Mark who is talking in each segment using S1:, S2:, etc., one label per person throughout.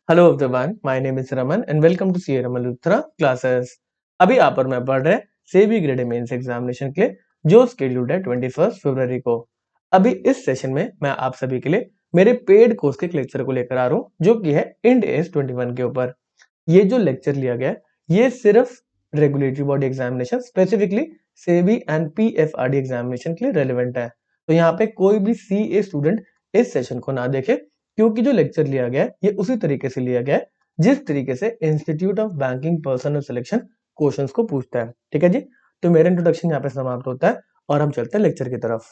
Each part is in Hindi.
S1: Hello everyone, my name is Raman and welcome to CA Raman Luthra classes. अभी यहाँ पर मैं पढ़ रहे सेबी ग्रेड मेंस एग्जामिनेशन के लिए जो शेड्यूल्ड है 21 फरवरी को। अभी इस सेशन में मैं आप सभी के लिए मेरे पेड कोर्स के लेक्चर को लेकर आ रहा हूँ जो कि है इंड एस 21 के ऊपर। ये जो लेक्चर लिया गया है ये सिर्फ regulatory body examination specifically SEBI and PFRD examination के लिए रेलिवेंट है। तो यहाँ पे कोई भी सीए स्टूडेंट इस सेशन को ना देखे क्योंकि जो लेक्चर लिया गया है ये उसी तरीके से लिया गया है जिस तरीके से institute of banking personal selection questions को पूछता है। ठीक है जी, तो मेरा इंट्रोडक्शन यहाँ पे समाप्त होता है और हम चलते हैं लेक्चर की तरफ।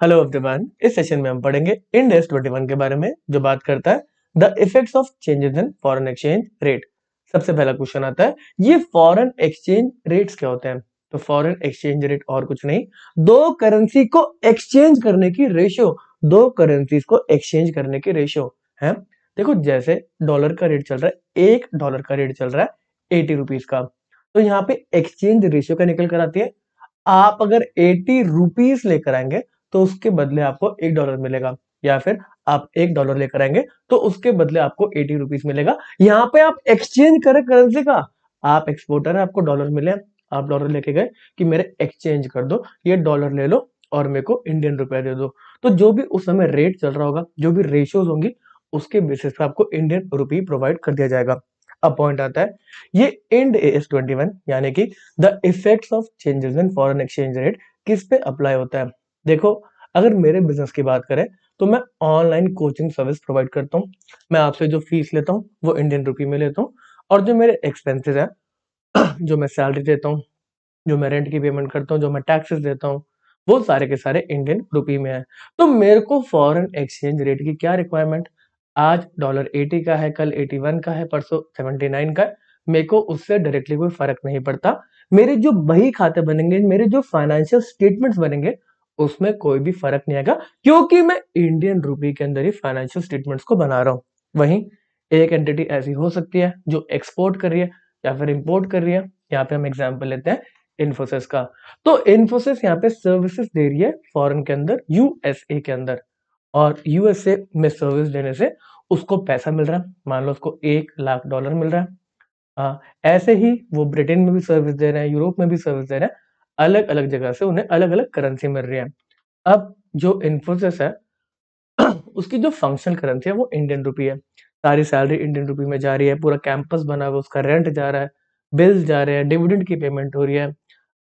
S1: हेलो एवरीवन, इस सेशन में हम पढ़ेंगे इंड एस 21 के बारे में जो बात करता है the effects of changes in foreign exchange rate. सबसे पहला क्वेश्चन आता है ये फॉरेन एक्सचेंज रेट्स क्या होते हैं। तो फॉरेन एक्सचेंज रेट और कुछ नहीं, दो करेंसी को एक्सचेंज करने की रेशियो, दो करेंसीज को एक्सचेंज करने की रेशियो है। देखो जैसे डॉलर का रेट चल रहा है, $1 का रेट चल रहा है 80 रुपीज का, तो यहाँ पे एक्सचेंज रेशियो का निकल कर आती है। आप अगर 80 रुपीज लेकर आएंगे तो उसके बदले आपको $1 मिलेगा, या फिर आप $1 लेकर आएंगे तो उसके बदले आपको 80 रुपीज मिलेगा। यहाँ पे आप एक्सचेंज करें करेंसी का, आप एक्सपोर्टर है, आपको डॉलर मिले, आप डॉलर लेके गए कि मेरे एक्सचेंज कर दो, ये डॉलर ले लो और मेरे को इंडियन रुपए दे दो। तो जो भी उस समय रेट चल रहा होगा, जो भी रेशियोज होंगी, उसके बेसिस पे आपको इंडियन रुपी प्रोवाइड कर दिया जाएगा। अब पॉइंट आता है ये इंड एस 21 यानी कि the effects of changes in foreign exchange rate किस पे अप्लाई होता है। देखो अगर मेरे बिजनेस की बात करें तो मैं ऑनलाइन कोचिंग सर्विस प्रोवाइड करता हूँ। मैं आपसे जो फीस लेता हूँ वो इंडियन रुपी में लेता हूँ, और जो मेरे एक्सपेंसेस है जो मैं सैलरी देता हूँ, जो मैं रेंट की पेमेंट करता हूँ, जो मैं टैक्सेस देता हूँ, वो सारे के सारे इंडियन रुपी में है। तो मेरे को फॉरेन एक्सचेंज रेट की क्या रिक्वायरमेंट, आज डॉलर 80 का है, कल 81 का है, परसों 79 का है, मेरे को उससे डायरेक्टली कोई फर्क नहीं पड़ता। मेरे जो बही खाते बनेंगे, मेरे जो फाइनेंशियल स्टेटमेंट्स बनेंगे, उसमें कोई भी फर्क नहीं आएगा क्योंकि मैं इंडियन रुपी के अंदर ही फाइनेंशियल स्टेटमेंट्स को बना रहा हूँ। वहीं एक एंटिटी ऐसी हो सकती है जो एक्सपोर्ट कर रही है या फिर इंपोर्ट कर रही है। यहाँ पे हम एग्जाम्पल लेते हैं इन्फोसिस का। तो इन्फोसिस यहाँ पे सर्विसेज दे रही है फॉरेन के अंदर, यूएसए के अंदर, और यूएसए में सर्विस देने से उसको पैसा मिल रहा है, मान लो उसको $1 लाख मिल रहा है। ऐसे ही वो ब्रिटेन में भी सर्विस दे रहे हैं, यूरोप में भी सर्विस दे रहे हैं, अलग अलग जगह से उन्हें अलग अलग करेंसी मिल रही है। अब जो इन्फोसिस है उसकी जो फंक्शनल करेंसी है वो इंडियन रुपी है, सारी सैलरी इंडियन रुपी में जा रही है, पूरा कैंपस बना हुआ, उसका रेंट जा रहा है, बिल्स जा रहे हैं, डिविडेंड की पेमेंट हो रही है,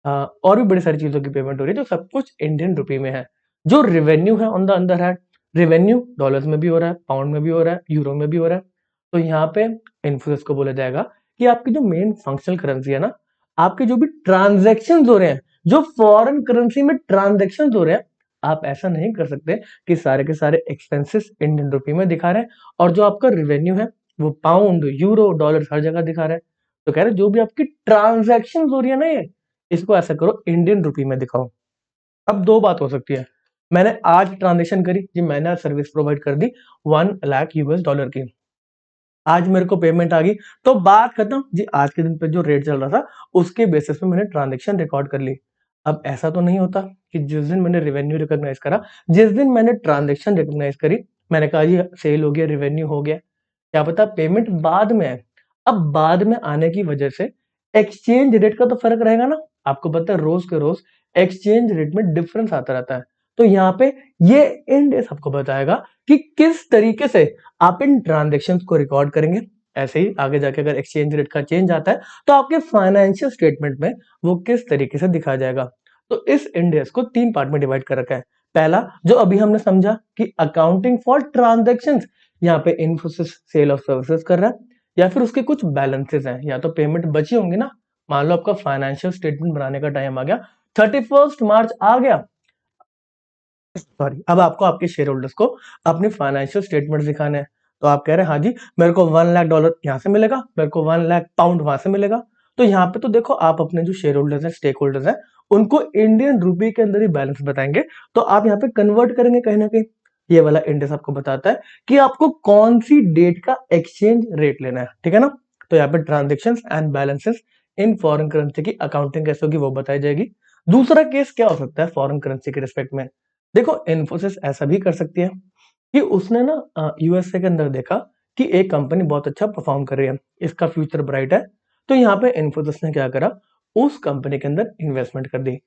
S1: और भी बड़ी सारी चीजों की पेमेंट हो रही है, तो सब कुछ इंडियन रुपी में है। जो रेवेन्यू है ऑन द अंदर है, रेवेन्यू डॉलर्स में भी हो रहा है, पाउंड में भी हो रहा है, यूरो में भी हो रहा है। तो यहाँ पे इन्फ्लुएंस को बोला जाएगा कि आपकी जो मेन फंक्शनल करेंसी है ना, आपके जो भी ट्रांजेक्शन हो रहे हैं, जो फॉरेन करेंसी में ट्रांजेक्शन हो रहे हैं, आप ऐसा नहीं कर सकते कि सारे के सारे एक्सपेंसेस इंडियन रुपी में दिखा रहे हैं और जो आपका रेवेन्यू है वो पाउंड, यूरो, डॉलर हर जगह दिखा रहा है। तो कह रहे जो भी आपकी ट्रांजेक्शन हो रही है ना, ये इसको ऐसा करो इंडियन रुपी में दिखाओ। अब दो बात हो सकती है, मैंने आज ट्रांजेक्शन करी जी, मैंने आज सर्विस प्रोवाइड कर दी $1 लाख की, आज मेरे को पेमेंट आ गई, तो बात खत्म जी, आज के दिन पे जो रेट चल रहा था उसके बेसिस पे मैंने ट्रांजेक्शन रिकॉर्ड कर ली। अब ऐसा तो नहीं होता कि जिस दिन मैंने रेवेन्यू रिकॉग्नाइज करा, जिस दिन मैंने ट्रांजेक्शन रिकॉग्नाइज करी, मैंने कहा जी सेल हो गया, रेवेन्यू हो गया, क्या पता पेमेंट बाद में है। अब बाद में आने की वजह से एक्सचेंज रेट का तो फर्क रहेगा ना, आपको पता है रोज के रोज एक्सचेंज रेट में डिफरेंस आता रहता है। तो यहाँ पे ये इंडेक्स आपको बताएगा कि किस तरीके से आप इन ट्रांजेक्शन को रिकॉर्ड करेंगे। ऐसे ही आगे जाके अगर एक्सचेंज रेट का चेंज आता है तो आपके फाइनेंशियल स्टेटमेंट में वो किस तरीके से दिखाया जाएगा। तो इस इंडेक्स को तीन पार्ट में डिवाइड कर रखा है। पहला जो अभी हमने समझा कि अकाउंटिंग फॉर ट्रांजेक्शन, यहाँ पे इन्फोसिस सेल ऑफ सर्विसेज कर रहा है, या फिर उसके कुछ बैलेंसेस हैं, या तो पेमेंट बची होंगी ना, मान लो आपका फाइनेंशियल स्टेटमेंट बनाने का टाइम आ गया, 31 मार्च आ गया, सॉरी, अब आपको आपके शेयर होल्डर्स को अपने फाइनेंशियल स्टेटमेंट दिखाने हैं। तो आप कह रहे हैं हाँ जी मेरे को $1 लाख यहाँ से मिलेगा, मेरे को $1 लाख वहां से मिलेगा। तो यहाँ पे तो देखो आप अपने जो शेयर होल्डर्स हैं, स्टेक होल्डर्स हैं, उनको इंडियन रुपी के अंदर ही बैलेंस बताएंगे। तो आप यहाँ पे कन्वर्ट करेंगे कहीं ना कहीं। ये वाला इंडेक्स आपको बताता है कि आपको कौन सी डेट का एक्सचेंज रेट लेना है, ठीक है ना। तो यहाँ पे transaction and balances in foreign currency की अकाउंटिंग कैसे होगी वो बताई जाएगी। दूसरा केस क्या हो सकता है फॉरेन करेंसी के रिस्पेक्ट में, देखो इन्फोसिस ऐसा भी कर सकती है कि उसने ना यूएसए के अंदर देखा कि एक कंपनी बहुत अच्छा परफॉर्म कर रही है, इसका फ्यूचर ब्राइट है। तो यहाँ पे इन्फोसिस ने क्या करा, उस कंपनी के अंदर इन्वेस्टमेंट कर दी।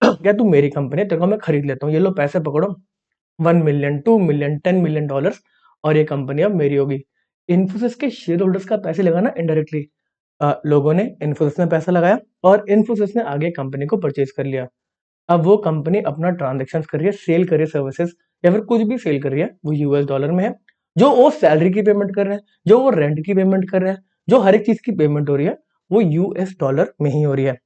S1: क्या तू मेरी कंपनी है, तेरे को मैं खरीद लेता हूँ, ये लो पैसे पकड़ो, 1 मिलियन, 2 मिलियन, 10 मिलियन डॉलर्स, और ये कंपनी अब मेरी होगी। इन्फोसिस के शेयर होल्डर्स का पैसे लगाना इनडायरेक्टली, लोगों ने इन्फोसिस में पैसा लगाया और इन्फोसिस ने आगे कंपनी को परचेज कर लिया। अब वो कंपनी अपना ट्रांजेक्शन कर रही है, सेल कर रही है सर्विसेज या फिर कुछ भी सेल कर रही है, वो यूएस डॉलर में है। जो वो सैलरी की पेमेंट कर रहे हैं, जो वो रेंट की पेमेंट कर रहे हैं, जो हर एक चीज की पेमेंट हो रही है, वो यूएस डॉलर में ही हो रही है।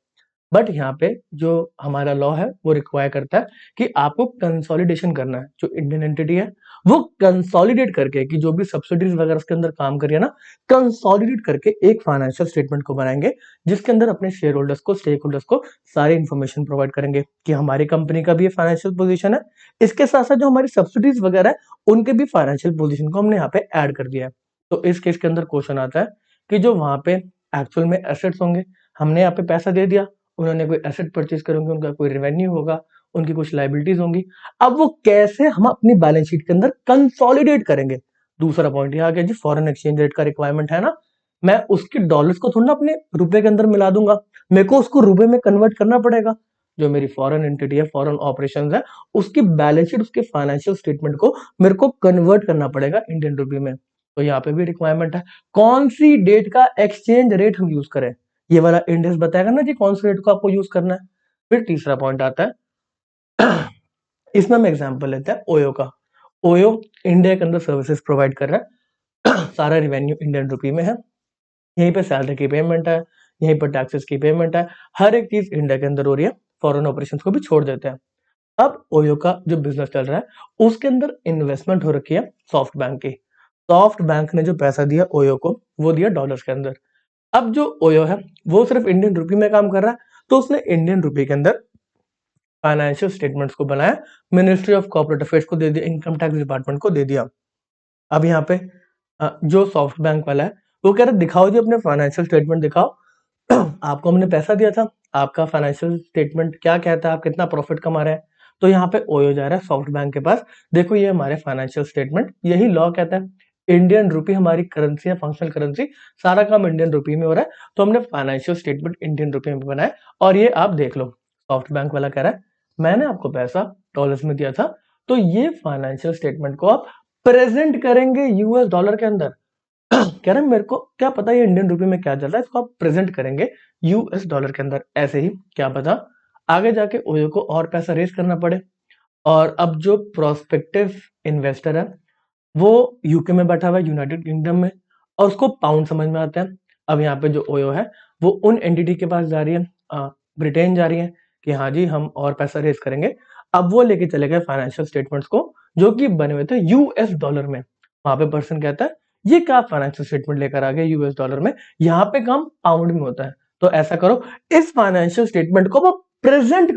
S1: बट यहाँ पे जो हमारा लॉ है वो रिक्वायर करता है कि आपको कंसोलिडेशन करना है। जो इंडियन एंटिटी है वो कंसोलिडेट करके, कि जो भी सब्सिडीज वगैरह उसके अंदर काम कर रही है ना, कंसोलिडेट करके एक फाइनेंशियल स्टेटमेंट को बनाएंगे, जिसके अंदर अपने शेयर होल्डर्स को, स्टेक होल्डर्स को सारी इन्फॉर्मेशन प्रोवाइड करेंगे कि हमारी कंपनी का भी ये फाइनेंशियल पोजीशन है। इसके साथ साथ जो हमारी सब्सिडीज वगैरह है उनके भी फाइनेंशियल पोजीशन को हमने यहाँ पे ऐड कर दिया है। तो इस केस के अंदर क्वेश्चन आता है कि जो वहां पे एक्चुअल में एसेट्स होंगे, हमने यहाँ पे पैसा दे दिया, उन्होंने कोई एसेट परचेज करेंगे, उनका कोई रेवेन्यू होगा, उनकी कुछ लाइबिलिटीज होंगी। अब वो कैसे हम अपनी बैलेंस शीट के अंदर कंसोलिडेट करेंगे। दूसरा पॉइंट ये आ गया जी, फॉरेन एक्सचेंज रेट का रिक्वायरमेंट है ना, मैं उसके डॉलर्स को थोड़ा ना अपने रुपए के अंदर मिला दूंगा, मेरे को उसको रुपए में कन्वर्ट करना पड़ेगा। जो मेरी फॉरेन एंटिटी है, फॉरेन ऑपरेशंस है, उसकी बैलेंस शीट, उसके फाइनेंशियल स्टेटमेंट को मेरे को कन्वर्ट करना पड़ेगा इंडियन रुपये में। तो यहाँ पे भी रिक्वायरमेंट है, कौन सी डेट का एक्सचेंज रेट हम यूज करें, ये वाला इंडेक्स बताएगा ना जी कौन से रेट को आपको यूज करना है। फिर तीसरा पॉइंट आता है इसमें हम एग्जांपल लेते हैं ओयो का। ओयो इंडिया के अंदर सर्विसेज प्रोवाइड कर रहा है सारा रिवेन्यू इंडियन रुपी में है, यहीं पे सैलरी की पेमेंट है, यहीं पर टैक्सेस की पेमेंट है, हर एक चीज इंडिया के अंदर हो रही है, फॉरेन ऑपरेशंस को भी छोड़ देते हैं। अब ओयो का जो बिजनेस चल रहा है उसके अंदर इन्वेस्टमेंट हो रखी है सॉफ्ट बैंक की। सॉफ्ट बैंक ने जो पैसा दिया ओयो को, वो दिया डॉलर्स के अंदर। अब जो ओयो है वो सिर्फ इंडियन रुपी में काम कर रहा है, तो उसने इंडियन रुपी के अंदर फाइनेंशियल स्टेटमेंट्स को बनाया, मिनिस्ट्री ऑफ कॉर्पोरेट अफेयर्स को दे दिया, इनकम टैक्स डिपार्टमेंट को दे दिया। अब यहाँ पे जो सॉफ्ट बैंक वाला है वो कह रहा है दिखाओ जी अपने फाइनेंशियल स्टेटमेंट दिखाओ आपको हमने पैसा दिया था, आपका फाइनेंशियल स्टेटमेंट क्या कहता है, आप कितना प्रॉफिट कमा रहे हैं। तो यहाँ पे ओयो जा रहा है सॉफ्ट बैंक के पास, देखो ये हमारे फाइनेंशियल स्टेटमेंट, यही लॉ कहता है इंडियन रुपी हमारी करेंसी है, फंक्शनल करेंसी, सारा काम इंडियन रुपी में हो रहा है, तो हमने फाइनेंशियल स्टेटमेंट इंडियन रुपी में बनाया और ये आप देख लो। सॉफ्ट बैंक वाला कह रहा है मैंने आपको पैसा डॉलर्स में दिया था, तो ये फाइनेंशियल स्टेटमेंट को आप प्रेजेंट करेंगे यूएस डॉलर के अंदर। कह रहे हैं मेरे को क्या पता ये इंडियन रुपी में क्या चल रहा है, इसको आप प्रेजेंट करेंगे यूएस डॉलर के अंदर। ऐसे ही क्या पता आगे जाके ओयो को और पैसा रेज करना पड़े, और अब जो प्रोस्पेक्टिव इन्वेस्टर है वो यूके में बैठा हुआ है, यूनाइटेड किंगडम में, और उसको पाउंड समझ में आता है। अब यहाँ पे जो ओयो है वो उन एंटिटी के पास जा रही है, ब्रिटेन जा रही है, कि हाँ जी हम और पैसा रेज करेंगे। अब वो लेके चले गए फाइनेंशियल स्टेटमेंट्स को जो कि बने हुए थे यूएस डॉलर में। वहां पे पर्सन कहता है ये क्या फाइनेंशियल स्टेटमेंट लेकर आ गए यूएस डॉलर में, यहाँ पे काम पाउंड में होता है। तो ऐसा करो, इस फाइनेंशियल स्टेटमेंट को वो प्रेजेंट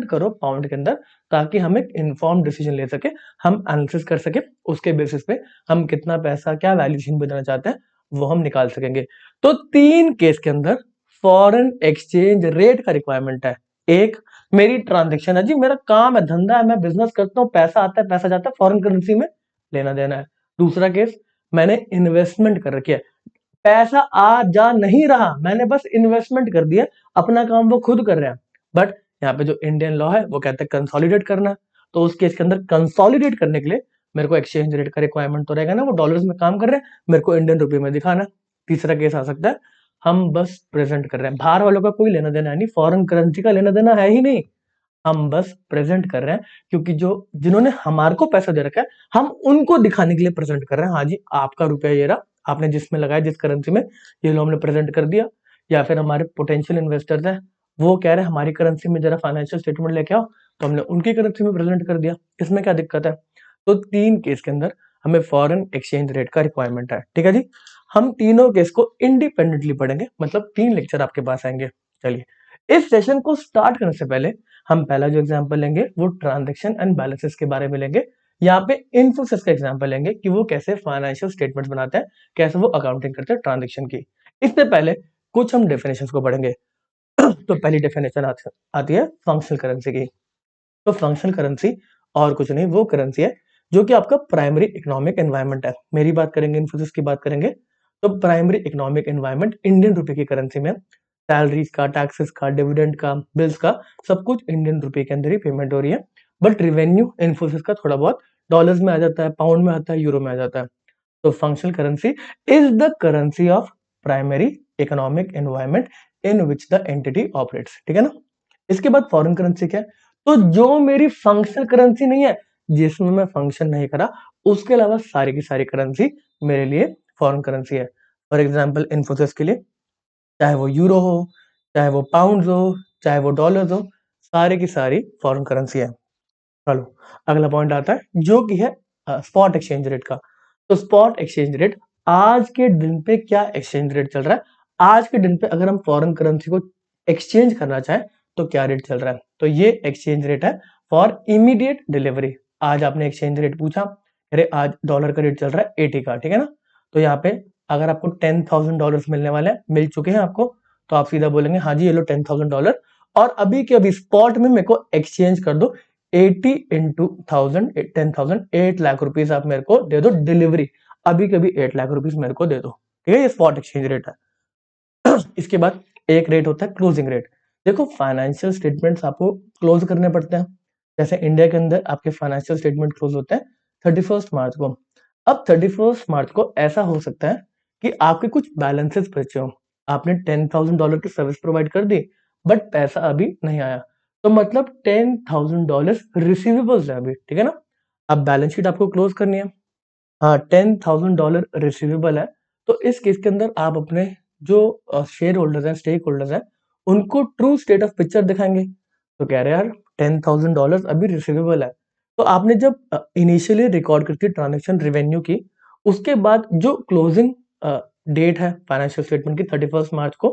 S1: करो पाउंड के अंदर, ताकि हम एक इन्फॉर्म डिसीजन ले सके, हम एनालिसिस कर सके, उसके बेसिस पे हम कितना पैसा, क्या वैल्यूएशन देना चाहते हैं वो हम निकाल सकेंगे। तो तीन केस के अंदर फॉरेन एक्सचेंज रेट का रिक्वायरमेंट है। एक, मेरी ट्रांजेक्शन है जी, मेरा काम है, धंधा है, मैं बिजनेस करता हूँ, पैसा आता है, पैसा जाता है, फॉरेन करेंसी में लेना देना है। दूसरा केस, मैंने इन्वेस्टमेंट कर रखी है, पैसा आ जा नहीं रहा, मैंने बस इन्वेस्टमेंट कर दिया, अपना काम वो खुद कर रहे हैं। बट यहाँ पे जो इंडियन लॉ है वो कहता है कंसोलिडेट करना, तो उस केस के अंदर कंसोलिडेट करने के लिए मेरे को एक्सचेंज रेट का रिक्वायरमेंट तो रहेगा ना, वो डॉलर्स में काम कर रहे हैं, मेरे को इंडियन रुपये में दिखाना। तीसरा केस आ सकता है हम बस प्रेजेंट कर रहे हैं, बाहर वालों का कोई लेना देना है नहीं, फॉरेन करेंसी का लेना देना है ही नहीं, हम बस प्रेजेंट कर रहे हैं, क्योंकि जो जिन्होंने हमारे को पैसा दे रखा है हम उनको दिखाने के लिए प्रेजेंट कर रहे हैं, हाँ जी आपका रुपया ये रहा, आपने जिसमें लगाया जिस करेंसी में, ये लो हमने प्रेजेंट कर दिया। या फिर हमारे पोटेंशियल इन्वेस्टर्स हैं, वो कह रहे हैं हमारी करेंसी में जरा फाइनेंशियल स्टेटमेंट लेके आओ, तो हमने उनकी करेंसी में प्रेजेंट कर दिया, इसमें क्या दिक्कत है। तो तीन केस के अंदर हमें फॉरेन एक्सचेंज रेट का रिक्वायरमेंट है, ठीक है जी। हम तीनों केस को इंडिपेंडेंटली पढ़ेंगे, मतलब 3 लेक्चर आपके पास आएंगे। चलिए इस सेशन को स्टार्ट करने से पहले हम पहला जो एग्जांपल लेंगे वो ट्रांजैक्शन एंड बैलेंसेस के बारे में लेंगे। यहाँ पे इन्फोसिस का एग्जांपल लेंगे कि वो कैसे फाइनेंशियल स्टेटमेंट्स बनाते हैं, कैसे वो अकाउंटिंग करते हैं ट्रांजैक्शन की। इससे पहले कुछ हम डेफिनेशंस को पढ़ेंगे। तो पहली डेफिनेशन आती है फंक्शनल करेंसी की। तो फंक्शनल करेंसी और कुछ नहीं, वो करेंसी है जो कि आपका प्राइमरी इकोनॉमिक एनवायरनमेंट है। मेरी बात करेंगे, इन्फोसिस की बात करेंगे, तो प्राइमरी इकोनॉमिक एनवायरनमेंट इंडियन रुपए की करेंसी में, सैलरीज का, टैक्सेस का, डिविडेंड का, बिल्स का, सब कुछ इंडियन रुपए के अंदर ही पेमेंट हो रही है। बट रिवेन्यू इन्फोसिस का थोड़ा बहुत डॉलर्स में आ जाता है, पाउंड में आता है, यूरो में आ जाता है। तो functional currency is the currency of primary economic environment in which the entity operates, ठीक है ना। इसके बाद फॉरेन करेंसी क्या है, तो जो मेरी फंक्शनल करेंसी नहीं है, जिसमें मैं फंक्शन नहीं करा, उसके अलावा सारी की सारी करेंसी मेरे लिए फॉरेन करेंसी है। फॉर एग्जाम्पल इन्फोसिस के लिए चाहे वो यूरो हो, चाहे वो पाउंड हो, चाहे वो डॉलर्स हो, सारी की सारी फॉरेन करेंसी है। चलो अगला पॉइंट आता है जो कि है स्पॉट एक्सचेंज रेट का। तो स्पॉट एक्सचेंज रेट, आज के दिन पे क्या एक्सचेंज रेट चल रहा है, आज के दिन पे अगर हम फॉरेन करेंसी को एक्सचेंज करना चाहें तो क्या रेट चल रहा है। तो ये एक्सचेंज रेट है फॉर इमीडिएट डिलीवरी। आज आपने एक्सचेंज रेट पूछा, अरे आज डॉलर का रेट चल रहा है 80 का, ठीक है ना। तो यहाँ पे अगर आपको $10,000 मिलने वाले हैं, मिल चुके हैं आपको, तो आप सीधा बोलेंगे हाँ जी ये लो $10,000, और अभी के अभी स्पॉट में मेरे को एक्सचेंज कर दो 80 इंटू 1000 8 लाख रुपीज आप मेरे को दे दो डिलीवरी, अभी के अभी 8 लाख रुपीज मेरे को दे दो, ठीक है। ये स्पॉट एक्सचेंज रेट है। इसके बाद एक रेट होता है क्लोजिंग रेट। देखो फाइनेंशियल स्टेटमेंट्स आपको क्लोज करने पड़ते हैं। जैसे इंडिया के अंदर आपके फाइनेंशियल स्टेटमेंट क्लोज होते हैं 31 मार्च को। अब 31 मार्च को ऐसा हो सकता है कि आपके कुछ बैलेंसेस बचे हो, आपने $10,000 की सर्विस प्रोवाइड कर दी, बट पैसा अभी नहीं आया, तो मतलब $10,000 रिसीवेबल्स है अभी, ठीक है ना। अब बैलेंस शीट आपको क्लोज करनी है, हाँ $10,000 रिसीवेबल है, तो इस केस के अंदर आप अपने जो शेयर होल्डर्स हैं, स्टेक होल्डर्स हैं, उनको ट्रू स्टेट ऑफ पिक्चर दिखाएंगे। तो कह रहे हैं यार $10,000 अभी रिसीवेबल है। तो आपने जब इनिशियली रिकॉर्ड करती ट्रांजेक्शन रेवेन्यू की, उसके बाद जो क्लोजिंग डेट है फाइनेंशियल स्टेटमेंट की 31 मार्च को,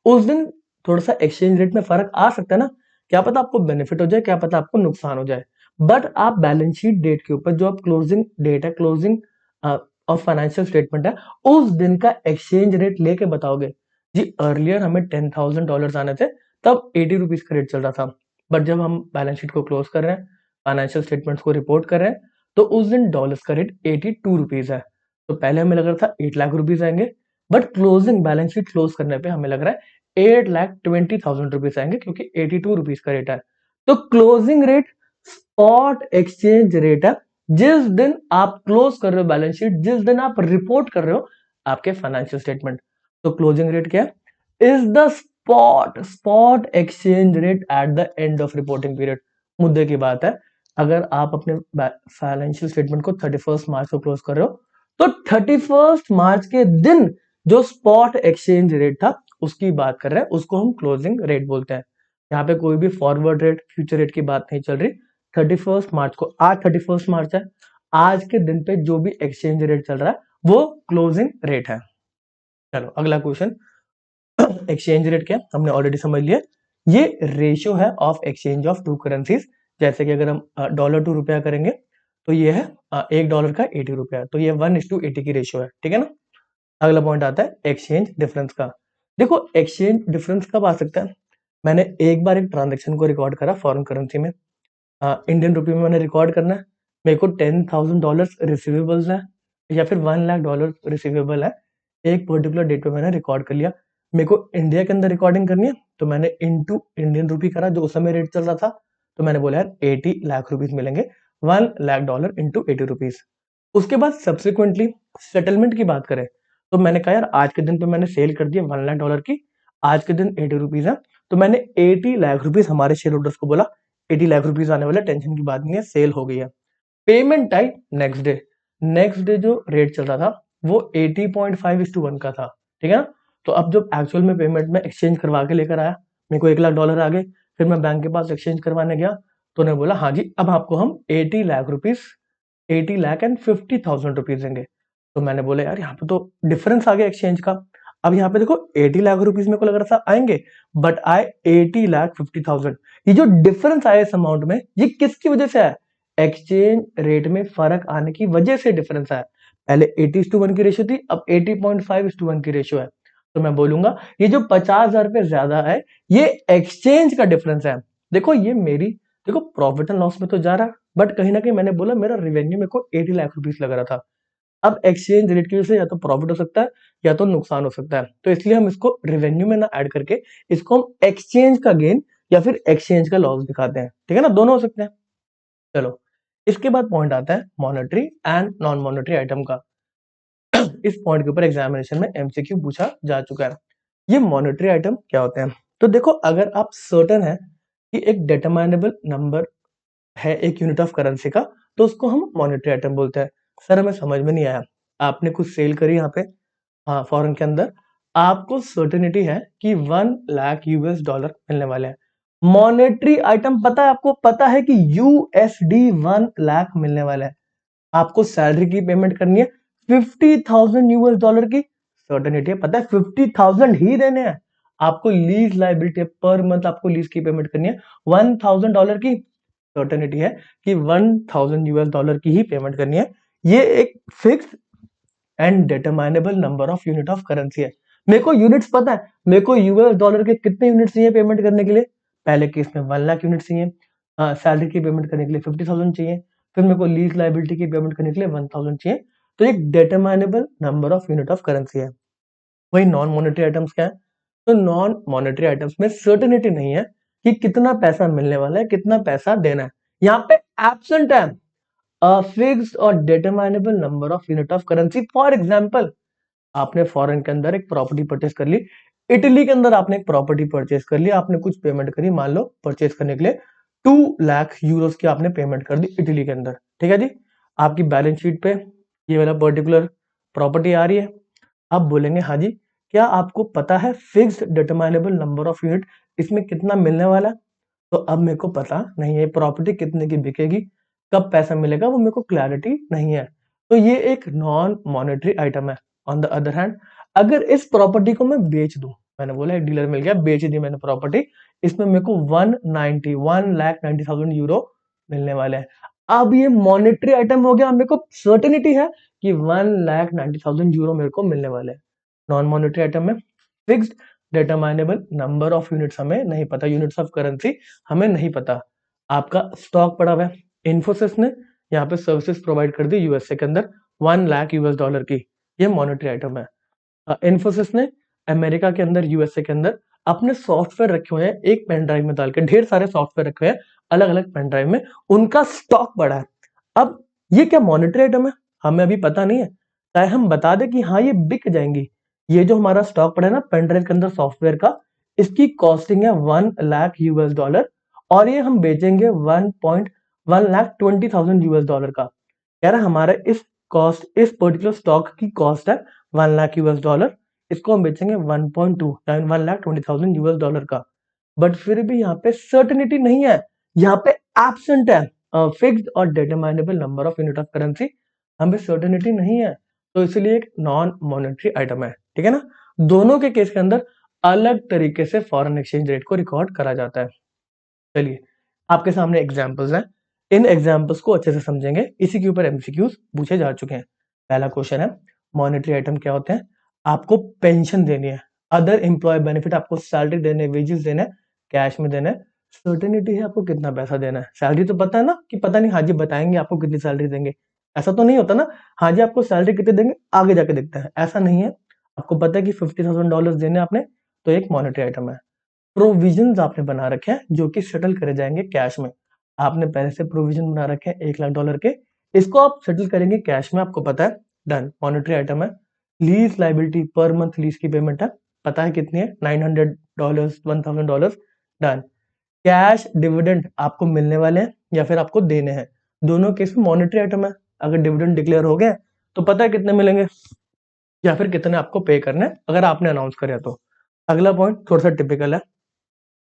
S1: उस दिन थोड़ा सा एक्सचेंज रेट में फर्क आ सकता है ना, क्या पता आपको बेनिफिट हो जाए, क्या पता आपको नुकसान हो जाए। बट आप बैलेंस शीट डेट के ऊपर जो आप क्लोजिंग डेट है, क्लोजिंग और फाइनेंशियल स्टेटमेंट है, उस दिन का एक्सचेंज रेट लेके बताओगे जी अर्लियर हमें $10,000 आने थे, तब 80 रुपीज का रेट चल रहा था, बट जब हम बैलेंस शीट को क्लोज कर रहे हैं, फाइनेंशियल स्टेटमेंट्स को रिपोर्ट कर रहे हैं, तो उस दिन डॉलर्स का रेट 82 रुपीज है। तो पहले हमें लग रहा था 8 लाख रुपीज आएंगे, but closing balance sheet close करने पे हमें लग रहा है 8,20,000 आएंगे, क्योंकि 82 रुपीज का रेट है। तो closing rate spot exchange rate है जिस दिन आप क्लोज कर रहे हो बैलेंस शीट, जिस दिन आप रिपोर्ट कर रहे हो आपके फाइनेंशियल स्टेटमेंट। तो क्लोजिंग रेट क्या है, is the spot exchange rate at the end of reporting period. मुद्दे की बात है, अगर आप अपने फाइनेंशियल स्टेटमेंट को 31 मार्च को क्लोज कर रहे हो, तो 31 मार्च के दिन जो स्पॉट एक्सचेंज रेट था उसकी बात कर रहे हैं, उसको हम क्लोजिंग रेट बोलते हैं। यहाँ पे कोई भी फॉरवर्ड रेट, फ्यूचर रेट की बात नहीं चल रही। 31 मार्च को, आज 31 मार्च है, आज के दिन पे जो भी एक्सचेंज रेट चल रहा है वो क्लोजिंग रेट है। चलो अगला क्वेश्चन, एक्सचेंज रेट क्या हमने ऑलरेडी समझ लिया, ये रेशियो है of exchange of two currencies. जैसे कि अगर हम डॉलर टू रुपया करेंगे तो ये है $1 का 80 रुपया, तो ये 1:80 की रेशियो है, ठीक है ना। अगला पॉइंट आता है एक्सचेंज डिफरेंस का। देखो एक्सचेंज डिफरेंस कब आ सकता है, मैंने एक बार एक ट्रांजेक्शन को रिकॉर्ड करा फॉरेन करेंसी में, इंडियन रुपये में मैंने रिकॉर्ड करना है, मेरे को $10,000 रिसीवेबल्स है, या फिर $1 लाख रिसीवेबल है, एक पर्टिकुलर डेट पे मैंने रिकॉर्ड कर लिया। मेरे को इंडिया के अंदर रिकॉर्डिंग करनी है, तो मैंने इनटू इंडियन रुपी करा जो उस समय रेट चल रहा था, तो मैंने बोला यार 80 लाख रुपीज मिलेंगे, $1 लाख इंटू 80 रुपीज। उसके बाद सब्सिक्वेंटली सेटलमेंट की बात करें, तो मैंने कहा यार आज के दिन पे मैंने सेल कर दिया $1 लाख की, आज के दिन 80 रुपीज है, तो मैंने 80 लाख रुपीज हमारे शेयर होल्डर्स को बोला 80 लाख रुपीज आने वाला, टेंशन की बात नहीं है, सेल हो गई है। पेमेंट टाइम नेक्स्ट डे जो रेट चल रहा था वो 80.5:1 का था, ठीक है ना। तो अब जब एक्चुअल में पेमेंट में एक्सचेंज करवा के लेकर आया, मेरे को $1 लाख आ गए, फिर मैं बैंक के पास एक्सचेंज करवाने गया, तो उन्होंने बोला हाँ जी अब आपको हम 80 लाख रुपीज, 80,50,000 रुपीज देंगे। तो मैंने बोला यार यहाँ पे तो डिफरेंस आ गया एक्सचेंज का। अब यहाँ पे देखो 80 लाख रुपीज मेरे को लग रहा था आएंगे, बट आए 80,50,000। ये जो डिफरेंस आया इस अमाउंट में, ये किसकी वजह से आया, एक्सचेंज रेट में फर्क आने की वजह से डिफरेंस आया। पहले 80:1 की रेशियो थी, अब 80.5:1 की रेशियो है। तो मैं बोलूंगा ये जो 50,000 रुपए ज्यादा है, ये एक्सचेंज का डिफरेंस है। देखो ये मेरी, देखो प्रॉफिट एंड लॉस में तो जा रहा है, बट कहीं ना कहीं मैंने बोला मेरा रेवेन्यू मेरे को 80 लाख रुपीस लग रहा था। अब एक्सचेंज रेट की वजह से या तो प्रॉफिट हो सकता है या तो नुकसान हो सकता है, तो इसलिए हम इसको रेवेन्यू में ना ऐड करके इसको हम एक्सचेंज का गेन या फिर एक्सचेंज का लॉस दिखाते हैं, ठीक है ना, दोनों हो सकते हैं। चलो, इसके बाद पॉइंट आता है monetary and non monetary item का। इस पॉइंट के ऊपर एग्जामिनेशन में एमसीक्यू पूछा जा चुका है। ये मॉनेटरी आइटम क्या होते हैं? तो देखो, अगर आप सर्टेन है कि एक डिटरमाइनेबल नंबर है एक यूनिट ऑफ करेंसी का, तो उसको हम मॉनेटरी आइटम बोलते हैं। सर हमें समझ में नहीं आया, आपने कुछ सेल करी यहाँ पे, हाँ फॉरेन के अंदर, आपको सर्टेनिटी है कि 1 लाख यूएस डॉलर मिलने वाले हैं। मॉनेटरी आइटम पता है आपको, पता है कि यूएसडी 1 लाख मिलने वाला है। आपको सैलरी की पेमेंट करनी है 50,000 यूएस डॉलर की, सर्टेनिटी है, पता है 50,000 ही देने हैं। आपको लीज लाइबिलिटी पर मंथ आपको लीज की पेमेंट करनी है $1,000 की, सर्टेनिटी है कि 1,000 यूएस डॉलर की ही पेमेंट करनी है। ये एक fix and determinable number of unit of currency है। मेरे को यूनिट्स पता है, मेरे को यूएस डॉलर के कितने यूनिट चाहिए पेमेंट करने के लिए। पहले केस में 1 लाख यूनिट चाहिए, सैलरी की पेमेंट करने के लिए 50,000 चाहिए, फिर मेरे को लीज लाइबिलिटी की पेमेंट करने के लिए 1,000 चाहिए। तो एक determinable number of unit of currency है। वही नॉन मॉनेटरी आइटम्स क्या है? तो नॉन मॉनेटरी आइटम्स में सर्टेनिटी नहीं है कि कितना पैसा मिलने वाला है, कितना पैसा देना है। यहाँ पे एब्सेंट है फिक्स्ड और determinable number of unit of currency. For example, foreign फॉरेन के अंदर एक प्रॉपर्टी परचेस कर ली, इटली के अंदर आपने एक प्रॉपर्टी परचेस कर ली, आपने कुछ पेमेंट करी, मान लो परचेस करने के लिए 2 लाख यूरोस की आपने पेमेंट कर दी इटली के अंदर, ठीक है जी। आपकी बैलेंस शीट पे ये वाला पर्टिकुलर प्रॉपर्टी आ रही है। आप बोलेंगे हाँ जी, क्या आपको पता है फिक्स्ड डिटरमाइनेबल नंबर ऑफ यूनिट इसमें कितना मिलने वाला है? तो अब मेरे को पता नहीं है प्रॉपर्टी कितने की बिकेगी, कब पैसा मिलेगा, वो मेरे को क्लैरिटी नहीं है। तो ये एक नॉन मॉनेटरी आइटम है। ऑन द अदर हैंड, अगर इस प्रॉपर्टी को मैं बेच दूं, मैंने बोला एक डीलर मिल गया, बेच दी मैंने प्रॉपर्टी, इसमें मेरे को 1,90,000 यूरो मिलने वाले हैं। अब ये मॉनेटरी आइटम हो गया, मेरे को सर्टेनिटी है कि 1,90,000 यूरो मेरे को मिलने वाले हैं। नॉन मॉनेटरी आइटम में फिक्स्ड डिटरमाइनेबल नंबर ऑफ यूनिट्स हमें नहीं पता, यूनिट्स ऑफ करेंसी हमें नहीं पता। आपका स्टॉक पड़ा हुआ है, इन्फोसिस ने यहाँ पे सर्विसेज प्रोवाइड कर दी यूएसए के अंदर 1 लाख यूएस डॉलर की, ये मॉनेटरी आइटम है। इन्फोसिस ने अमेरिका के अंदर, यूएसए के अंदर अपने सॉफ्टवेयर रखे हुए हैं, एक पेन ड्राइव में डाल के ढेर सारे सॉफ्टवेयर रखे हुए हैं अलग अलग पेन ड्राइव में, उनका स्टॉक पड़ा है। अब ये क्या मॉनेटरी आइटम है? हमें अभी पता नहीं है, चाहे हम बता दें कि हाँ ये बिक जाएंगी। ये जो हमारा स्टॉक पड़ा है ना पेन ड्राइव के अंदर सॉफ्टवेयर का, इसकी कॉस्टिंग है 1 लाख यूएस डॉलर, और ये हम बेचेंगे 1,1,20,000 यूएस डॉलर का। कह रहा है हमारा इस पर्टिकुलर स्टॉक की कॉस्ट है 1 लाख यूएस डॉलर, इसको हम बेचेंगे 1.2 यानी 1,20,000 यूएस डॉलर का। बट फिर भी यहाँ पे सर्टेनिटी नहीं है, यहाँ पे एब्सेंट है फिक्स्ड और determinable number of unit of currency, हमें सर्टेनिटी नहीं है, तो इसलिए एक नॉन मॉनेटरी आइटम है, ठीक है ना। दोनों के केस के अंदर अलग तरीके से फॉरेन एक्सचेंज रेट को रिकॉर्ड करा जाता है। चलिए, आपके सामने एग्जांपल्स हैं, इन एग्जांपल्स को अच्छे से समझेंगे, इसी के ऊपर एमसीक्यूज पूछे जा चुके हैं। पहला क्वेश्चन है, मॉनेटरी आइटम क्या होते हैं? आपको पेंशन देनी है, अदर एम्प्लॉय बेनिफिट, आपको सैलरी देने, वेजेस देने, कैश में देना है, सर्टेनिटी है आपको कितना पैसा देना है। सैलरी तो पता है ना कि पता नहीं, हाँ जी बताएंगे आपको कितनी सैलरी देंगे, ऐसा तो नहीं होता ना, हाँ जी आपको सैलरी कितनी देंगे आगे जाके देखते हैं, ऐसा नहीं है। आपको पता है कि $50,000 देने आपने, तो एक मॉनेटरी आइटम है। प्रोविजन आपने बना रखे हैं जो कि सेटल करे जाएंगे कैश में। आपने पहले से प्रोविजन बना रखे हैं $1 लाख के, इसको आप सेटल करेंगे कैश में, आपको पता है, डन, मॉनेटरी आइटम है। Lease liability per month lease की पेमेंट है, पता है कितनी है, $900, $1,000, डन। कैश डिविडेंड आपको मिलने वाले हैं या फिर आपको देने हैं, दोनों केस में मॉनेटरी आइटम है। अगर डिविडेंड डिक्लेयर हो गए तो पता है कितने मिलेंगे या फिर कितने आपको पे करने हैं अगर आपने अनाउंस करे तो। अगला पॉइंट थोड़ा सा टिपिकल है,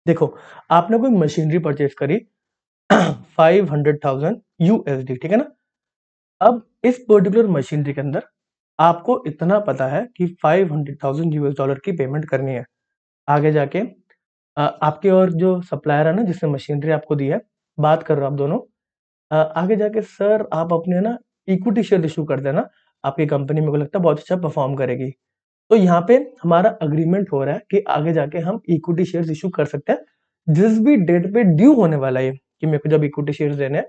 S1: देखो आपने कोई मशीनरी परचेज करी 500,000 यूएसडी, ठीक है ना। अब इस पर्टिकुलर मशीनरी के अंदर आपको इतना पता है कि 500,000 यूएस डॉलर की पेमेंट करनी है। आगे जाके आपके और जो सप्लायर है ना जिसने मशीनरी आपको दी है, बात कर रहे हो आप दोनों, आगे जाके सर आप अपने ना इक्विटी शेयर इशू कर देना, आपकी कंपनी मेरे को लगता है बहुत अच्छा परफॉर्म करेगी। तो यहाँ पे हमारा अग्रीमेंट हो रहा है कि आगे जाके हम इक्विटी शेयर्स इशू कर सकते हैं जिस भी डेट पे ड्यू होने वाला है कि मेरे को जब इक्विटी शेयर्स देने हैं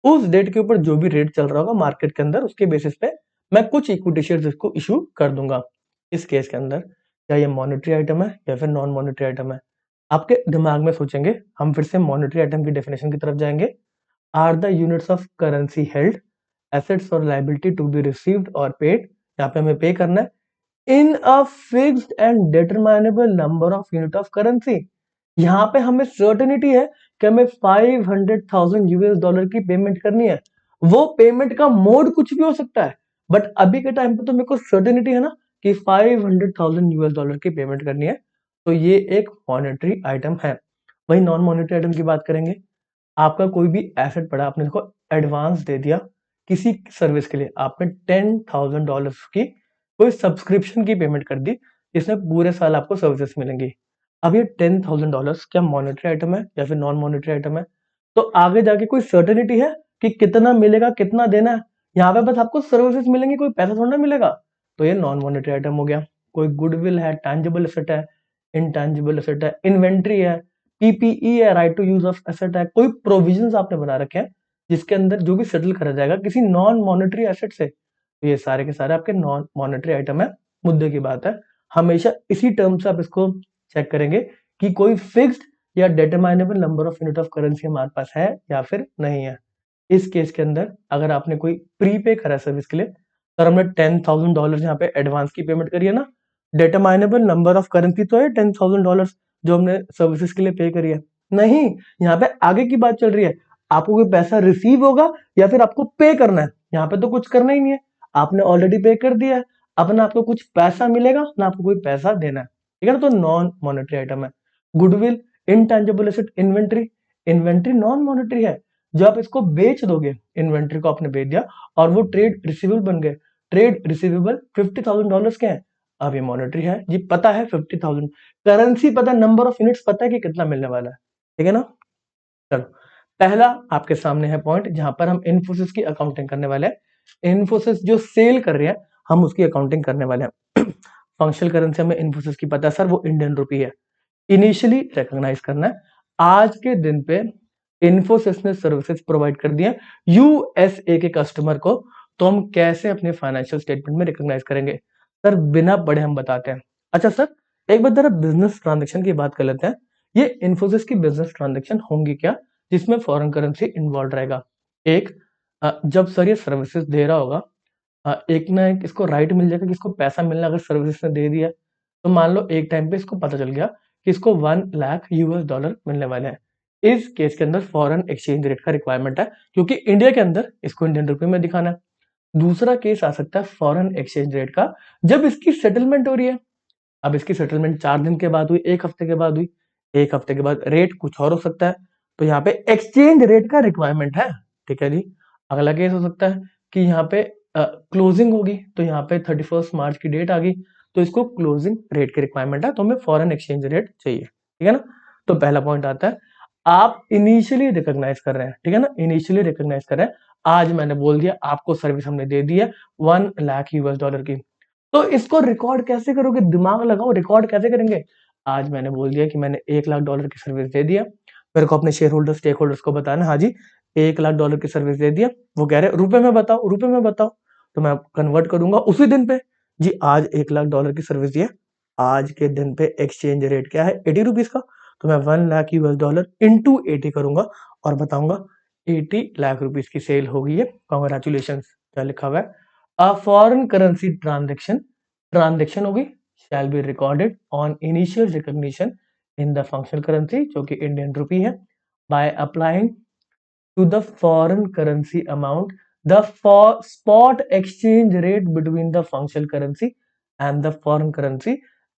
S1: उस डेट के ऊपर जो भी रेट चल रहा होगा मार्केट के अंदर उसके बेसिस पे मैं कुछ इक्विटी शेयर्स इसको इशू कर दूंगा। इस केस के अंदर क्या ये मॉनेटरी आइटम है या फिर नॉन मॉनेटरी आइटम है? आपके दिमाग में सोचेंगे, हम फिर से मॉनेटरी आइटम की डेफिनेशन की तरफ जाएंगे। Are the units of currency held, assets और लाइबिलिटी टू बी रिसीव्ड और पेड, यहाँ पे हमें पे करना है in a fixed and determinable number of unit of currency. यहाँ पे हमें सर्टेनिटी है कि हमें 500,000 यूएस डॉलर की पेमेंट करनी है। वो पेमेंट का मोड कुछ भी हो सकता है, बट अभी के टाइम पे तो मेरे को सर्टेनिटी है ना कि 500,000 यूएस डॉलर की पेमेंट करनी है। तो ये एक मॉनेटरी आइटम है। वही नॉन मॉनेटरी आइटम की बात करेंगे। आपका कोई भी एसेट पड़ा, आपने इसको एडवांस दे दिया किसी सर्विस के लिए, आपने $10,000 की कोई सब्सक्रिप्शन की पेमेंट कर दी, इसमें पूरे साल आपको सर्विसेज मिलेंगी। अब ये $10,000 क्या मॉनेटरी आइटम है या फिर नॉन मॉनेटरी आइटम है? तो आगे जाके कोई सर्टेनिटी है कि कितना मिलेगा, कितना देना है? यहाँ पे बस आपको सर्विसेज मिलेंगी, कोई पैसा थोड़ा ना मिलेगा। तो ये नॉन मॉनेटरी आइटम हो गया। कोई गुडविल है, टैंजिबल एसेट है, इनटैंजिबल एसेट है, इन्वेंट्री है, पीपीई है, right to use of asset है, कोई प्रोविजंस आपने बना रखे हैं जिसके अंदर जो भी सेटल करा जाएगा किसी नॉन मॉनेटरी एसेट से, तो ये सारे के सारे आपके नॉन मॉनेटरी आइटम है। मुद्दे की बात है, हमेशा इसी टर्म से आप इसको चेक करेंगे कि कोई फिक्स्ड या determinable number of unit of currency हमारे पास है या फिर नहीं है। इस केस के अंदर अगर आपने कोई प्रीपे करा सर्विस के लिए, सर हमने $10,000 यहाँ पे एडवांस की पेमेंट करी है ना, डिटरमाइनेबल नंबर ऑफ करेंसी तो है $10,000 जो हमने सर्विसेज के लिए पे करी है। नहीं, यहाँ पे आगे की बात चल रही है, आपको कोई पैसा रिसीव होगा या फिर आपको पे करना है। यहाँ पे तो कुछ करना ही नहीं है, आपने ऑलरेडी पे कर दिया है। अब ना आपको कुछ पैसा मिलेगा ना आपको कोई पैसा देना है, ठीक है ना। तो नॉन मॉनेटरी आइटम है। Goodwill, intangible asset, inventory, inventory non monetary है। जब आप इसको बेच दोगे, इन्वेंट्री को आपने बेच दिया और वो ट्रेड रिसीवेबल बन गए, ट्रेड रिसीवेबल $50,000 के हैं, अब ये मॉनेटरी है जी। पता है 50,000 करेंसी, पता है नंबर ऑफ यूनिट्स, पता है कि कितना मिलने वाला है, ठीक है ना। चलो, पहला आपके सामने है पॉइंट जहां पर हम इन्फोसिस की अकाउंटिंग करने वाले हैं। इन्फोसिस जो सेल कर रही है हम उसकी अकाउंटिंग करने वाले हैं। फंक्शनल करेंसी हमें इन्फोसिस की पता है सर, वो इंडियन रुपी है। इनिशियली रिकॉग्नाइज करना है, आज के दिन पे इन्फोसिस ने सर्विसेज प्रोवाइड कर दिया यूएसए के कस्टमर को, तो हम कैसे अपने फाइनेंशियल स्टेटमेंट में रिकॉग्नाइज करेंगे? सर बिना पढ़े हम बताते हैं। अच्छा सर, एक बार जरा बिजनेस ट्रांजेक्शन की बात कर लेते हैं। ये इन्फोसिस की बिजनेस ट्रांजेक्शन होंगी क्या जिसमें फॉरेन करेंसी इन्वॉल्व रहेगा? एक, जब सर ये सर्विसेज दे रहा होगा, एक ना एक इसको राइट मिल जाएगा कि इसको पैसा मिलना अगर सर्विसेज ने दे दिया। तो मान लो एक टाइम पे इसको पता चल गया कि इसको 1 लाख US डॉलर मिलने वाले हैं। इस केस के अंदर फॉरेन एक्सचेंज रेट का रिक्वायरमेंट है, क्योंकि इंडिया के अंदर इसको इंडियन रुपए में दिखाना है। दूसरा केस आ सकता है फॉरेन एक्सचेंज रेट का, जब इसकी सेटलमेंट हो रही है। अब इसकी सेटलमेंट 4 दिन के बाद हुई, 1 हफ्ते के बाद हुई, 1 हफ्ते के बाद रेट कुछ और हो सकता है, तो यहाँ पे एक्सचेंज रेट का रिक्वायरमेंट है, ठीक है जी। अगला केस हो सकता है कि यहाँ पे क्लोजिंग होगी, तो यहाँ पे 31 मार्च की डेट आ गई, तो इसको क्लोजिंग रेट की रिक्वायरमेंट है, तो हमें फॉरेन एक्सचेंज रेट चाहिए, ठीक है ना। तो पहला पॉइंट आता है, आप इनिशियली रिकॉग्नाइज कर रहे हैं, ठीक है ना, इनिशियली रिकॉग्नाइज कर रहे हैं। आज मैंने बोल दिया आपको सर्विस हमने दे दी है 1 लाख US डॉलर की, तो इसको रिकॉर्ड कैसे करोगे? दिमाग लगाओ, रिकॉर्ड कैसे करेंगे? आज मैंने बोल दिया कि मैंने $1 लाख की सर्विस दे दिया, मेरे को अपने शेयर होल्डर स्टेक होल्डर्स को बताना, हाँ जी $1 लाख की सर्विस दे दिया। वो कह रहे रुपए में बताओ, रुपए में बताओ, तो मैं कन्वर्ट करूंगा उसी दिन पे। जी आज $1 लाख की सर्विस दी है, आज के दिन पे एक्सचेंज रेट क्या है 80 रुपीज का, तो मैं 1 लाख US डॉलर इंटू 80 करूंगा और बताऊंगा 80 लाख रुपीज की सेल हो गई है, कॉन्ग्रेचुलेशन। क्या लिखा हुआ है? अ फॉरेन करेंसी ट्रांजेक्शन होगी shall be recorded on initial recognition in the functional currency, जो कि इंडियन रुपी है, by applying to the foreign currency amount the spot exchange rate between the functional currency and the foreign currency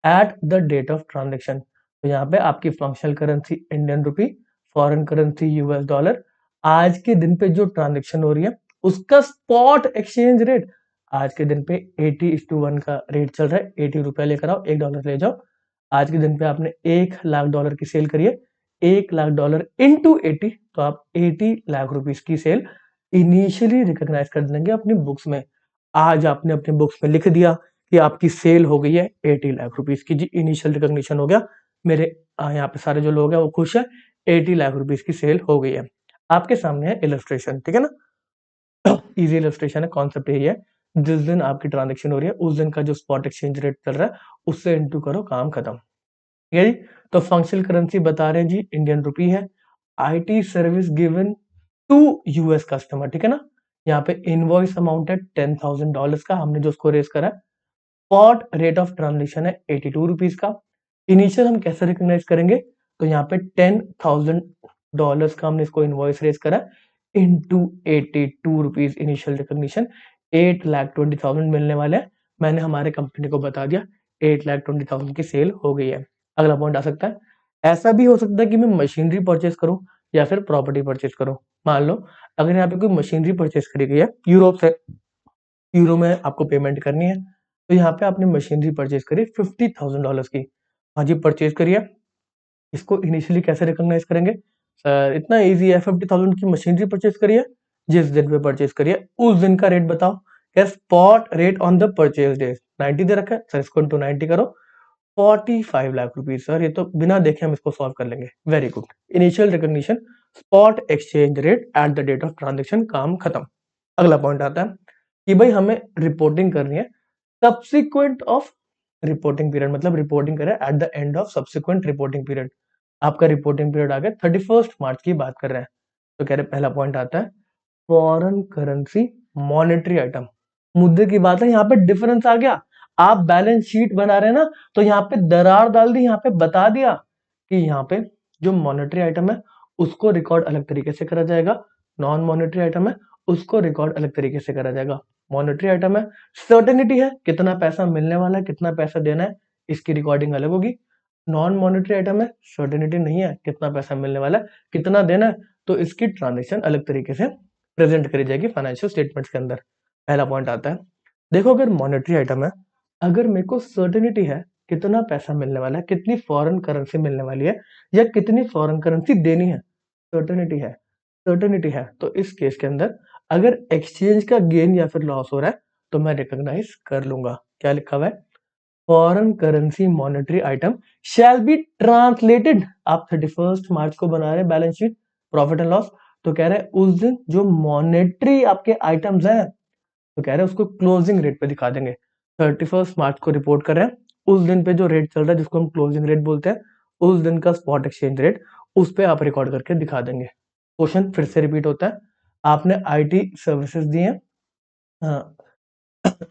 S1: at the date of transaction। तो यहाँ पे आपकी functional currency Indian rupee, foreign currency US dollar, आज के दिन पे जो ट्रांजेक्शन हो रही है उसका स्पॉट एक्सचेंज रेट आज के दिन पे 80:1 का रेट चल रहा है। 80 रुपया लेकर आओ, $1 ले जाओ। आज के दिन पे आपने $1 लाख की सेल करी है, $1 लाख इंटू 80, तो आप 80 लाख रुपीज की सेल इनिशियली रिकॉग्नाइज कर देंगे अपनी बुक्स में। आज आपने अपने बुक्स में लिख दिया कि आपकी सेल हो गई है 80 लाख रुपीज की, जी इनिशियल रिकॉग्निशन हो गया। मेरे यहाँ पे सारे जो लोग हैं वो खुश है, 80 लाख रुपीज की सेल हो गई है। आपके सामने है इलस्ट्रेशन, ठीक है ना? इजी इलस्ट्रेशन है, कॉन्सेप्ट यही है, जिस दिन आपकी ट्रांजेक्शन हो रही है उस दिन का जो स्पॉट एक्सचेंज रेट चल रहा है उससे इंटू करो, काम खत्म। ठीक है जी। तो फंक्शनल करेंसी बता रहे हैं जी, इंडियन रुपी है। IT service given to US customer, ठीक है ना? यहाँ पे इनवॉइस अमाउंट है $10,000 का, हमने जो उसको रेज करा है। स्पॉट रेट ऑफ ट्रांजेक्शन है 82 रुपीज का। इनिशियल हम कैसे रिकॉग्नाइज करेंगे? तो यहाँ पे $10,000 का हमने इसको इनवॉइस रेज करा इनटू 82 रुपीज इनिशियल रिकॉग्निशन, 8,20,000 मिलने वाले हैं। मैंने हमारे कंपनी को बता दिया 8,20,000 की सेल हो गई है। अगला पॉइंट आ सकता है, ऐसा भी हो सकता है कि मैं मशीनरी परचेज करूं या फिर प्रॉपर्टी परचेज करूं। मान लो अगर यहाँ पे कोई मशीनरी परचेज करी गई है यूरोप से, यूरो में आपको पेमेंट करनी है, तो यहाँ पे आपने मशीनरी परचेज करी $50,000 की। हाँ जी, परचेज करिए। इसको इनिशियली कैसे रिकॉग्नाइज करेंगे? सर इतना इजी है, 50,000 की मशीनरी परचेज करिए, जिस दिन पे परचेज करिए उस दिन का रेट बताओ। क्या spot rate on the purchase day 90 दे रखा है सर, इसको इंटू 90 करो, 45 लाख रुपीज। सर ये तो बिना देखे हम इसको सॉल्व कर लेंगे, very good. Initial recognition spot exchange rate at the date of transaction, काम खत्म। अगला पॉइंट आता है कि भाई हमें रिपोर्टिंग करनी है सब्सिक्वेंट ऑफ रिपोर्टिंग पीरियड, मतलब रिपोर्टिंग करें at the end of subsequent reporting period. आपका रिपोर्टिंग पीरियड आ गया 31 मार्च की बात कर रहे हैं। तो कह रहे पहला पॉइंट आता है फॉरेन करेंसी मॉनेटरी आइटम। मुद्दे की बात है, यहाँ पे डिफरेंस आ गया। आप बैलेंस शीट बना रहे हैं ना, तो यहाँ पे दरार डाल दी, यहाँ पे बता दिया कि यहाँ पे जो मॉनेटरी आइटम है उसको रिकॉर्ड अलग तरीके से करा जाएगा, नॉन मॉनेटरी आइटम है उसको रिकॉर्ड अलग तरीके से करा जाएगा। मॉनेटरी आइटम है, सर्टेनिटी है, कितना पैसा मिलने वाला है, कितना पैसा देना है, इसकी रिकॉर्डिंग अलग होगी। नॉन मॉनेटरी आइटम है, सर्टेनिटी नहीं है, कितना पैसा मिलने वाला है, कितना देना है, तो इसकी ट्रांजेक्शन अलग तरीके से प्रेजेंट करी जाएगी फाइनेंशियल स्टेटमेंट्स के अंदर। पहला पॉइंट आता है, देखो अगर मॉनेटरी आइटम है, अगर मेरे को सर्टेनिटी है कितना पैसा मिलने वाला है, कितनी फॉरेन करेंसी मिलने वाली है या कितनी फॉरेन करेंसी देनी है, सर्टेनिटी है, सर्टेनिटी है, तो इस केस के अंदर अगर एक्सचेंज का गेन या फिर लॉस हो रहा है तो मैं रिकॉग्नाइज कर लूंगा। क्या लिखा हुआ है? Foreign currency monetary item shall be translated. आप 31 मार्च को बना रहे balance sheet profit and loss, तो कह रहे हैं उस दिन जो मॉनेटरी आपके आइटम्स हैं, तो कह रहे हैं उसको क्लोजिंग रेट पे दिखा देंगे। 31 मार्च को रिपोर्ट कर रहे हैं, उस दिन पे जो रेट चल रहा है जिसको हम क्लोजिंग रेट बोलते हैं, उस दिन का स्पॉट एक्सचेंज रेट उस पे आप रिकॉर्ड करके दिखा देंगे। क्वेश्चन फिर से रिपीट होता है, आपने आईटी सर्विसेज दी है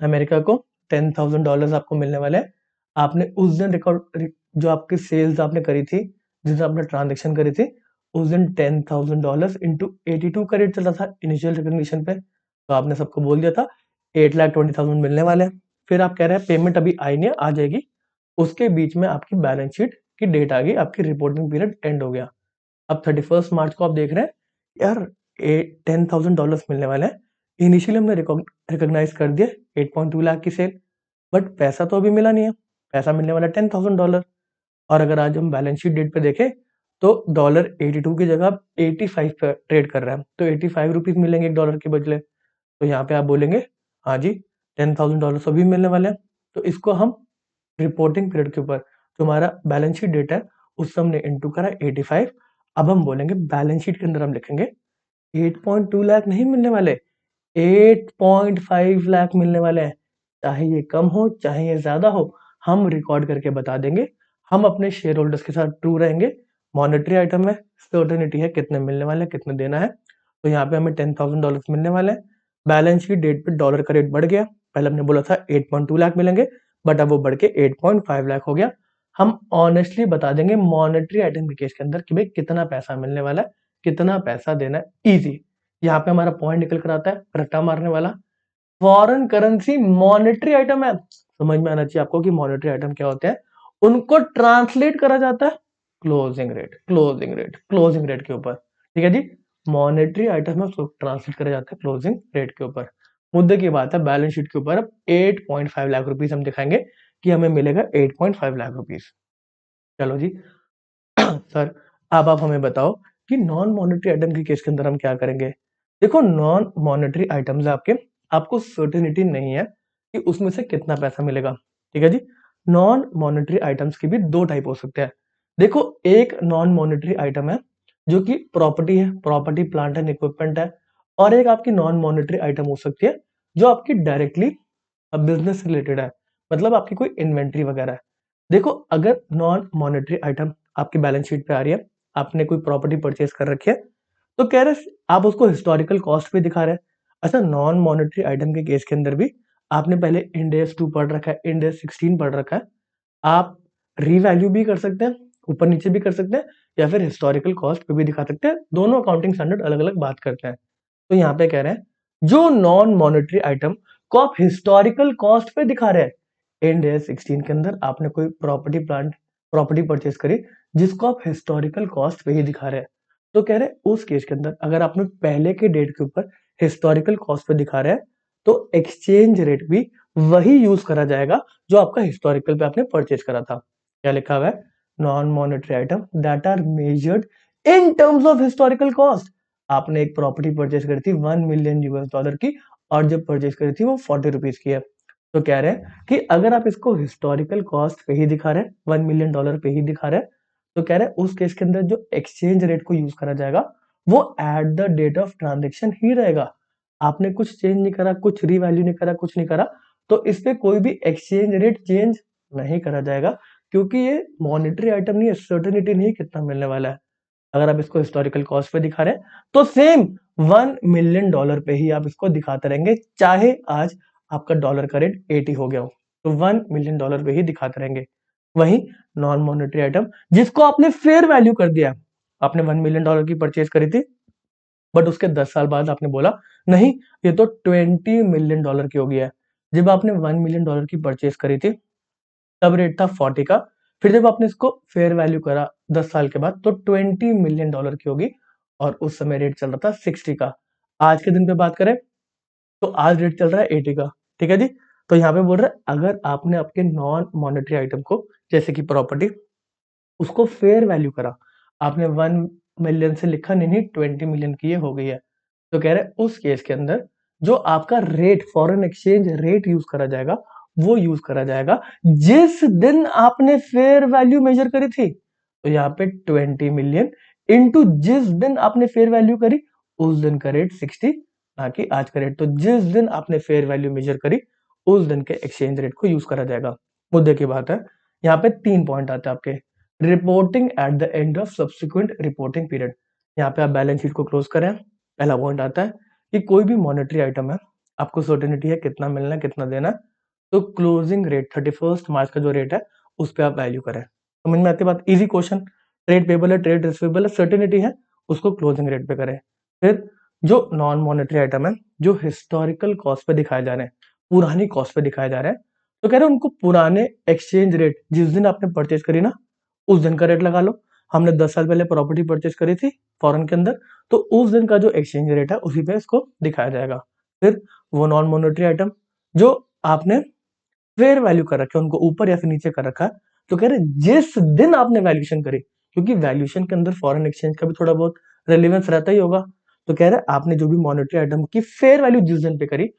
S1: अमेरिका को, $10,000 आपको मिलने वाले हैं। आपने उस दिन रिकॉर्ड, जो आपकी सेल्स आपने करी थी, जिस दिन आपने ट्रांजेक्शन करी थी, उस दिन $10,000 इंटू 82 का रेट चल रहा था इनिशियल रिकॉग्निशन पे, तो आपने सबको बोल दिया था 8,20,000 मिलने वाले हैं। फिर आप कह रहे हैं पेमेंट अभी आई नहीं है, आ जाएगी। उसके बीच में आपकी बैलेंस शीट की डेट आ गई, आपकी रिपोर्टिंग पीरियड एंड हो गया। अब 31 मार्च को आप देख रहे हैं यार $10,000 मिलने वाले हैं, इनिशियली हमने रिकॉग्नाइज कर दिया 8.2 लाख की सेल, बट पैसा तो अभी मिला नहीं है, पैसा मिलने वाला $10,000। और अगर आज हम बैलेंस शीट डेट पे देखें तो $82 की जगह 85 पे ट्रेड कर रहा है, तो 85 रुपीज मिलेंगे $1 के बदले। तो यहाँ पे आप बोलेंगे हाँ जी $10,000 अभी मिलने वाले हैं। तो इसको हम रिपोर्टिंग पीरियड के ऊपर जो हमारा बैलेंस शीट डेट है उससे हमने इंटू करा 85। अब हम बोलेंगे बैलेंस शीट के अंदर हम लिखेंगे 8.2 लाख नहीं मिलने वाले, 8.5 लाख मिलने वाले हैं। चाहे ये कम हो चाहे ये ज्यादा हो, हम रिकॉर्ड करके बता देंगे। हम अपने शेयर होल्डर्स के साथ ट्रू रहेंगे। मॉनेटरी आइटम है, सर्टेनिटी है, कितने मिलने वाले हैं, कितने देना है, तो यहाँ पे हमें $10,000 मिलने वाले हैं। बैलेंस शीट डेट पे डॉलर का रेट बढ़ गया, पहले हमने बोला था 8.2 लाख मिलेंगे, बट अब वो बढ़ के 8.5 लाख हो गया। हम ऑनेस्टली बता देंगे मॉनेटरी आइटम के केस के अंदर कि भाई कितना पैसा मिलने वाला है, कितना पैसा देना है, इजी। यहाँ पे हमारा पॉइंट निकल कर आता है रट्टा मारने वाला। फॉरेन करेंसी मॉनेटरी आइटम है, समझ में आना चाहिए आपको कि मॉनेटरी आइटम क्या होते हैं। उनको ट्रांसलेट करा जाता है closing rate, closing rate, closing rate के ऊपर। ठीक है जी, मॉनेटरी आइटम है उसको ट्रांसलेट करा जाता है क्लोजिंग रेट के ऊपर। मुद्दे की बात है बैलेंस शीट के ऊपर अब 8.5 लाख रुपीज हम दिखाएंगे कि हमें मिलेगा 8.5 लाख रुपीज। चलो जी सर अब आप हमें बताओ कि नॉन मॉनेटरी आइटम के केस के अंदर हम क्या करेंगे। देखो नॉन मॉनेटरी आइटम्स आपके, आपको सर्टेनिटी नहीं है कि उसमें से कितना पैसा मिलेगा। ठीक है जी, नॉन मॉनेटरी आइटम्स की भी दो टाइप हो सकते हैं। देखो एक नॉन मॉनेटरी आइटम है जो कि प्रॉपर्टी है, प्रॉपर्टी प्लांट एंड इक्विपमेंट है, और एक आपकी नॉन मॉनेटरी आइटम हो सकती है जो आपकी डायरेक्टली बिजनेस रिलेटेड है, मतलब आपकी कोई इन्वेंट्री वगैरह है। देखो, अगर नॉन मॉनेटरी आइटम आपकी बैलेंस शीट पे आ रही है, आपने कोई प्रॉपर्टी परचेज कर रखी है, तो कह रहे आप उसको हिस्टोरिकल कॉस्ट पे दिखा रहे हैं। अच्छा, नॉन मॉनेटरी आइटम के केस के अंदर भी आपने पहले इंड एस 2 पढ़ रखा है, इंड एस 16 पढ़ रखा है, आप रीवैल्यू भी कर सकते हैं, ऊपर नीचे भी कर सकते हैं, या फिर हिस्टोरिकल कॉस्ट पे भी दिखा सकते हैं। दोनों अकाउंटिंग स्टैंडर्ड अलग अलग बात करते हैं। तो यहाँ पे कह रहे हैं जो नॉन मॉनेटरी आइटम को आप हिस्टोरिकल कॉस्ट पे दिखा रहे हैं, इंड एस 16 के अंदर आपने कोई प्रॉपर्टी परचेज करी जिसको आप हिस्टोरिकल कॉस्ट पे ही दिखा रहे हैं, तो कह रहे हैं उस केस के अंदर अगर आपने पहले के डेट के ऊपर हिस्टोरिकल कॉस्ट पे दिखा रहे हैं, तो एक्सचेंज रेट भी वही यूज करा जाएगा जो आपका हिस्टोरिकल पे आपने परचेज करा था। क्या लिखा हुआ है? Non monetary item that are measured in terms of historical cost. आपने एक प्रॉपर्टी परचेज करी थी 1 मिलियन US डॉलर की, और जब परचेज करी थी वो 40 रुपीज की है, तो कह रहे हैं कि अगर आप इसको हिस्टोरिकल कॉस्ट पे ही दिखा रहे हैं, $1 मिलियन पे ही दिखा रहे हैं, तो कह रहे हैं उस केस के अंदर जो एक्सचेंज रेट को यूज करा जाएगा वो at the date of transaction ही रहेगा। आपने कुछ चेंज नहीं करा, कुछ रीवैल्यू नहीं करा, कुछ नहीं करा, तो इस पे कोई भी एक्सचेंज रेट चेंज नहीं करा जाएगा, क्योंकि ये मॉनेटरी आइटम नहीं है, सर्टेनिटी नहीं कितना मिलने वाला है। अगर आप इसको हिस्टोरिकल कॉस्ट पे दिखा रहे हैं, तो सेम $1 मिलियन पे ही आप इसको दिखाते रहेंगे, चाहे आज आपका डॉलर का रेट 80 हो गया हो, तो $1 मिलियन पे ही दिखाते रहेंगे। वहीं नॉन मॉनेटरी आइटम जिसको आपने फेयर वैल्यू कर दिया, आपने $1 मिलियन की परचेज करी थी, बट उसके 10 साल बाद आपने बोला नहीं, ये तो $20 मिलियन की हो गया है। जब आपने $1 मिलियन की परचेज करी थी, तब रेट था 40 का, फिर जब आपने इसको फेयर वैल्यू करा 10 साल के बाद, तो $20 मिलियन की होगी, और उस समय रेट चल रहा था 60 का। आज के दिन पे बात करें, तो आज रेट चल रहा है 80 का। ठीक है जी। तो यहाँ पे बोल रहा है अगर आपने आपके नॉन मॉनेटरी आइटम को, जैसे कि प्रॉपर्टी, उसको फेयर वैल्यू करा, आपने 1 मिलियन से लिखा नहीं, 20 मिलियन की ये हो गई है, तो कह रहे हैं उस केस के अंदर जो आपका rate, foreign exchange rate use करा जाएगा, वो यूज करा जाएगा जिस दिन आपने फेयर वैल्यू मेजर करी थी। तो यहाँ पे 20 मिलियन इंटू जिस दिन आपने फेयर वैल्यू करी, उस दिन का रेट 60, ना कि आज का रेट। तो जिस दिन आपने फेयर वैल्यू मेजर करी, उस दिन के एक्सचेंज रेट को यूज करा जाएगा। मुद्दे की बात है, यहाँ पे 3 पॉइंट आते हैं आपके। Reporting at the end of subsequent reporting period, यहाँ पे आप बैलेंस शीट को क्लोज करें। पहला पॉइंट आता है कि कोई भी मॉनेटरी आइटम है, आपको सर्टेनिटी है कितना मिलना है, कितना देना है, तो क्लोजिंग रेट 31 मार्च का जो रेट है उस पर आप वैल्यू करें। समझ में आती है बात? Easy question. ट्रेड पेबल है, ट्रेड रिसीवेबल है, सर्टेनिटी है, उसको क्लोजिंग रेट पे करें। फिर जो नॉन मॉनेटरी आइटम है, जो हिस्टोरिकल कॉस्ट पे दिखाए जा रहे हैं, पुरानी कॉस्ट पे दिखाए जा रहे हैं, तो कह रहे हैं उनको पुराने एक्सचेंज रेट जिस दिन आपने परचेज करी ना, उस दिन का रेट लगा लो। हमने 10 साल पहले प्रॉपर्टी परचेज करी थी फॉरेन के अंदर, तो उस दिन का जो एक्सचेंज रेट है उसी पे इसको दिखाया जाएगा। फिर वो नॉन मॉनेटरी आइटम जो आपने फेयर वैल्यू कर रखा है, उनको ऊपर या फिर नीचे कर रखा है, तो कह रहे हैं जिस दिन आपने वैल्यूएशन करी, क्योंकि वैल्यूएशन के अंदर फॉरेन एक्सचेंज का भी थोड़ा बहुत रेलिवेंस रहता ही होगा, तो कह रहे हैं आपने जो भी मॉनेटरी आइटम की फेयर वैल्यू जिस दिन पे करी,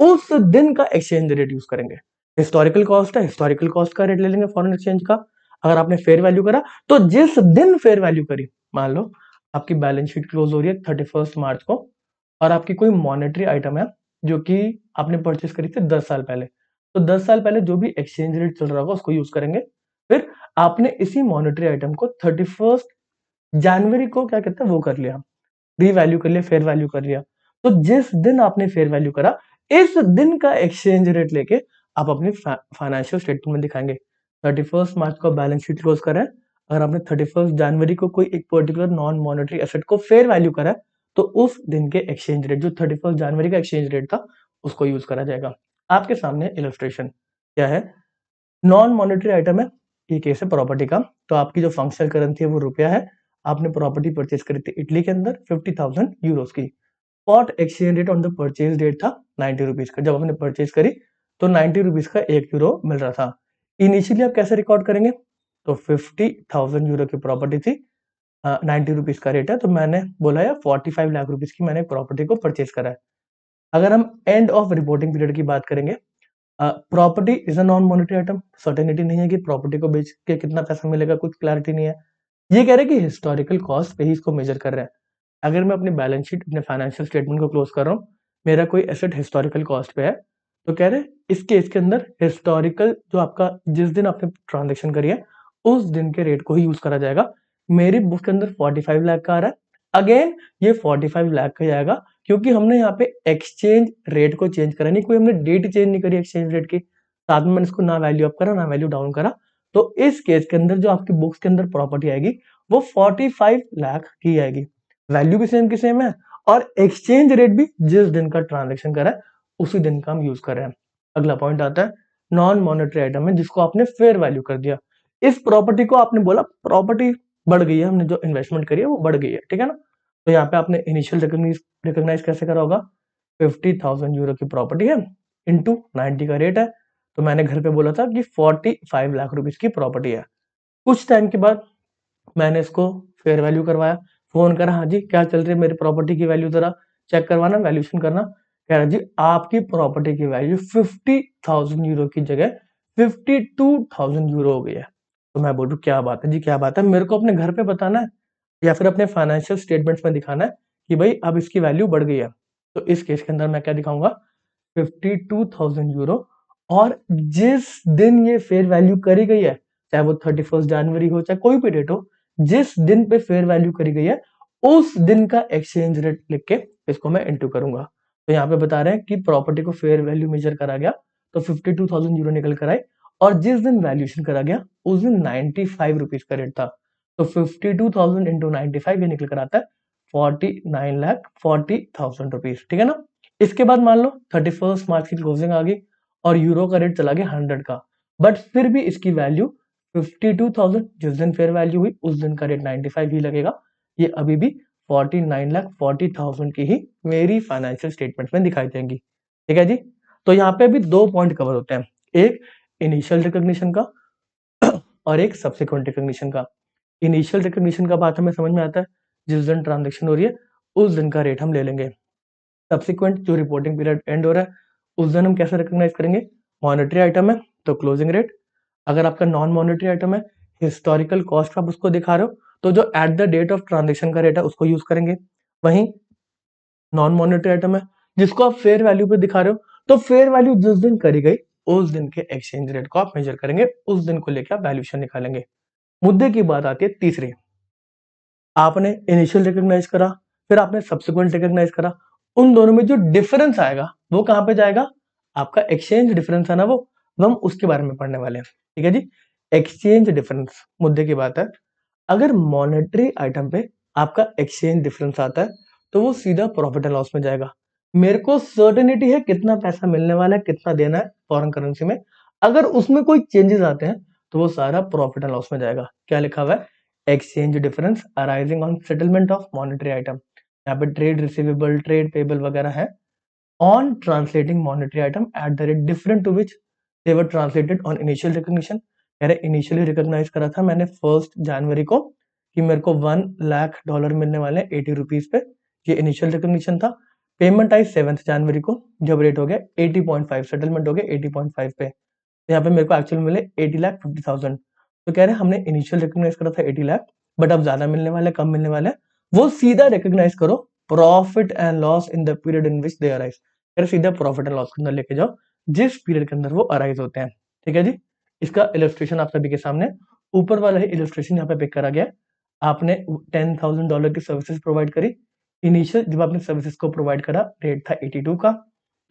S1: उस दिन का एक्सचेंज रेट यूज करेंगे। हिस्टोरिकल कॉस्ट है, हिस्टोरिकल कॉस्ट का रेट ले लेंगे फॉरेन एक्सचेंज का। अगर आपने फेयर वैल्यू करा, तो जिस दिन फेयर वैल्यू करी, मान लो आपकी बैलेंस शीट क्लोज हो रही है 31 मार्च को, और आपकी कोई मॉनेटरी आइटम है जो कि आपने परचेस करी थी 10 साल पहले, तो 10 साल पहले जो भी एक्सचेंज रेट चल रहा होगा उसको यूज करेंगे। फिर आपने इसी मॉनेटरी आइटम को 31 जनवरी को क्या कहते हैं वो कर लिया, रीवैल्यू कर लिया, फेयर वैल्यू कर लिया। तो जिस दिन आपने फेयर वैल्यू करा, इस दिन का एक्सचेंज रेट लेके आप अपनी फाइनेंशियल स्टेटमेंट में दिखाएंगे। 31 मार्च को बैलेंस शीट क्लोज करें, अगर आपने 31 जनवरी को कोई एक पर्टिकुलर नॉन मॉनेटरी एसेट को फेयर वैल्यू करा, तो उस दिन के एक्सचेंज रेट, जो 31 जनवरी का एक्सचेंज रेट था, उसको यूज करा जाएगा। आपके सामने इलस्ट्रेशन क्या है, नॉन मॉनेटरी आइटम है, ये केस है प्रॉपर्टी का, तो आपकी जो फंक्शनल करेंसी है वो रुपया है। आपने प्रॉपर्टी परचेज करी थी इटली के अंदर 50,000 यूरोस की। Spot exchange rate on the purchase date था 90 रुपीज का, जब आपने परचेज करी तो 90 रुपीज का 1 यूरो मिल रहा था। इनिशियली आप कैसे रिकॉर्ड करेंगे, तो 50,000 यूरो की प्रॉपर्टी थी, 90 रुपीज का रेट है, तो मैंने बोला यार 45 लाख रुपीज की मैंने प्रॉपर्टी को परचेज करा है। अगर हम एंड ऑफ रिपोर्टिंग पीरियड की बात करेंगे, property is a non monetary item, certainty नहीं है कि प्रॉपर्टी को बेच के कितना पैसा मिलेगा, कुछ क्लैरिटी नहीं है। ये कह रहे हैं कि हिस्टोरिकल कॉस्ट पे ही इसको मेजर कर रहे हैं। अगर मैं अपनी बैलेंस शीट, अपने फाइनेंशियल स्टेटमेंट को क्लोज कर रहा हूँ, मेरा कोई एसेट हिस्टोरिकल कॉस्ट पे है, तो कह रहे हैं इस केस के अंदर हिस्टोरिकल जो आपका जिस दिन आपने ट्रांजेक्शन करी है उस दिन के रेट को ही यूज करा जाएगा। मेरी बुक के अंदर 45 लाख का आ रहा है, अगेन ये 45 लाख का ही आएगा क्योंकि हमने यहाँ पे एक्सचेंज रेट को चेंज करा नहीं, कोई हमने डेट चेंज नहीं करी एक्सचेंज रेट की, साथ में मैंने इसको ना वैल्यू अप करा ना वैल्यू डाउन करा। तो इस केस के अंदर जो आपकी बुक्स के अंदर प्रॉपर्टी आएगी वो 45 लाख की आएगी, वैल्यू भी सेम की सेम है और एक्सचेंज रेट भी जिस दिन का ट्रांजेक्शन करा है उसी दिन का हम यूज कर रहे हैं। अगला पॉइंट आता है नॉन मॉनेटरी आइटम है जिसको आपने फेयर वैल्यू कर दिया। इस प्रॉपर्टी को आपने बोला प्रॉपर्टी बढ़ गई है, हमने जो इन्वेस्टमेंट करी है वो बढ़ गई है, ठीक है ना। तो यहाँ पे आपने इनिशियल रिकॉग्नाइज कैसे करा होगा, 50,000 यूरो की प्रॉपर्टी है इंटू 90 का रेट है, तो मैंने घर पे बोला था कि 45 लाख रुपीज की प्रॉपर्टी है। कुछ टाइम के बाद मैंने इसको फेयर वैल्यू करवाया, फोन करा, हाँ जी क्या चल रही है मेरी प्रॉपर्टी की वैल्यू, जरा चेक करवाना, वैल्यूएशन करना। कह रहा जी आपकी प्रॉपर्टी की वैल्यू 50,000 यूरो की जगह 52,000 यूरो हो गई है। तो मैं बोलूँ क्या बात है जी, क्या बात है, मेरे को अपने घर पे बताना है या फिर अपने फाइनेंशियल स्टेटमेंट्स में दिखाना है कि भाई अब इसकी वैल्यू बढ़ गई है। तो इस केस के अंदर मैं क्या दिखाऊंगा, 52,000 यूरो, और जिस दिन ये फेयर वैल्यू करी गई है, चाहे वो 31 जनवरी हो चाहे कोई भी डेट हो, जिस दिन पे फेयर वैल्यू करी गई है उस दिन का एक्सचेंज रेट लिख के इसको मैं इंटू करूंगा। तो यहाँ पे बता रहे हैं कि प्रॉपर्टी को फेयर वैल्यू मेजर करा गया तो 52,000 यूरो निकल कर आए, और जिस दिन वैल्यूएशन करा गया उस दिन 95 रुपीज का रेट था। तो 52,000 इंटू 95 ये निकल कर आता है 49,40,000 रुपीज, ठीक है ना। इसके बाद मान लो 31 मार्च की क्लोजिंग आ गई और यूरो का रेट चला गया 100 का, बट फिर भी इसकी वैल्यू 52,000, जिस दिन फेयर वैल्यू हुई उस दिन का रेट 95 ही लगेगा। ये अभी भी 49,40,000 की ही मेरी फाइनेंशियल स्टेटमेंट में दिखाई देंगी, ठीक है जी। तो यहाँ पे अभी दो पॉइंट कवर होते हैं, एक इनिशियल रिकॉग्निशन का और एक सब्सिक्वेंट रिकॉग्निशन का। इनिशियल रिकॉग्निशन का बात हमें समझ में आता है, जिस दिन ट्रांजेक्शन हो रही है उस दिन का रेट हम ले लेंगे। सब्सिक्वेंट जो रिपोर्टिंग पीरियड एंड हो रहा है उस दिन हम कैसे रिकॉग्नाइज करेंगे, मॉनेटरी आइटम है तो क्लोजिंग रेट, अगर आपका नॉन मॉनेटरी आइटम है हिस्टोरिकल कॉस्ट आप उसको दिखा रहे हो तो जो at the date of transaction का रेट है उसको यूज करेंगे। वहीं नॉन मॉनेटरी आइटम है जिसको आप फेयर वैल्यू पे दिखा रहे हो तो फेयर वैल्यू जिस दिन करी गई उस दिन के एक्सचेंज रेट को आप मेजर करेंगे, उस दिन को लेकर आप वैल्यूएशन निकालेंगे। मुद्दे की बात आती है तीसरी, आपने इनिशियल रिकॉग्नाइज करा फिर आपने सब्सिक्वेंट रिकॉग्नाइज करा, उन दोनों में जो डिफरेंस आएगा वो कहां पे जाएगा, आपका एक्सचेंज डिफरेंस है ना वो हम उसके बारे में पढ़ने वाले हैं, ठीक है जी। एक्सचेंज डिफरेंस मुद्दे की बात है, अगर मॉनेटरी आइटम पे आपका एक्सचेंज डिफरेंस आता है तो वो सीधा प्रॉफिट एंड लॉस में जाएगा। मेरे को सर्टेनिटी है कितना पैसा मिलने वाला है, कितना देना है फॉरेन करेंसी में, अगर उसमें कोई चेंजेस आते हैं तो वो सारा प्रॉफिट एंड लॉस में जाएगा। क्या लिखा हुआ है, exchange difference arising on settlement of monetary item, यहाँ पे ट्रेड रिसीवेबल ट्रेड पेबल वगैरह है, on translating monetary item at the rate different to which they were translated on initial recognition. अरे इनिशियली रिकॉग्नाइज करा था मैंने 1 जनवरी को कि मेरे को $1 लाख मिलने वाले हैं 80 रुपीज पे, ये इनिशियल रिकॉग्निशन था। पेमेंट आई 7 जनवरी को जब रेट हो गया 80.5, सेटलमेंट हो गया 80.5 पे, तो यहाँ पे मेरे को एक्चुअल मिले 80,50,000। तो कह रहे हैं हमने इनिशियल रिकॉग्नाइज करा था 80 लाख, बट अब ज्यादा मिलने वाले कम मिलने वाले, वो सीधा रिकॉग्नाइज करो profit and loss in the period in which they arise, अरे सीधा प्रॉफिट एंड लॉस के अंदर लेके जाओ जिस पीरियड के अंदर वो अराइज होते हैं, ठीक है जी। इसका इलस्ट्रेशन आप सभी के सामने, ऊपर वाला ही इलस्ट्रेशन यहाँ पे पिक करा गया। आपने $10,000 की सर्विसेज प्रोवाइड करी, इनिशियल जब आपने सर्विसेज को प्रोवाइड करा रेट था 82 का,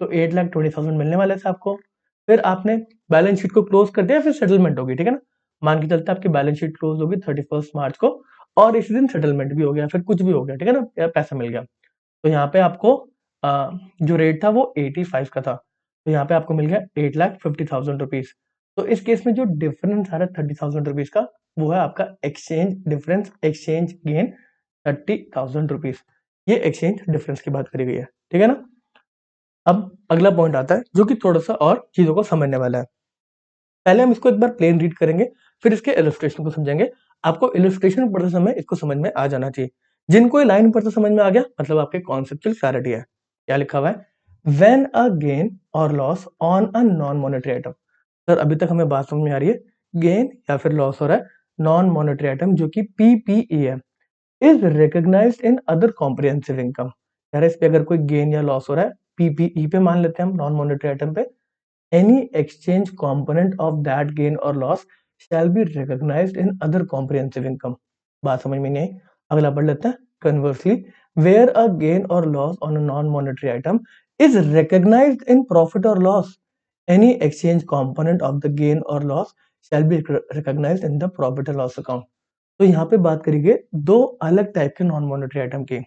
S1: तो 8,20,000 मिलने वाले थे आपको। फिर आपने बैलेंस शीट को क्लोज कर दिया, फिर सेटलमेंट होगी, ठीक है ना। मान के चलते आपकी बैलेंस शीट क्लोज होगी 31 मार्च को और इसी दिन सेटलमेंट भी हो गया, फिर कुछ भी हो गया, ठीक है ना, या पैसा मिल गया। तो यहाँ पे आपको जो रेट था वो 85 का था, तो यहाँ पे आपको मिल गया 8,50,000 रुपीज। तो इस केस में जो डिफरेंस आ रहा है 30,000 रुपीज का, वो है आपका exchange difference, exchange gain 30,000 rupees. ये एक्सचेंज डिफरेंस की बात करी गई है, ठीक है ना। अब अगला पॉइंट आता है जो कि थोड़ा सा और चीजों को समझने वाला है। पहले हम इसको एक बार प्लेन रीड करेंगे फिर इसके इलस्ट्रेशन को समझेंगे। आपको इलस्ट्रेशन पढ़ते समय इसको समझ में आ जाना चाहिए, जिनको ये लाइन पढ़ते समझ में आ गया मतलब आपके कॉन्सेप्चुअल क्लैरिटी है। क्या लिखा हुआ है, व्हेन अ गेन और loss on a non monetary item. Sir अभी तक हमें बात समझ में आ रही है, गेन या फिर लॉस हो रहा है नॉन मॉनेटरी आइटम जो कि पीपीई है is recognised in other comprehensive income. यार इस पे अगर कोई गेन या लॉस हो रहा है पीपीई पे मान लेते हैं हम नॉन मॉनेटरी आइटम पे, any exchange component of that gain और loss shall be recognised in other comprehensive income. बात समझ में नहीं आई, अगला पढ़ लेते हैं। कन्वर्सली वेयर अ गेन और loss on a non monetary item is recognised in profit और loss, any exchange component of the gain और loss shall be recognised in the profit and loss account. तो यहाँ पे बात करेंगे दो अलग टाइप के नॉन मॉनेटरी आइटम की।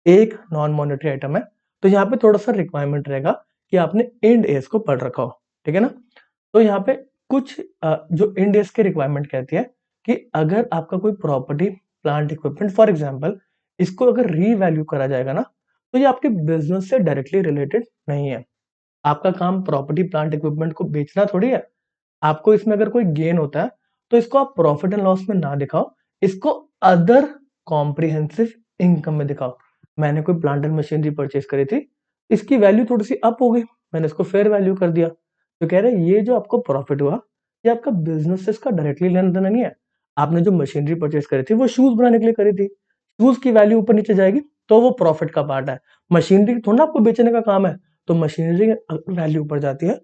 S1: एक नॉन मॉनेटरी आइटम है, तो यहाँ पे थोड़ा सा रिक्वायरमेंट रहेगा कि आपने इंड एस को पढ़ रखा हो, ठीक है ना। तो यहाँ पे कुछ जो इंड एस की रिक्वायरमेंट कहती है कि अगर आपका कोई property plant equipment for example इसको अगर रीवैल्यू करा जाएगा ना, तो ये आपके बिजनेस से डायरेक्टली रिलेटेड नहीं है। आपका काम प्रॉपर्टी प्लांट इक्विपमेंट को बेचना थोड़ी है। आपको इसमें अगर कोई गेन होता है तो इसको आप प्रॉफिट एंड लॉस में ना दिखाओ, इसको अदर कॉम्प्रिहेंसिव इनकम में दिखाओ। मैंने कोई प्लांट एंड मशीनरी परचेज करी थी, इसकी वैल्यू थोड़ी सी अप हो गई, मैंने इसको फेयर वैल्यू कर दिया, तो कह रहे हैं ये जो आपको प्रॉफिट हुआ ये आपका बिजनेस से इसका डायरेक्टली लेना देना नहीं है। आपने जो मशीनरी परचेज करी थी वो शूज बनाने के लिए करी थी, शूज की वैल्यू ऊपर नीचे जाएगी तो वो प्रॉफिट का पार्ट है। मशीनरी थोड़ा ना आपको बेचने का काम है, तो मशीनरी वैल्यू ऊपर जाती है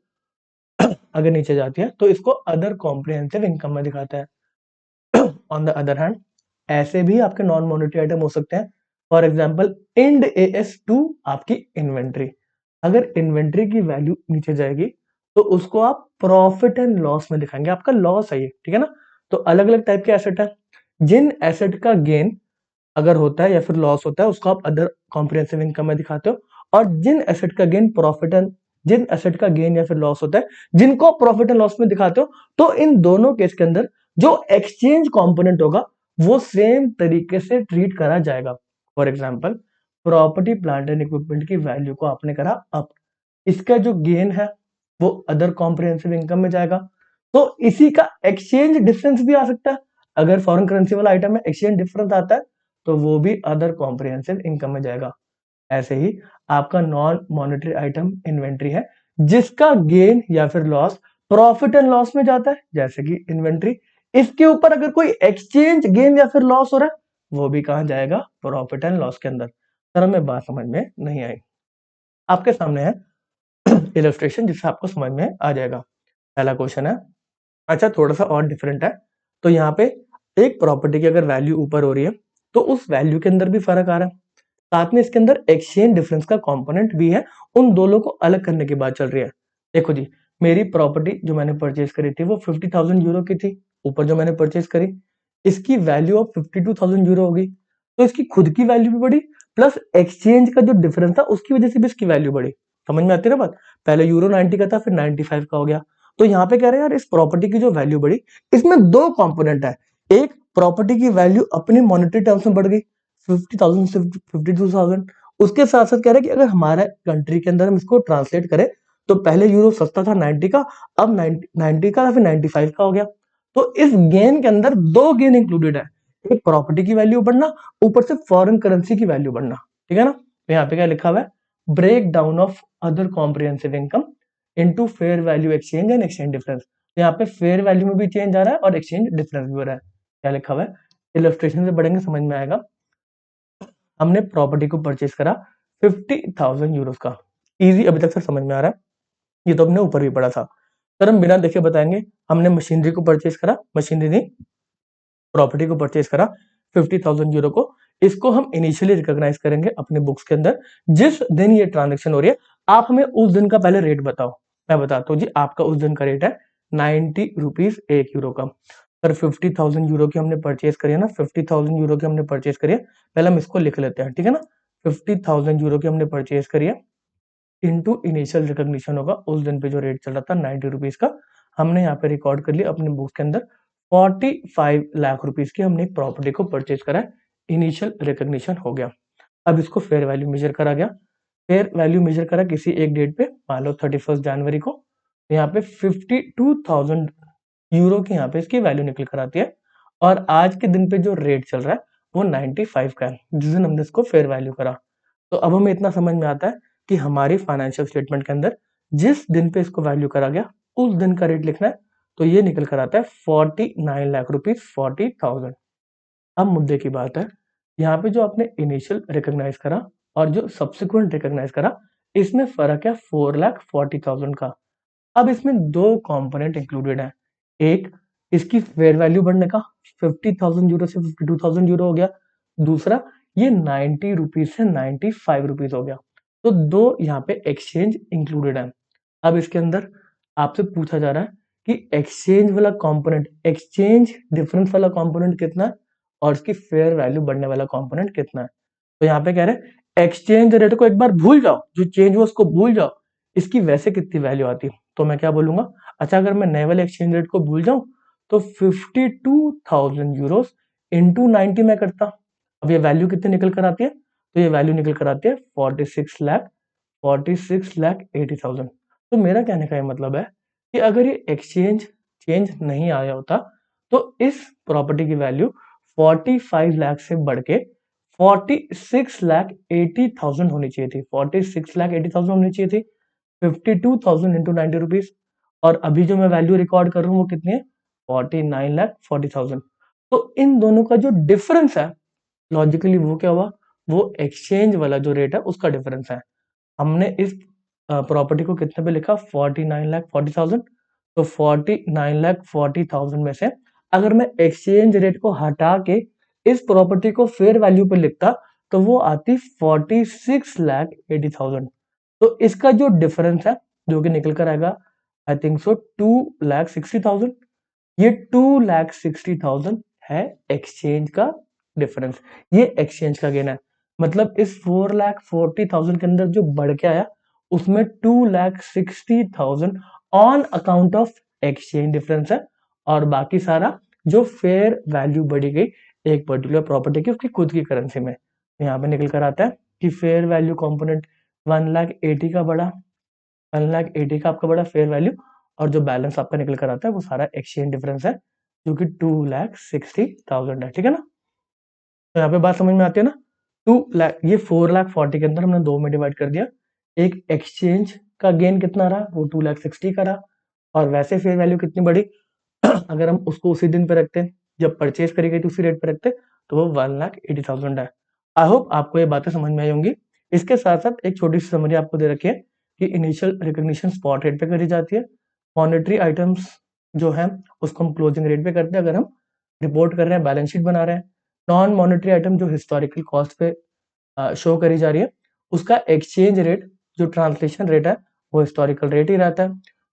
S1: अगर नीचे जाती है तो इसको अदर कॉम्प्रिहेंसिव इनकम में दिखाता है। ऑन द अदर हैंड ऐसे भी आपके नॉन मॉनेटरी आइटम हो सकते हैं। For example Ind AS two आपकी इन्वेंट्री, अगर इन्वेंट्री की वैल्यू नीचे जाएगी तो उसको आप प्रॉफिट एंड लॉस में दिखाएंगे, आपका लॉस है ये, ठीक है ना। तो अलग अलग टाइप के एसेट है, जिन एसेट का गेन अगर होता है या फिर लॉस होता है उसको आप अदर कॉम्प्रिहेंसिव इनकम में दिखाते हो, और जिन एसेट का गेन प्रॉफिट एंड जिन एसेट का गेन या फिर लॉस होता है जिनको प्रॉफिट एंड लॉस में दिखाते हो, तो इन दोनों केस के अंदर जो एक्सचेंज कंपोनेंट होगा वो सेम तरीके से ट्रीट करा जाएगा। For example property plant and equipment की वैल्यू को आपने करा अप, इसका जो गेन है वो अदर कॉम्प्रिहेंसिव इनकम में जाएगा, तो इसी का एक्सचेंज डिफरेंस भी आ सकता है। अगर फॉरेन करेंसी वाला आइटम में एक्सचेंज डिफरेंस आता है तो वो भी अदर कॉम्प्रिहेंसिव इनकम में जाएगा। ऐसे ही आपका नॉन मॉनेटरी आइटम इन्वेंट्री है, जिसका गेन या फिर लॉस प्रॉफिट एंड लॉस में जाता है, जैसे कि इन्वेंट्री। इसके ऊपर अगर कोई एक्सचेंज गेन या फिर लॉस हो रहा है वो भी कहां जाएगा, प्रॉफिट एंड लॉस के अंदर। सर हमें बात समझ में नहीं आई, आपके सामने है इलस्ट्रेशन जिससे आपको समझ में आ जाएगा। पहला क्वेश्चन है, अच्छा थोड़ा सा और डिफरेंट है, तो यहाँ पे एक प्रॉपर्टी की अगर वैल्यू ऊपर हो रही है तो उस वैल्यू के अंदर भी फर्क आ रहा है, साथ में इसके अंदर एक्सचेंज डिफरेंस का कंपोनेंट भी है, उन दोनों को अलग करने की बात चल रही है। देखो जी, मेरी प्रॉपर्टी जो मैंने परचेज करी थी वो 50,000 यूरो की थी, ऊपर जो मैंने परचेज करी इसकी वैल्यू ऑफ 52,000 यूरो होगी, तो इसकी खुद की वैल्यू भी बढ़ी, प्लस एक्सचेंज का जो डिफरेंस था उसकी वजह से भी इसकी वैल्यू बढ़ी। समझ में आती है ना बात, पहले यूरो 90 का था फिर 95 का हो गया। तो यहाँ पे कह रहे हैं यार इस प्रॉपर्टी की जो वैल्यू बढ़ी इसमें दो कंपोनेंट है, एक प्रॉपर्टी की वैल्यू अपनी मॉनेटरी टर्म्स में बढ़ गई 50,000 से 52,000, उसके साथ साथ कह रहे हैं कि अगर हमारा कंट्री के अंदर हम इसको ट्रांसलेट करें तो पहले यूरो सस्ता था 90 का, अब 90 का फिर 95 का हो गया। तो इस गेन के अंदर दो गेन इंक्लूडेड है, एक प्रॉपर्टी की वैल्यू बढ़ना, ऊपर से फॉरेन करेंसी की वैल्यू बढ़ना, ठीक है ना। तो यहाँ पे क्या लिखा हुआ है, breakdown of other comprehensive income into fair value exchange and exchange difference. तो यहाँ पे फेयर वैल्यू में भी चेंज आ रहा है और एक्सचेंज डिफरेंस भी हो रहा है। क्या लिखा हुआ है, इलस्ट्रेशन से पढ़ेंगे समझ में आएगा। हमने प्रॉपर्टी को परचेज करा 50,000 यूरोस का, इजी अभी तक सर समझ में आ रहा है, ये तो हमने ऊपर भी पढ़ा था। सर हम बिना देखे बताएंगे, हमने मशीनरी को परचेज करा, मशीनरी नहीं प्रॉपर्टी को परचेज करा 50,000 यूरो को, इसको हम इनिशियली रिकॉग्नाइज करेंगे अपने बुक्स के अंदर जिस दिन ये ट्रांजेक्शन हो रही है। आप हमें उस दिन का पहले रेट बताओ, मैं बताता हूँ जी, आपका उस दिन का रेट है 90 रुपीज 1 यूरो का। सर 50,000 यूरो की हमने परचेज करी है ना, 50,000 यूरो की हमने परचेज करी है, पहले हम इसको लिख लेते हैं, ठीक है ना। 50,000 यूरो की हमने परचेज करी है, इनटू इनिशियल रिकॉग्निशन होगा उस दिन पे जो रेट चल रहा था 90 रुपीज का, हमने यहाँ पे रिकॉर्ड कर लिया अपने बुक्स के अंदर 45 लाख रुपीज की हमने एक प्रॉपर्टी को परचेज करा है, इनिशियल रिकॉग्निशन हो गया। अब इसको फेयर वैल्यू मेजर करा गया, फेयर वैल्यू मेजर करा किसी एक डेट पे, मान लो 31 जनवरी को, तो यहाँ पे 52,000 यूरो की यहाँ पे इसकी वैल्यू निकल कर आती है, और आज के दिन पे जो रेट चल रहा है वो 95 का है जिस दिन हमने इसको फेयर वैल्यू करा। तो अब हमें इतना समझ में आता है कि हमारी फाइनेंशियल स्टेटमेंट के अंदर जिस दिन पे इसको वैल्यू करा गया उस दिन का रेट लिखना है। तो ये निकल कर आता है 49 लाख रुपीज 40,000। अब मुद्दे की बात है, यहाँ पे जो आपने इनिशियल रिकॉग्नाइज करा और जो सब्सिक्वेंट रिकॉग्नाइज करा, इसमें फर्क है 4,40,000 का। अब इसमें दो कंपोनेंट इंक्लूडेड है। एक, इसकी फेयर वैल्यू बढ़ने का 50,000 यूरो से 52,000 यूरो हो गया। दूसरा, ये 90 रुपीज से 95 रुपीज हो गया। तो दो यहाँ पे एक्सचेंज इंक्लूडेड है। अब इसके अंदर आपसे पूछा जा रहा है कि एक्सचेंज वाला कंपोनेंट, एक्सचेंज डिफरेंस वाला कंपोनेंट कितना है और इसकी फेयर वैल्यू बढ़ने वाला कंपोनेंट कितना है। तो यहाँ पे कह रहे हैं एक्सचेंज रेट को एक बार भूल जाओ, जो चेंज हुआ उसको भूल जाओ, इसकी वैसे कितनी वैल्यू आती है। तो मैं क्या बोलूंगा, अच्छा अगर मैं नए वाले एक्सचेंज रेट को भूल जाऊं तो 52,000 यूरोस इंटू 90 में करता। अब ये वैल्यू कितनी निकल कर आती है, तो ये वैल्यू निकल कर आती है 46,80,000। तो मेरा कहने का ये मतलब है कि अगर ये एक्सचेंज चेंज नहीं आया होता तो इस प्रॉपर्टी की वैल्यू 45 लाख से बढ़ के 46,80,000 होनी चाहिए थी। 46,80,000 होनी चाहिए थी। 52,000 इंटू 90 रुपीज, और अभी जो मैं वैल्यू रिकॉर्ड कर रहा हूँ वो कितनी है, 49,40,000। तो इन दोनों का जो डिफरेंस है लॉजिकली वो क्या हुआ, वो एक्सचेंज वाला जो रेट है उसका डिफरेंस है। हमने इस प्रॉपर्टी को कितने पे लिखा, 49,40,000। तो 49,40,000 में से अगर मैं एक्सचेंज रेट को हटा के इस प्रॉपर्टी को फेयर वैल्यू पे लिखता तो वो आती 46,80,000। तो इसका जो डिफरेंस है जो कि निकल कर आएगा आई थिंक सो 2,60,000। ये 2,60,000 है एक्सचेंज का डिफरेंस, ये एक्सचेंज का गेन है। मतलब इस 4,40,000 के अंदर जो बढ़ के आया उसमें 2,60,000 on account of exchange difference है, और बाकी सारा जो फेयर वैल्यू बढ़ी गई एक पर्टिकुलर प्रॉपर्टी की उसकी खुद की करेंसी में। यहाँ पे निकल कर आता है कि फेयर वैल्यू कंपोनेंट 1,80,000 का बड़ा, 1,80,000 का आपका बड़ा फेयर वैल्यू, और जो बैलेंस आपका निकल कर आता है वो सारा एक्सचेंज डिफरेंस है जो कि 2,60,000 है। ठीक है ना, तो यहाँ पे बात समझ में आती है ना। 2 लाख, ये 4,40,000 के अंदर हमने दो में डिवाइड कर दिया। एक एक्सचेंज का गेन कितना रहा, वो 2,60,000 का रहा, और वैसे फेयर वैल्यू कितनी बढ़ी अगर हम उसको उसी दिन पे रखते हैं जब परचेज करी गई थी उसी रेट पे रखते तो वो 1,80,000 है। आई होप आपको ये बातें समझ में आई होंगी। इसके साथ साथ एक छोटी सी समरी आपको दे रखी है कि इनिशियल रिकॉग्निशन स्पॉट रेट पे करी जाती है। मॉनेटरी आइटम्स जो है उसको हम क्लोजिंग रेट पे करते हैं अगर हम रिपोर्ट कर रहे हैं, बैलेंस शीट बना रहे हैं। नॉन मॉनेटरी आइटम जो हिस्टोरिकल कॉस्ट पे शो करी जा रही है उसका एक्सचेंज रेट जो ट्रांसलेशन रेट है वो हिस्टोरिकल रेट ही रहता है।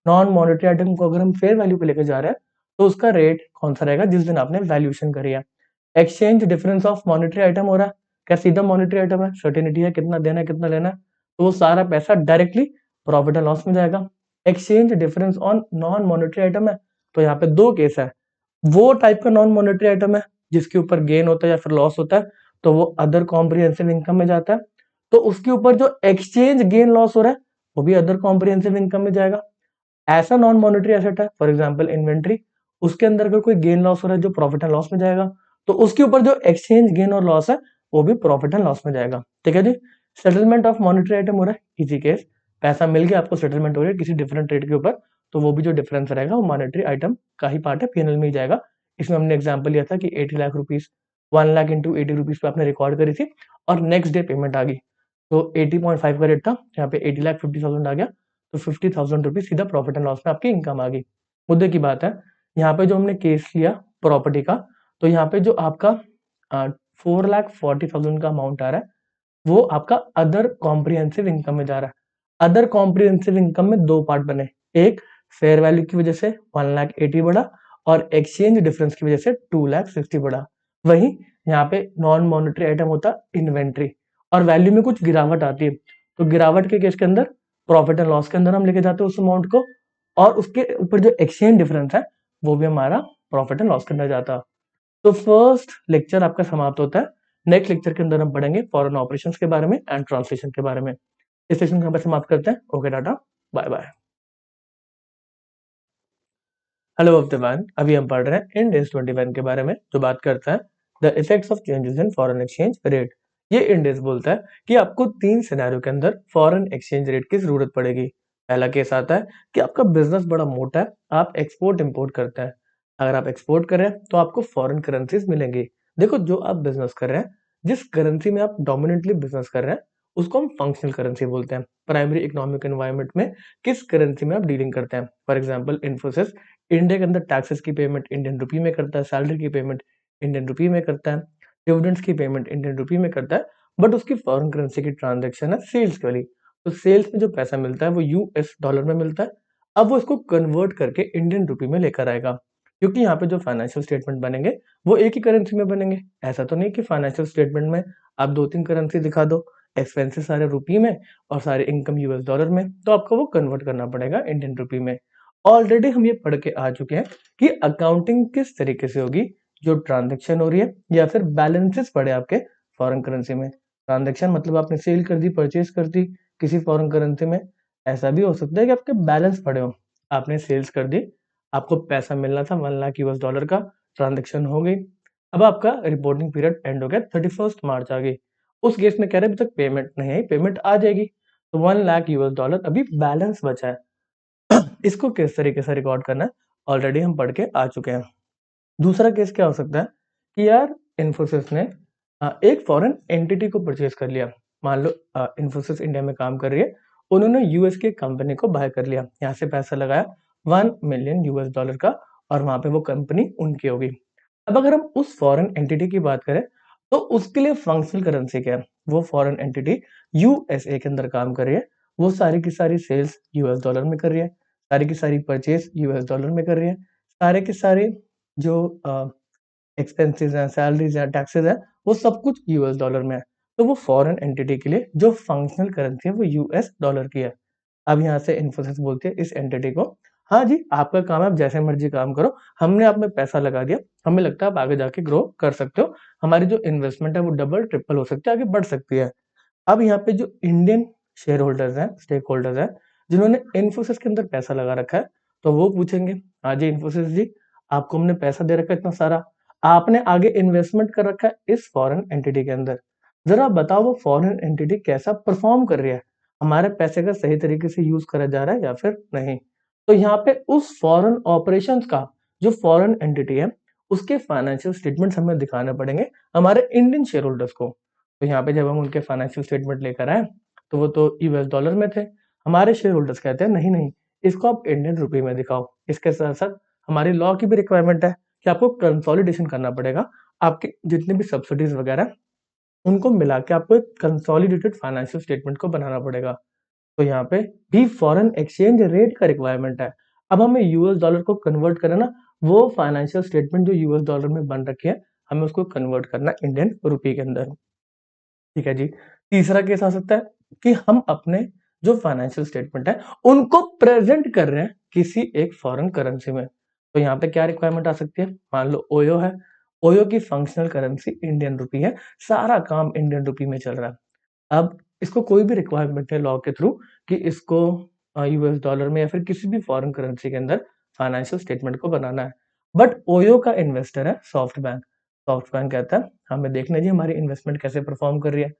S1: नॉन मॉनेटरी आइटम को अगर हम फेयर वैल्यू पे लेके जा रहे हैं तो उसका रेट कौन सा रहेगा, जिस दिन आपने वैल्यूएशन करी है। Exchange difference of monetary item हो रहा है, क्या सीधा मॉनेटरी आइटम है, सर्टेनिटी है, कितना देना है कितना लेना है, तो वो सारा पैसा डायरेक्टली प्रॉफिट एंड लॉस में जाएगा। Exchange difference on non monetary item है, तो यहाँ पे दो केस है। वो टाइप का नॉन मॉनेटरी आइटम है जिसके ऊपर गेन होता है या फिर लॉस होता है तो वो अदर कॉम्प्रिहेंसिव इनकम में जाता है। तो उसके ऊपर जो एक्सचेंज गेन लॉस हो रहा है वो भी अदर कॉम्प्रिहेंसिव इनकम में जाएगा। ऐसा नॉन मॉनेटरी एसेट है फॉर एग्जांपल इन्वेंट्री, उसके अंदर अगर कोई गेन लॉस हो रहा है जो प्रॉफिट एंड लॉस में जाएगा, तो उसके ऊपर जो एक्सचेंज गेन और लॉस है वो भी प्रॉफिट एंड लॉस में जाएगा। ठीक है जी। सेटलमेंट ऑफ मॉनेटरी आइटम हो रहा है इसी केस, पैसा मिल गया आपको, सेटलमेंट हो रही है किसी डिफरेंट रेट के ऊपर, तो वो भी जो डिफरेंस रहेगा वो मॉनेटरी आइटम का ही पार्ट है, पीएनएल में ही जाएगा। इसमें हमने एग्जाम्पल लिया था कि 80 lakh rupees 1 lakh into 80 rupees पे आपने रिकॉर्ड करी थी और नेक्स्ट डे पेमेंट आ गई, तो 80.5 का रेट था, यहाँ पे 80,50,000 आ गया, तो 50,000 रुपीज सीधा प्रॉफिट एंड लॉस में आपकी इनकम आ गई। मुद्दे की बात है, यहाँ पे जो हमने केस लिया प्रॉपर्टी का, तो यहाँ पे जो आपका 4,40,000 का अमाउंट आ रहा है वो आपका अदर कॉम्प्रिहेंसिव इनकम में जा रहा है। अदर कॉम्प्रिहेंसिव इनकम में दो पार्ट बने, एक फेयर वैल्यू की वजह से 1,80,000 बढ़ा और एक्सचेंज डिफरेंस की वजह से 2,60,000 बढ़ा। वहीं यहाँ पे नॉन मॉनेटरी आइटम होता इन्वेंट्री, और वैल्यू में कुछ गिरावट आती है, तो गिरावट के केस के अंदर प्रॉफिट एंड लॉस के अंदर हम लेके जाते हैं उस अमाउंट को, और उसके ऊपर जो एक्सचेंज डिफरेंस है वो भी हमारा प्रॉफिट एंड लॉस के अंदर जाता है। तो फर्स्ट लेक्चर आपका समाप्त होता है। नेक्स्ट लेक्चर के अंदर हम पढ़ेंगे फॉरेन ऑपरेशंस के बारे में एंड ट्रांसलेशन के बारे में। इस सेशन को यहाँ पे समाप्त करते हैं। ओके टाटा, बाय बाय। हेलो एवरीवन, अभी हम पढ़ रहे हैं इंडेक्स 21 के बारे में जो बात करता है the effects of changes in foreign exchange rate. ये इंडेक्स बोलता है कि आपको तीन सिनेरियो के अंदर फॉरेन एक्सचेंज रेट की जरूरत पड़ेगी। पहला केस आता है कि आपका बिजनेस बड़ा मोटा है, आप एक्सपोर्ट इंपोर्ट करते हैं। अगर आप एक्सपोर्ट कर रहे हैं तो आपको फॉरेन करेंसीज मिलेंगी। देखो, जो आप बिजनेस कर रहे हैं, जिस करेंसी में आप डोमिनेंटली बिजनेस कर रहे हैं, उसको हम फंक्शनल करेंसी बोलते हैं। प्राइमरी इकोनॉमिक एनवायरनमेंट में किस करेंसी में आप डीलिंग करते हैं। फॉर एग्जाम्पल, इन्फोसिस इंडिया के अंदर टैक्सेस की पेमेंट इंडियन रुपी में करता है, सैलरी की पेमेंट इंडियन रुपी में करता है, डिविडेंड्स की पेमेंट इंडियन रुपी में करता है, बट उसकी फॉरेन करेंसी की ट्रांजेक्शन है सेल्स के वाली। तो सेल्स में जो पैसा मिलता है वो यूएस डॉलर में मिलता है। अब वो इसको कन्वर्ट करके इंडियन रुपी में लेकर आएगा, क्योंकि यहाँ पे जो फाइनेंशियल स्टेटमेंट बनेंगे वो एक ही करेंसी में बनेंगे। ऐसा तो नहीं कि फाइनेंशियल स्टेटमेंट में आप 2-3 करेंसी दिखा दो, एक्सपेंसेस सारे रुपी में और सारे इनकम यूएस डॉलर में, तो आपको वो कन्वर्ट करना पड़ेगा इंडियन रुपी में। ऑलरेडी हम ये पढ़ के आ चुके हैं कि अकाउंटिंग किस तरीके से होगी, जो ट्रांजेक्शन हो रही है या फिर बैलेंसेस पड़े आपके फॉरेन करेंसी में। ट्रांजेक्शन मतलब आपने सेल कर दी, परचेज कर दी किसी फॉरेन करेंसी में। ऐसा भी हो सकता है कि आपके बैलेंस पड़े हो, आपने सेल्स कर दी, आपको पैसा मिलना था 1 लाख यूएस डॉलर का, ट्रांजेक्शन हो गई। अब आपका रिपोर्टिंग पीरियड एंड हो गया, 31 मार्च आ गई। उस केस में कह रहे अभी तक पेमेंट नहीं आई, पेमेंट आ जाएगी। तो 1 लाख यूएस डॉलर अभी बैलेंस बचा है। इसको किस तरीके से रिकॉर्ड करना है, ऑलरेडी हम पढ़ के आ चुके हैं। दूसरा केस क्या हो सकता है कि यार इन्फोसिस ने एक फॉरेन एंटिटी को परचेज कर लिया। मान लो इन्फोसिस इंडिया में काम कर रही है, उन्होंने यूएस के कंपनी को बाय कर लिया, यहाँ से पैसा लगाया 1 मिलियन यूएस डॉलर का, और वहां पे वो कंपनी उनकी होगी। अब अगर हम उस फॉरेन एंटिटी की बात करें तो उसके लिए फंक्शनल करेंसी क्या है, वो फॉरेन एंटिटी यूएसए के अंदर काम कर रही है, वो सारी की सारी सेल्स यूएस डॉलर में कर रही है, सारी की सारी परचेज यूएस डॉलर में कर रही है, सारे के सारे जो एक्सपेंसेस हैं, सैलरीज हैं, टैक्सेस हैं, वो सब कुछ यूएस डॉलर में है। तो वो फॉरेन एंटिटी के लिए जो फंक्शनल करेंसी है वो यूएस डॉलर की है। अब यहाँ से इन्फोसिस बोलती है इस एंटिटी को, हाँ जी, आपका काम है, आप जैसे मर्जी काम करो, हमने आप में पैसा लगा दिया, हमें लगता है आप आगे जाके ग्रो कर सकते हो, हमारी जो इन्वेस्टमेंट है वो डबल ट्रिपल हो सकती है, आगे बढ़ सकती है। अब यहाँ पे जो इंडियन शेयर होल्डर्स हैं, स्टेक होल्डर्स हैं, जिन्होंने इन्फोसिस के अंदर पैसा लगा रखा है, तो वो पूछेंगे, हाँ जी इन्फोसिस जी, आपको हमने पैसा दे रखा है इतना सारा, आपने आगे इन्वेस्टमेंट कर रखा है इस फॉरेन एंटिटी के अंदर, जरा बताओ वो फॉरेन एंटिटी कैसा परफॉर्म कर रही है, हमारे पैसे का सही तरीके से यूज करा जा रहा है या फिर नहीं। तो यहाँ पे उस फॉरेन ऑपरेशंस का जो फॉरेन एंटिटी है, उसके फाइनेंशियल स्टेटमेंट्स हमें दिखाने पड़ेंगे हमारे इंडियन शेयर होल्डर्स को। तो यहाँ पे जब हम उनके फाइनेंशियल स्टेटमेंट लेकर आए, तो वो तो यूएस डॉलर में थे। हमारे शेयर होल्डर्स कहते हैं नहीं नहीं, इसको आप इंडियन रुपए में दिखाओ। इसके साथ साथ हमारी लॉ की भी रिक्वायरमेंट है कि आपको कंसोलिडेशन करना पड़ेगा, आपके जितने भी सब्सिडीज वगैरह उनको मिला के आपको एक कंसोलिडेटेड फाइनेंशियल स्टेटमेंट को बनाना पड़ेगा। तो यहाँ पे भी फॉरेन एक्सचेंज रेट का रिक्वायरमेंट है। अब हमें यूएस डॉलर को कन्वर्ट करना ना, वो फाइनेंशियल स्टेटमेंट जो यूएस डॉलर में बन रखी है, हमें उसको कन्वर्ट करना इंडियन रुपए के अंदर। ठीक है जी। तीसरा केस आ सकता है कि हम अपने जो फाइनेंशियल स्टेटमेंट है उनको प्रेजेंट कर रहे हैं किसी एक फॉरेन करेंसी में। तो यहाँ पे क्या रिक्वायरमेंट आ सकती है, मान लो ओयो है, ओयो की फंक्शनल करेंसी इंडियन रुपी है, सारा काम इंडियन रुपी में चल रहा है। अब इसको कोई भी रिक्वायरमेंट है लॉ के थ्रू कि इसको यूएस डॉलर में या फिर किसी भी फॉरेन करेंसी के अंदर फाइनेंशियल स्टेटमेंट को बनाना है। बट ओयो का इन्वेस्टर है सॉफ्ट बैंक। सॉफ्ट बैंक कहता है हमें देखना जी हमारी इन्वेस्टमेंट कैसे परफॉर्म कर रही है।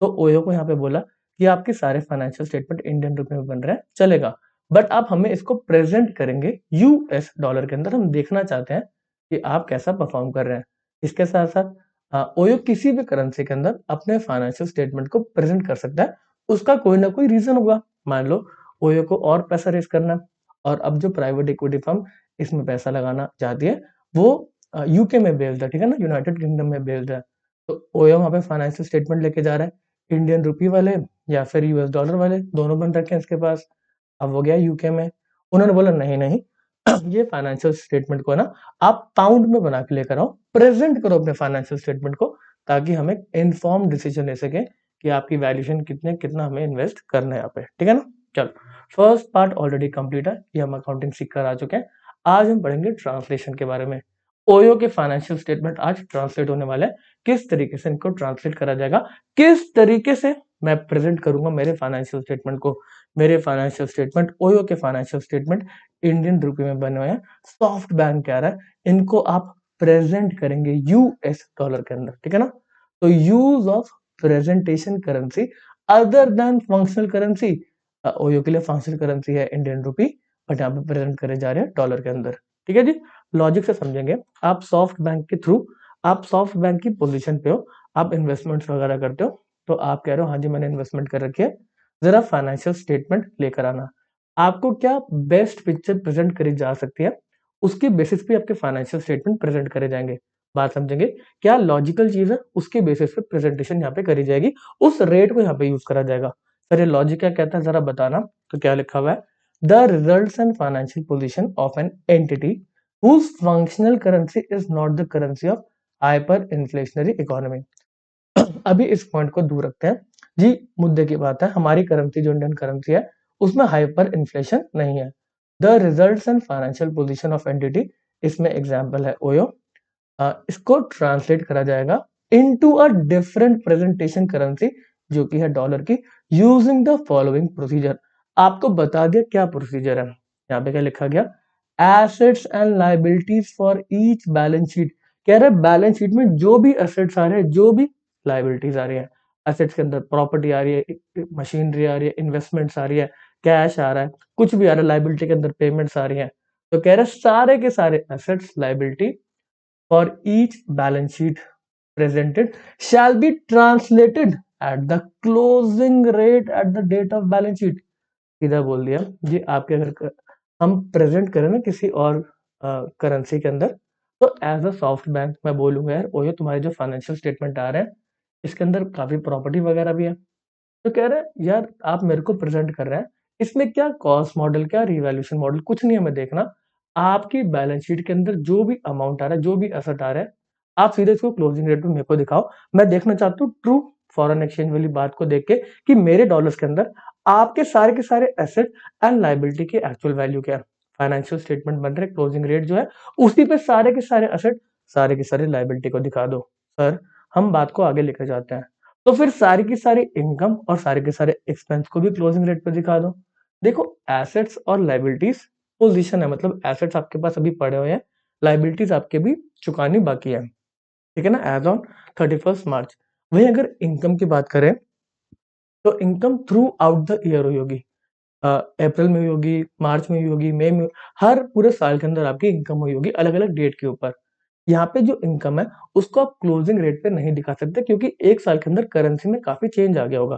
S1: तो ओयो को यहाँ पे बोला कि आपके सारे फाइनेंशियल स्टेटमेंट इंडियन रुपए में बन रहे हैं, चलेगा, बट आप हमें इसको प्रेजेंट करेंगे यूएस डॉलर के अंदर, हम देखना चाहते हैं कि आप कैसा परफॉर्म कर रहे हैं। इसके साथ साथ ओयो किसी भी करेंसी के अंदर अपने फाइनेंशियल स्टेटमेंट को प्रेजेंट कर सकता है, उसका कोई ना कोई रीजन होगा। मान लो ओयो को और पैसा रेज करना है, और अब जो प्राइवेट इक्विटी फर्म इसमें पैसा लगाना चाहती है वो यूके में बेस्ड है, ठीक है ना, यूनाइटेड किंगडम में बेस्ड है। तो ओयो वहां पे फाइनेंशियल स्टेटमेंट लेके जा रहा है, इंडियन रुपी वाले या फिर यूएस डॉलर वाले, दोनों बन रखे हैं इसके पास। अब वो गया यूके में, उन्होंने बोला नहीं नहीं, ये फाइनेंशियल स्टेटमेंट को ना आप पाउंड में बना के लेकर आओ, प्रेजेंट करो अपने फाइनेंशियल स्टेटमेंट को, ताकि हम एक इन्फॉर्म डिसीजन ले सके कि आपकी वैल्यूएशन कितने कितना हमें इन्वेस्ट करना है यहाँ पे, ठीक है ना। चलो, फर्स्ट पार्ट ऑलरेडी कंप्लीट है, ये हम अकाउंटिंग सीख कर आ चुके हैं। आज हम पढ़ेंगे ट्रांसलेशन के बारे में। ओयो के फाइनेंशियल स्टेटमेंट आज ट्रांसलेट होने वाले हैं, किस तरीके से इनको ट्रांसलेट करा जाएगा, किस तरीके से मैं प्रेजेंट करूंगा मेरे फाइनेंशियल स्टेटमेंट को। मेरे फाइनेंशियल स्टेटमेंट, ओयो के फाइनेंशियल स्टेटमेंट इंडियन रुपए में बने हुए हैं, सॉफ्ट बैंक कह रहा है इनको आप प्रेजेंट करेंगे यूएस डॉलर के अंदर, ठीक है ना। तो use of presentation currency other than functional currency, OYO के लिए फंक्शनल करेंसी है इंडियन रुपी, बट यहाँ पे प्रेजेंट करे जा रहे हैं डॉलर के अंदर। ठीक है जी, लॉजिक से समझेंगे। आप सॉफ्ट बैंक के थ्रू, आप सॉफ्ट बैंक की पोजीशन पे हो, आप इन्वेस्टमेंट्स वगैरह करते हो, तो आप कह रहे हो हाँ जी मैंने इन्वेस्टमेंट कर रखी है, जरा फाइनेंशियल स्टेटमेंट लेकर आना। आपको क्या बेस्ट पिक्चर प्रेजेंट करी जा सकती है, उसके बेसिस पे आपके फाइनेंशियल स्टेटमेंट प्रेजेंट करे जाएंगे। बात समझेंगे, क्या लॉजिकल चीज है उसके बेसिस पे प्रेजेंटेशन यहाँ पे करी जाएगी, उस रेट को यहाँ पे यूज करा जाएगा। सर ये लॉजिक क्या कहता है जरा बताना। तो क्या लिखा हुआ है, the results and financial position of an entity whose functional currency is not the currency of hyperinflationary economy। अभी इस पॉइंट को दूर रखते हैं जी, मुद्दे की बात है, हमारी करेंसी जो इंडियन करेंसी है उसमें हाइपर इन्फ्लेशन नहीं है। The results and financial position of entity, इसमें एग्जांपल है ओयो। इसको ट्रांसलेट करा जाएगा into a different presentation currency जो कि है डॉलर की, यूजिंग द फॉलोइंग प्रोसीजर। आपको बता दिया क्या प्रोसीजर है। यहाँ पे क्या लिखा गया, assets and liabilities for each balance sheet. कह रहे बैलेंस शीट में जो भी एसेट्स आ रहे हैं, जो भी लाइबिलिटीज आ रही है, एसेट्स के अंदर प्रॉपर्टी आ रही है, मशीनरी आ रही है, इन्वेस्टमेंट्स आ रही है, कैश आ रहा है, कुछ भी आ रहा है, लाइबिलिटी के अंदर पेमेंट्स आ रही है, तो कह रहे सारे के सारे assets liability for each balance sheet presented shall be translated at the closing rate at the date of balance sheet। सीधा बोल दिया जी, आपके अगर हम प्रेजेंट करें ना किसी और करेंसी के अंदर, तो एज अ सॉफ्ट बैंक मैं बोलूंगा यार ओयो तुम्हारे जो फाइनेंशियल स्टेटमेंट आ रहे हैं इसके अंदर काफी प्रॉपर्टी वगैरह भी है, तो कह रहे हैं यार आप मेरे को प्रेजेंट कर रहे हैं, इसमें क्या कॉस्ट मॉडल क्या रिवैल्यूएशन मॉडल कुछ नहीं हमें देखना, आपकी बैलेंस शीट के अंदर जो भी अमाउंट आ रहा है, जो भी एसेट आ रहा है, आप सीधे इसको क्लोजिंग रेट में मेरे को दिखाओ। मैं देखना चाहता हूँ ट्रू फॉरेन एक्सचेंज वाली बात को देख के कि मेरे डॉलर्स के अंदर आपके सारे के सारे एसेट एंड लाइबिलिटी की एक्चुअल वैल्यू क्या है। फाइनेंशियल स्टेटमेंट बन रहे क्लोजिंग रेट जो है उसी पे सारे के सारे एसेट, सारे के सारे लाइबिलिटी को दिखा दो। सर हम बात को आगे लेकर जाते हैं, तो फिर सारी की सारी इनकम और सारे के सारे एक्सपेंस को भी क्लोजिंग रेट पे दिखा दो। देखो एसेट्स और लाइबिलिटीज पोजीशन है, मतलब एसेट्स आपके पास अभी पड़े हुए हैं, लाइबिलिटीज आपके भी चुकानी बाकी है, ठीक है ना, एज ऑन 31 मार्च। वहीं अगर इनकम की बात करें तो income through out the year हुई होगी, अप्रैल में हुई होगी, मार्च में हुई होगी, मई में, हर पूरे साल के अंदर आपकी इनकम हुई होगी अलग अलग डेट के ऊपर। यहाँ पे जो इनकम है उसको आप क्लोजिंग रेट पे नहीं दिखा सकते, क्योंकि एक साल के अंदर करेंसी में काफी चेंज आ गया होगा,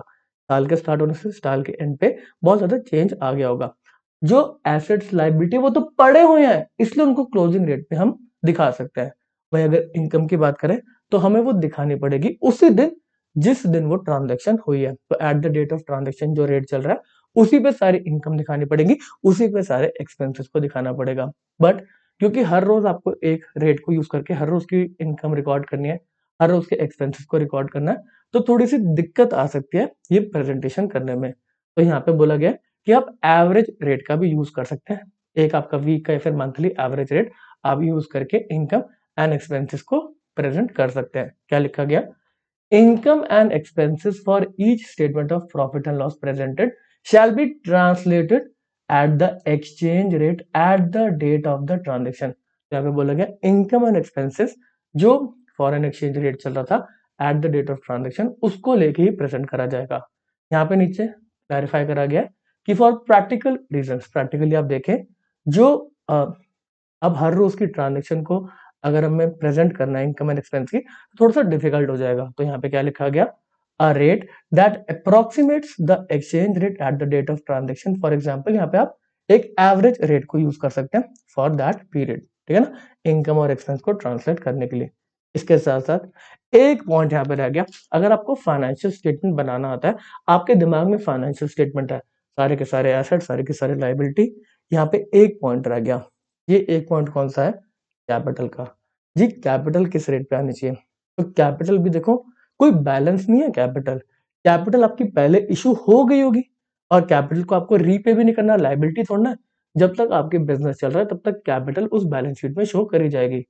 S1: साल के स्टार्ट होने से साल के एंड पे बहुत ज्यादा चेंज आ गया होगा। जो एसेट्स लाइबिलिटी वो तो पड़े हुए हैं, इसलिए उनको क्लोजिंग रेट पे हम दिखा सकते हैं। वही अगर इनकम की बात करें तो हमें वो दिखानी पड़ेगी उसी दिन जिस दिन वो ट्रांजेक्शन हुई है, तो at the date of transaction जो रेट चल रहा है उसी पे सारी इनकम दिखानी पड़ेगी, उसी पे सारे एक्सपेंसेस को दिखाना पड़ेगा। बट क्योंकि हर रोज आपको एक रेट को यूज करके हर रोज की इनकम रिकॉर्ड करनी है, हर रोज के एक्सपेंसेस को रिकॉर्ड करना है, तो थोड़ी सी दिक्कत आ सकती है ये प्रेजेंटेशन करने में। तो यहाँ पे बोला गया कि आप एवरेज रेट का भी यूज कर सकते हैं, एक आपका वीक का या फिर मंथली एवरेज रेट आप यूज करके इनकम एंड एक्सपेंसेस को प्रेजेंट कर सकते हैं। क्या लिखा गया, income and expenses for each statement of profit and loss presented shall be translated at the exchange rate at the date of the transaction। तो यहाँ पे बोला गया इनकम एंड एक्सपेंसेस जो फॉरेन एक्सचेंज रेट चल रहा था at the date of transaction उसको लेके ही प्रेजेंट करा जाएगा। यहाँ पे नीचे क्लैरिफाई करा गया कि फॉर प्रैक्टिकल रीजंस, प्रैक्टिकली आप देखें जो अब हर रोज की ट्रांजेक्शन को अगर हमें प्रेजेंट करना है इनकम एंड एक्सपेंस की, तो थोड़ा सा डिफिकल्ट हो जाएगा। तो यहाँ पे क्या लिखा गया, a rate that approximates the exchange rate at the date of transaction. For example यहाँ पे आप एक एवरेज रेट को यूज कर सकते हैं फॉर दैट पीरियड, ठीक है ना, इनकम और एक्सपेंस को ट्रांसलेट करने के लिए। इसके साथ साथ एक पॉइंट यहाँ पे रह गया, अगर आपको फाइनेंशियल स्टेटमेंट बनाना आता है, आपके दिमाग में फाइनेंशियल स्टेटमेंट है, सारे के सारे एसेट, सारे के सारे लाइबिलिटी, यहाँ पे एक पॉइंट रह गया। ये एक पॉइंट कौन सा है, कैपिटल का। जी कैपिटल किस रेट पे आनी चाहिए, तो कैपिटल भी देखो कोई बैलेंस नहीं है, कैपिटल कैपिटल आपकी पहले इशू हो गई होगी और कैपिटल को आपको रीपे भी नहीं करना, लाइबिलिटी छोड़ना है, जब तक आपके बिजनेस चल रहा है तब तक कैपिटल उस बैलेंस शीट में शो करी जाएगी।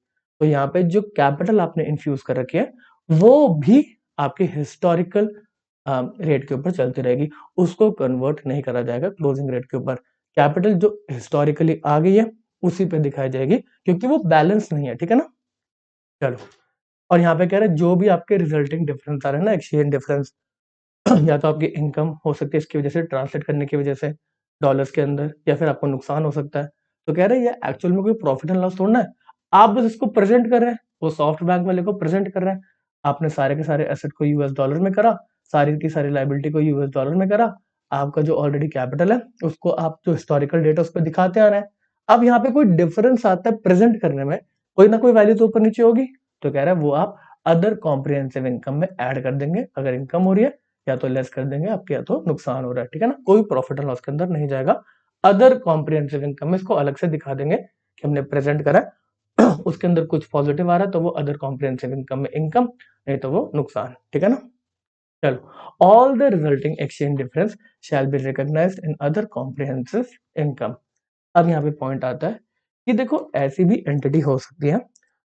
S1: तो यहाँ पे जो कैपिटल आपने इन्फ्यूज कर रखी है वो भी आपके हिस्टोरिकल रेट के ऊपर चलती रहेगी, उसको कन्वर्ट नहीं करा जाएगा क्लोजिंग रेट के ऊपर। कैपिटल जो हिस्टोरिकली आ गई है उसी पे दिखाई जाएगी, क्योंकि वो बैलेंस नहीं है, ठीक है ना। चलो, और यहाँ पे कह रहे हैं जो भी आपके रिजल्टिंग डिफरेंस आ रहे हैं ना, एक्सचेंज डिफरेंस, या तो आपकी इनकम हो सकती है इसकी वजह से, ट्रांसलेट करने की वजह से डॉलर्स के अंदर, या फिर आपको नुकसान हो सकता है। तो कह रहे हैं ये एक्चुअल में कोई प्रॉफिट एंड लॉस थोड़ा ना है, आप बस इसको प्रेजेंट कर रहे हैं, वो सॉफ्ट बैंक वाले को प्रेजेंट कर रहे हैं। आपने सारे के सारे एसेट को यूएस डॉलर में करा, सारी की सारी लाइबिलिटी को यूएस डॉलर में करा, आपका जो ऑलरेडी कैपिटल है उसको आप जो हिस्टोरिकल डेटा उस पर दिखाते आ रहे हैं। अब यहाँ पे कोई डिफरेंस आता है प्रेजेंट करने में, कोई ना कोई वैल्यू तो ऊपर नीचे होगी, तो कह रहा है वो आप अदर कॉम्प्रिहेंसिव इनकम में ऐड कर देंगे। अगर इनकम हो रही है या तो लेस कर देंगे आपके, या तो नुकसान हो रहा है, ठीक है ना, कोई प्रॉफिट एंड लॉस के अंदर नहीं जाएगा। अदर कॉम्प्रिहेंसिव इनकम में इसको अलग से दिखा देंगे कि हमने प्रेजेंट करा है। उसके अंदर कुछ पॉजिटिव आ रहा है तो वो अदर कॉम्प्रिहेंसिव इनकम में इनकम, नहीं तो वो नुकसान, ठीक है ना। चलो, all the resulting exchange difference shall be recognised in other comprehensive income. अब यहाँ पे पॉइंट आता है कि देखो ऐसी भी एंटिटी हो सकती है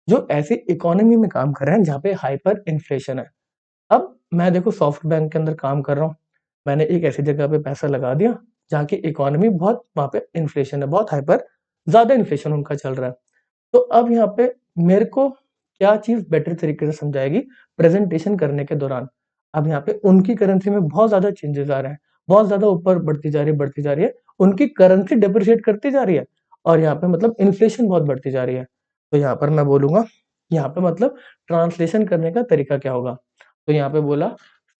S1: जो ऐसी इकोनॉमी में काम कर रहे हैं जहाँ पे हाइपर इन्फ्लेशन है। अब मैं देखो सॉफ्ट बैंक के अंदर काम कर रहा हूँ, मैंने एक ऐसी जगह पे पैसा लगा दिया जहाँ की इकोनॉमी बहुत, वहां पे इन्फ्लेशन है, बहुत हाइपर, ज्यादा इन्फ्लेशन उनका चल रहा है। तो अब यहाँ पे मेरे को क्या चीज बेटर तरीके से समझाएगी प्रेजेंटेशन करने के दौरान। अब यहाँ पे उनकी करेंसी में बहुत ज्यादा चेंजेस आ रहे हैं, बहुत ज्यादा ऊपर बढ़ती जा रही है, बढ़ती जा रही है, उनकी करेंसी डेप्रिशिएट करती जा रही है, और यहाँ पे मतलब इन्फ्लेशन बहुत बढ़ती जा रही है। तो यहाँ पर मैं बोलूंगा, यहाँ पे मतलब ट्रांसलेशन करने का तरीका क्या होगा। तो यहाँ पे बोला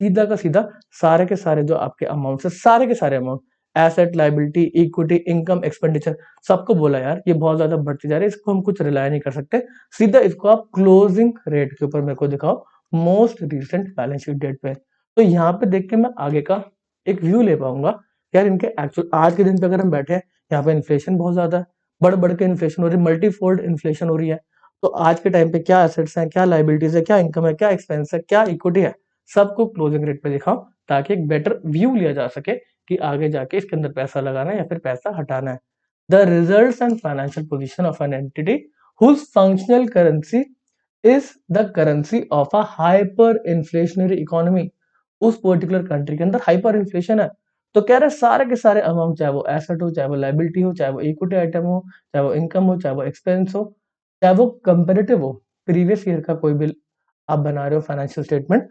S1: सीधा का सीधा सारे के सारे जो आपके अमाउंट है, सारे के सारे amount, asset, liability, equity, income, expenditure, सबको बोला यार ये बहुत ज्यादा बढ़ती जा रही है, इसको हम कुछ रिलाय नहीं कर सकते, सीधा इसको आप क्लोजिंग रेट के ऊपर मेरे को दिखाओ, most recent balance sheet date पे। तो यहाँ पे देख के मैं आगे का एक व्यू ले पाऊंगा यार इनके एक्चुअल आज के दिन पे अगर हम बैठे हैं, यहाँ पे इन्फ्लेशन बहुत ज्यादा है, बढ़ बढ़ के इन्फ्लेशन हो रही है, मल्टीफोल्ड इन्फ्लेशन हो रही है। तो आज के टाइम पे क्या एसेट्स हैं, क्या लाइबिलिटीज है, क्या इनकम है, क्या एक्सपेंस है, क्या इक्विटी है, सबको क्लोजिंग रेट पे दिखाओ, ताकि एक बेटर व्यू लिया जा सके कि आगे जाके इसके अंदर पैसा लगाना है या फिर पैसा हटाना है। The results and financial position of an entity whose functional currency is the currency of a hyperinflationary economy. उस पर्टिकुलर कंट्री के अंदर हाइपर इन्फ्लेशन है, तो कह रहे सारे के सारे अमाउंट, चाहे वो एसेट हो, चाहे वो लाइबिलिटी हो, चाहे वो इक्विटी आइटम हो, चाहे वो इनकम हो, चाहे वो एक्सपेंस हो, चाहे वो कंपेरेटिव हो, प्रीवियस ईयर का कोई बिल आप बना रहे हो फाइनेंशियल स्टेटमेंट,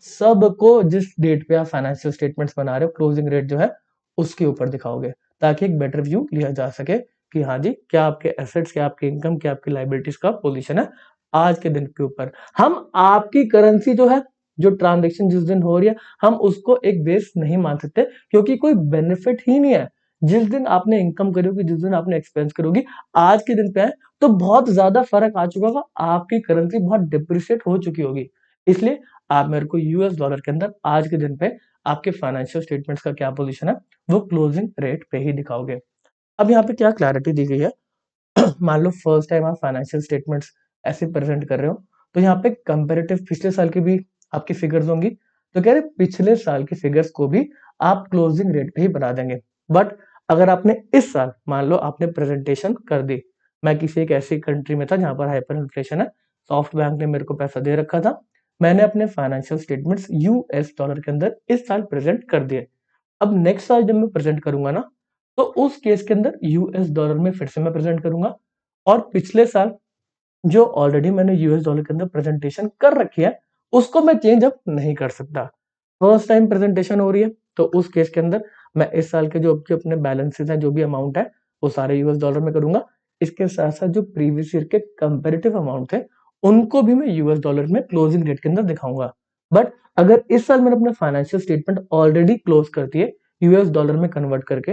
S1: सबको जिस डेट पे आप फाइनेंशियल स्टेटमेंट्स बना रहे हो क्लोजिंग रेट जो है उसके ऊपर दिखाओगे, ताकि एक बेटर व्यू लिया जा सके कि हाँ जी क्या आपके एसेट्स, क्या आपकी इनकम, क्या आपकी लाइबिलिटीज का पोजीशन है आज के दिन के ऊपर। हम आपकी करेंसी जो है, जो ट्रांजेक्शन जिस दिन हो रही है, हम उसको एक बेस नहीं मान सकते, क्योंकि कोई बेनिफिट ही नहीं है। जिस दिन आपने इनकम करी होगी, जिस दिन आपने एक्सपेंस करी होगी, आज के दिन पे है तो बहुत ज्यादा फर्क आ चुका होगा, आपकी करेंसी बहुत डिप्रिशिएट हो चुकी होगी। इसलिए आप मेरे को यूएस डॉलर के अंदर आज के दिन पे आपके फाइनेंशियल स्टेटमेंट्स का क्या पोजीशन है वो क्लोजिंग रेट पे ही दिखाओगे। अब यहाँ पे क्या क्लैरिटी दी गई है, मान लो फर्स्ट टाइम आप फाइनेंशियल स्टेटमेंट्स ऐसे प्रेजेंट कर रहे हो, तो यहाँ पे कंपेरेटिव पिछले साल की भी आपकी फिगर्स होंगी, तो कह रहे पिछले साल की फिगर्स को भी आप क्लोजिंग रेट पे ही बना देंगे। बट अगर आपने इस साल मान लो आपने प्रेजेंटेशन कर दी, मैं किसी एक ऐसी कंट्री में था जहां पर हाइपर इन्फ्लेशन है, सॉफ्ट बैंक ने मेरे को पैसा दे रखा था, मैंने अपने फाइनेंशियल स्टेटमेंट्स यूएस डॉलर के अंदर इस साल प्रेजेंट कर दिए। अब नेक्स्ट साल जब मैं प्रेजेंट करूंगा ना, तो उस केस के अंदर यूएस डॉलर में फिर से मैं प्रेजेंट करूंगा, और पिछले साल जो ऑलरेडी मैंने यूएस डॉलर के अंदर प्रेजेंटेशन कर रखी है उसको मैं चेंज अप नहीं कर सकता। फर्स्ट टाइम प्रेजेंटेशन हो रही है तो उस केस के अंदर मैं इस साल के जो अपने बैलेंसेस हैं, जो भी अमाउंट है, वो सारे यूएस डॉलर में करूंगा। इसके साथ साथ जो प्रीवियस ईयर के कंपेरेटिव अमाउंट थे उनको भी मैं यूएस डॉलर में क्लोजिंग रेट के अंदर दिखाऊंगा। बट अगर इस साल मैंने अपने फाइनेंशियल स्टेटमेंट ऑलरेडी क्लोज कर दिए यूएस डॉलर में कन्वर्ट करके,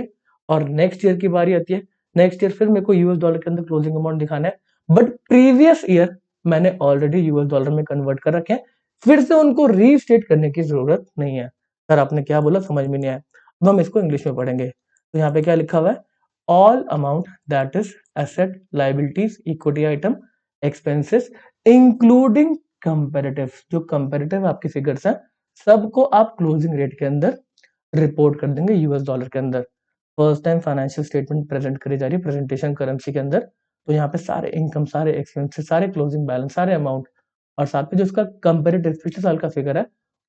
S1: और नेक्स्ट ईयर की बारी आती है, नेक्स्ट ईयर फिर मेरे को यूएस डॉलर के अंदर क्लोजिंग अमाउंट दिखाना है, बट प्रीवियस ईयर मैंने ऑलरेडी यूएस डॉलर में कन्वर्ट कर रखे हैं, फिर से उनको रीस्टेट करने की जरूरत नहीं है। सर आपने क्या बोला समझ में नहीं आया, अब हम इसको इंग्लिश में पढ़ेंगे। तो यहाँ पे क्या लिखा हुआ है, all amount that is asset, liabilities, equity item, expenses including comparative, जो कंपेरेटिव आपकी फिगर्स हैं सबको आप क्लोजिंग रेट के अंदर रिपोर्ट कर देंगे यूएस डॉलर के अंदर। First time financial statement present करी जा रही है प्रेजेंटेशन करेंसी के अंदर, तो यहाँ पे सारे इनकम, सारे एक्सपेंसेस, सारे क्लोजिंग बैलेंस, सारे अमाउंट, और साथ में जो उसका कंपेरेटिव पिछले साल का फिगर है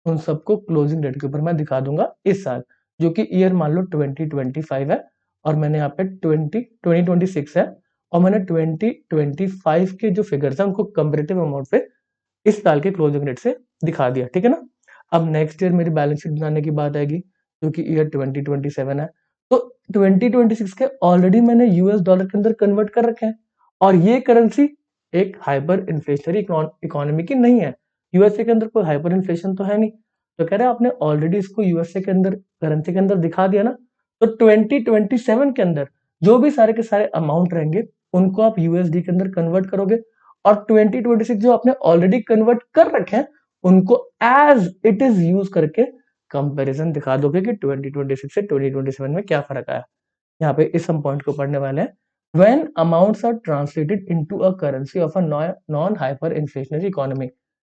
S1: उन सबको क्लोजिंग रेट के ऊपर मैं दिखा दूंगा इस साल, जो कि ईयर मान लो 2025 है, और मैंने यहाँ पे 2026 है, और मैंने 2025 के जो फिगर्स है उनको कंपेरेटिव अमाउंट पे इस साल के क्लोजिंग रेट से दिखा दिया, ठीक है ना। अब नेक्स्ट ईयर मेरी बैलेंस शीट बनाने की बात आएगी, जो कि ईयर 2027 है। तो 2026 के ऑलरेडी मैंने यूएस डॉलर के अंदर कन्वर्ट कर रखे हैं, और ये करेंसी एक हाइपर इन्फ्लेशनरी इकोनॉमी की नहीं है। यूएसए के अंदर कोई हाइपर इन्फ्लेशन तो है नहीं, तो कह रहे हैं आपने ऑलरेडी इसको यूएसए के अंदर करेंसी के अंदर दिखा दिया ना, तो 2027 के अंदर जो भी सारे के सारे अमाउंट रहेंगे उनको आप यूएसडी के अंदर कन्वर्ट करोगे, और 2026 जो आपने ऑलरेडी कन्वर्ट कर रखे हैं उनको एज इट इज यूज करके कंपैरिजन दिखा दोगे कि 2026 से 2027 में क्या फर्क आया। यहाँ पे इस हम पॉइंट को पढ़ने वाले हैं। When amounts are translated into a currency of a non hyper inflationary economy,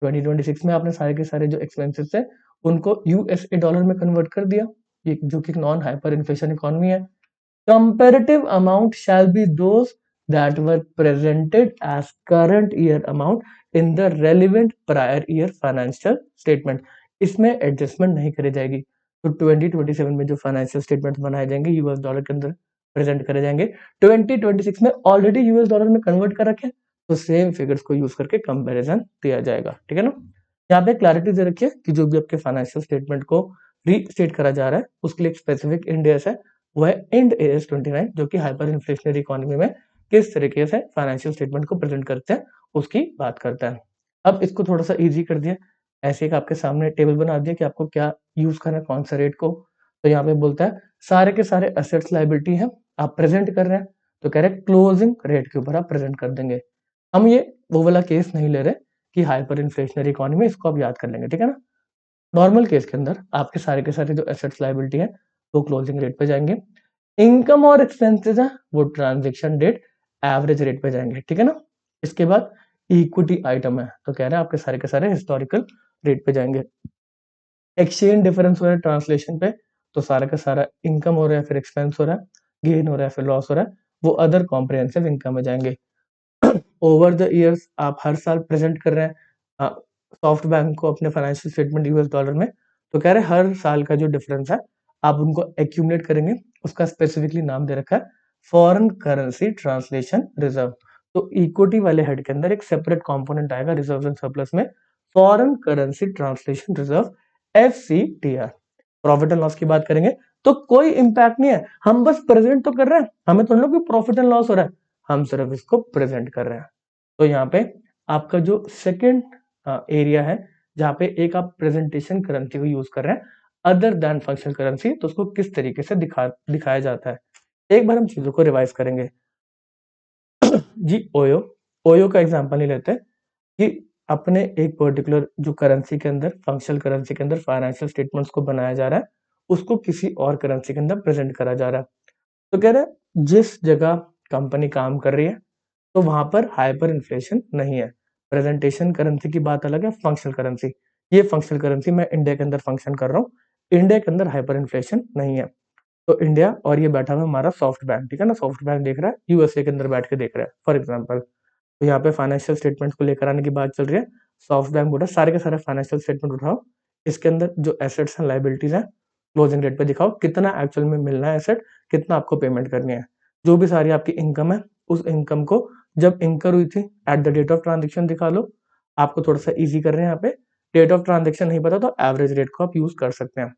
S1: 2026 में आपने सारे के सारे जो एक्सपेंसेस है उनको यूएसए डॉलर में कन्वर्ट कर दिया, ये जो कि नॉन हाइपर इन्फ्लेशन इकोनॉमी है। Comparative amount shall be those that were presented as current year amount in the relevant prior year financial statement. इसमें एडजस्टमेंट नहीं करी जाएगी। तो 2027 में जो फाइनेंशियल स्टेटमेंट बनाए जाएंगे यूएस डॉलर के अंदर प्रेजेंट करे जाएंगे, 2026 में ऑलरेडी यूएस डॉलर में कन्वर्ट कर रखे हैं, तो सेम फिगर्स को यूज करके कंपैरिजन दिया जाएगा। ठीक है ना। यहाँ पे क्लैरिटी दे रखिए कि जो भी आपके फाइनेंशियल स्टेटमेंट को रीस्टेट करा जा रहा है उसके लिए एक स्पेसिफिक इंड एएस है, वो है इंड एएस 29, जो कि हाइपर इन्फ्लेशनरी इकोनॉमी में किस तरीके से फाइनेंशियल स्टेटमेंट को प्रेजेंट करते हैं उसकी बात करता है। अब इसको थोड़ा सा इजी कर दिया, ऐसे एक आपके सामने टेबल बना दिया कि आपको क्या यूज करना है, कौन सा रेट को। तो यहाँ पे बोलता है सारे के सारे असेट्स लायबिलिटी है आप प्रेजेंट कर रहे हैं, तो कह रहे हैं क्लोजिंग रेट के ऊपर आप प्रेजेंट कर देंगे। हम ये वो वाला केस नहीं ले रहे कि हाइपर इन्फ्लेशनरी इकोनॉमी, इसको आप याद कर लेंगे। ठीक है ना। नॉर्मल केस के अंदर आपके सारे के सारे जो एसेट्स लायबिलिटी है वो क्लोजिंग रेट पे जाएंगे, इनकम और एक्सपेंसेस है वो ट्रांजेक्शन डेट एवरेज रेट पे जाएंगे। ठीक है ना। इसके बाद इक्विटी आइटम है, तो कह रहे हैं आपके सारे के सारे हिस्टोरिकल रेट पे जाएंगे। एक्सचेंज डिफरेंस हो रहा है ट्रांसलेशन पे, तो सारा का सारा इनकम हो रहा है फिर एक्सपेंस हो रहा है, गेन हो रहा है फिर लॉस हो रहा है, वो अदर कॉम्प्रिहेंसिव इनकम में जाएंगे। ओवर द ईयर्स आप हर साल प्रेजेंट कर रहे हैं सॉफ्ट बैंक को अपने फाइनेंशियल स्टेटमेंट यूएस डॉलर में, तो कह रहे हैं हर साल का जो डिफरेंस है आप उनको एक्यूमुलेट करेंगे, उसका स्पेसिफिकली नाम दे रखा है फॉरेन करेंसी ट्रांसलेशन रिजर्व। तो इक्विटी वाले हेड के अंदर एक सेपरेट कंपोनेंट आएगा रिजर्व एंड सरप्लस में, foreign currency translation reserve, FCTR. Profit and loss की बात करेंगे तो कोई इंपैक्ट नहीं है, हम बस प्रेजेंट तो कर रहे हैं, हमें तो लोग प्रॉफिट एंड लॉस हो रहा है, हम सिर्फ इसको प्रेजेंट कर रहे हैं। तो यहाँ पे आपका जो सेकेंड एरिया है जहाँ पे एक आप प्रेजेंटेशन करेंसी को यूज कर रहे हैं अदर देन फंक्शनल करेंसी, तो उसको किस तरीके से दिखाया जाता है। एक बार हम चीजों को रिवाइज करेंगे। जी ओयो, ओयो का एग्जांपल नहीं लेते कि अपने एक पर्टिकुलर जो करेंसी के अंदर फंक्शनल करेंसी के अंदर फाइनेंशियल स्टेटमेंट्स को बनाया जा रहा है, उसको किसी और करेंसी के अंदर प्रेजेंट करा जा रहा है। तो कह रहे हैं जिस जगह कंपनी काम कर रही है तो वहां पर हाइपर इन्फ्लेशन नहीं है। प्रेजेंटेशन करेंसी की बात अलग है, फंक्शनल करेंसी, ये फंक्शनल करेंसी मैं इंडिया के अंदर फंक्शन कर रहा हूँ, इंडिया के अंदर हाइपर इन्फ्लेशन नहीं है। तो इंडिया और ये बैठा हुआ हमारा सॉफ्ट बैंक, ठीक है ना, सॉफ्ट बैंक देख रहा है यूएसए के अंदर बैठ के देख रहा है फॉर एग्जाम्पल। तो यहाँ पे फाइनेंशियल स्टेटमेंट को लेकर आने की बात चल रही है, सॉफ्ट बैंक बोला सारे के सारे फाइनेंशियल स्टेटमेंट उठाओ, इसके अंदर जो एसेट्स हैं लाइबिलिटीज हैं क्लोजिंग रेट पे दिखाओ कितना एक्चुअल में मिलना है एसेट, कितना आपको पेमेंट करनी है। जो भी सारी आपकी इनकम है उस इनकम को जब इनकर हुई थी at the date of transaction दिखा लो। आपको थोड़ा सा इजी कर रहे हैं यहाँ पे, डेट ऑफ ट्रांजेक्शन नहीं पता तो एवरेज रेट को आप यूज कर सकते हैं।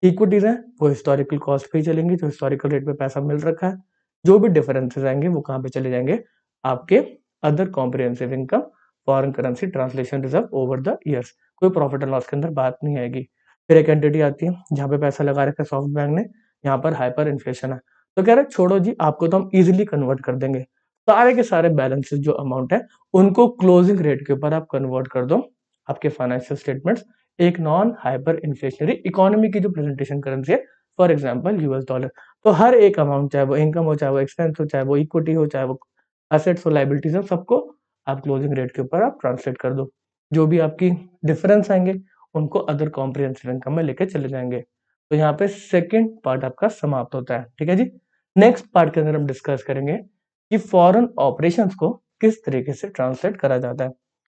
S1: इक्विटीज है वो हिस्टोरिकल कॉस्ट पे ही चलेंगी, जो हिस्टोरिकल रेट पे पैसा मिल रखा है। जो भी डिफरेंसेस आएंगे वो कहाँ पे चले जाएंगे, आपके other comprehensive income, foreign currency translation reserve over the years. कोई प्रॉफिट एंड लॉस के अंदर बात नहीं आएगी। फिर एक एंटिटी आती है जहाँ पे पैसा लगा रखा है सॉफ्ट बैंक ने, यहाँ पर हाइपर इन्फ्लेशन है, तो कह रहे छोड़ो जी आपको तो हम इजिली कन्वर्ट कर देंगे, सारे के सारे बैलेंसेस जो अमाउंट है उनको क्लोजिंग रेट के ऊपर आप कन्वर्ट कर दो। आपके फाइनेंशियल स्टेटमेंट्स एक नॉन हाइपर इन्फ्लेशनरी इकोनॉमी की जो प्रेजेंटेशन करेंसी है, फॉर एग्जांपल यूएस डॉलर, तो हर एक अमाउंट चाहे वो इनकम हो, चाहे वो एक्सपेंस हो, चाहे वो इक्विटी हो, चाहे वो एसेट्स हो, लाइबिलिटीज हो, सबको आप क्लोजिंग रेट के ऊपर आप ट्रांसलेट कर दो। जो भी आपकी डिफरेंस आएंगे उनको अदर कॉम्प्रिहेंसिव इनकम में लेके चले जाएंगे। तो यहाँ पे सेकेंड पार्ट आपका समाप्त होता है। ठीक है जी। नेक्स्ट पार्ट के अंदर हम डिस्कस करेंगे कि फॉरेन ऑपरेशंस को किस तरीके से ट्रांसलेट करा जाता है।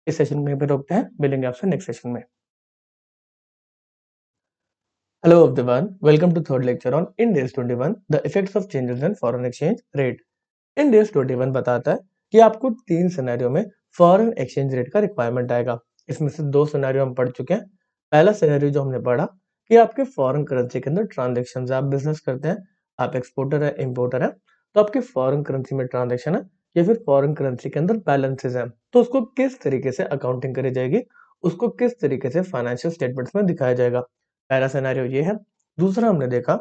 S1: इस सेशन में पे रोकते हैं, मिलेंगे आपसे नेक्स्ट सेशन में। Hello everyone, welcome to third lecture on Ind AS 21, the effects of changes in foreign exchange rate. Ind AS 21 बताता है कि आपको 3 सिनेरियो में फॉरेन एक्सचेंज रेट का रिक्वायरमेंट आएगा। इसमें से 2 सिनेरियो हम पढ़ चुके हैं, पहला सिनेरियो जो हमने पढ़ा कि आपके फॉरेन करेंसी के अंदर ट्रांजेक्शन है, आप बिजनेस करते हैं, आप एक्सपोर्टर है, इंपोर्टर है, तो आपके फॉरेन करेंसी में ट्रांजेक्शन है या फिर फॉरेन करेंसी के अंदर बैलेंसेस हैं, तो उसको किस तरीके से अकाउंटिंग करी जाएगी, उसको किस तरीके से फाइनेंशियल स्टेटमेंट्स में दिखाया जाएगा। पहला सिनेरियो ये है। दूसरा हमने देखा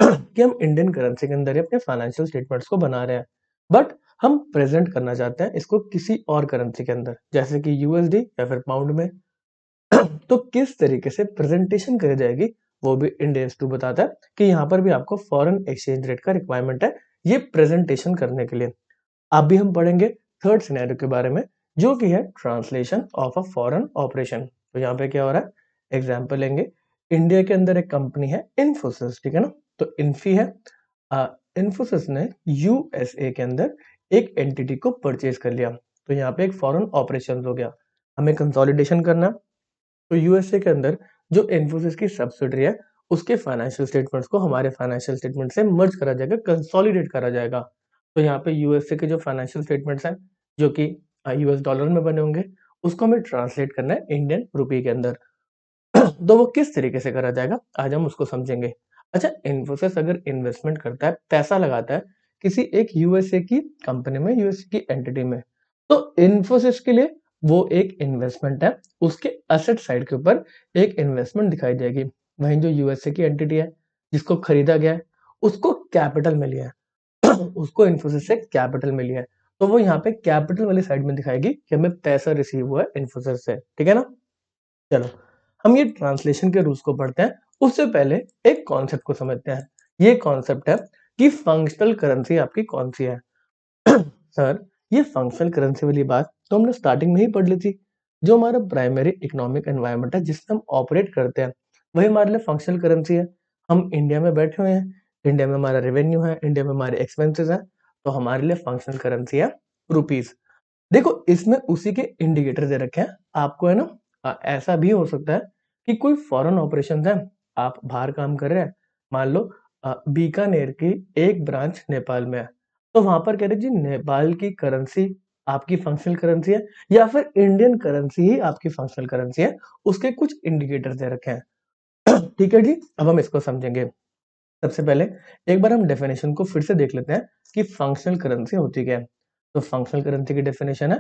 S1: कि हम इंडियन करेंसी के अंदर ही अपने फाइनेंशियल स्टेटमेंट्स को बना रहे हैं, बट हम प्रेजेंट करना चाहते हैं इसको किसी और करेंसी के अंदर, जैसे कि यूएसडी या फिर पाउंड में। तो किस तरीके से प्रेजेंटेशन करी जाएगी वो भी इंडेंस 2 बताता है कि यहाँ पर भी आपको फॉरेन एक्सचेंज रेट का रिक्वायरमेंट है ये प्रेजेंटेशन करने के लिए। अभी हम पढ़ेंगे थर्ड सिनेरियो के बारे में, जो कि है translation of a foreign operation. तो यहाँ पे क्या हो रहा है, एग्जाम्पल लेंगे। इंडिया के अंदर एक कंपनी है इन्फोसिस, ठीक है ना, तो इन्फी है। इन्फोसिस ने यूएसए के अंदर एक एंटिटी को परचेज कर लिया, तो यहाँ पे एक फॉरेन ऑपरेशन हो गया। हमें कंसोलिडेशन करना, तो यूएसए के अंदर जो इन्फोसिस की सब्सिडरी है उसके फाइनेंशियल स्टेटमेंट्स को हमारे फाइनेंशियल स्टेटमेंट से मर्ज करा जाएगा, कंसोलिडेट करा जाएगा। तो यहाँ पे यूएसए के जो फाइनेंशियल स्टेटमेंट्स हैं जो कि यूएस डॉलर में बने होंगे, उसको हमें ट्रांसलेट करना है इंडियन रुपी के अंदर। तो वो किस तरीके से करा जाएगा आज हम उसको समझेंगे। अच्छा, इन्फोसिस अगर इन्वेस्टमेंट करता है, पैसा लगाता है किसी एक यूएसए की कंपनी में, यूएसए की एंटिटी में, तो इन्फोसिस के लिए वो एक इन्वेस्टमेंट है, उसके एसेट साइड के ऊपर एक इन्वेस्टमेंट दिखाई जाएगी। वहीं जो यूएसए की एंटिटी है जिसको खरीदा गया है उसको कैपिटल में लिया है उसको इन्फोसिस से कैपिटल में लिया है, तो वो यहाँ पे कैपिटल वाली साइड में दिखाएगी कि हमें पैसा रिसीव हुआ है इन्फोसिस से, ठीक है ना। चलो, हम ये ट्रांसलेशन के रूल्स को पढ़ते हैं, उससे पहले एक कॉन्सेप्ट को समझते हैं। ये कॉन्सेप्ट है कि फंक्शनल करेंसी आपकी कौन सी है। सर, ये फंक्शनल करेंसी वाली बात तो हमने स्टार्टिंग में ही पढ़ ली थी। जो हमारा प्राइमरी इकोनॉमिक एनवायरनमेंट है जिसमें हम ऑपरेट करते हैं, वही हमारे लिए फंक्शनल करेंसी है। हम इंडिया में बैठे हुए हैं, इंडिया में हमारा रेवेन्यू है, इंडिया में हमारे एक्सपेंसेस हैं, तो हमारे लिए फंक्शनल करेंसी है रुपीज। देखो, इसमें उसी के इंडिकेटर दे रखे हैं आपको, है ना। ऐसा भी हो सकता है कि कोई फॉरेन ऑपरेशन है, आप बाहर काम कर रहे हैं, मान लो बीकानेर की एक ब्रांच नेपाल में है, तो वहां पर कह रहे जी नेपाल की करेंसी आपकी फंक्शनल करेंसी है या फिर इंडियन करेंसी ही आपकी फंक्शनल करेंसी है, उसके कुछ इंडिकेटर दे रखे हैं ठीक है जी, अब हम इसको समझेंगे। सबसे पहले एक बार हम डेफिनेशन को फिर से देख लेते हैं कि फंक्शनल करेंसी होती क्या है। तो फंक्शनल करेंसी की डेफिनेशन है,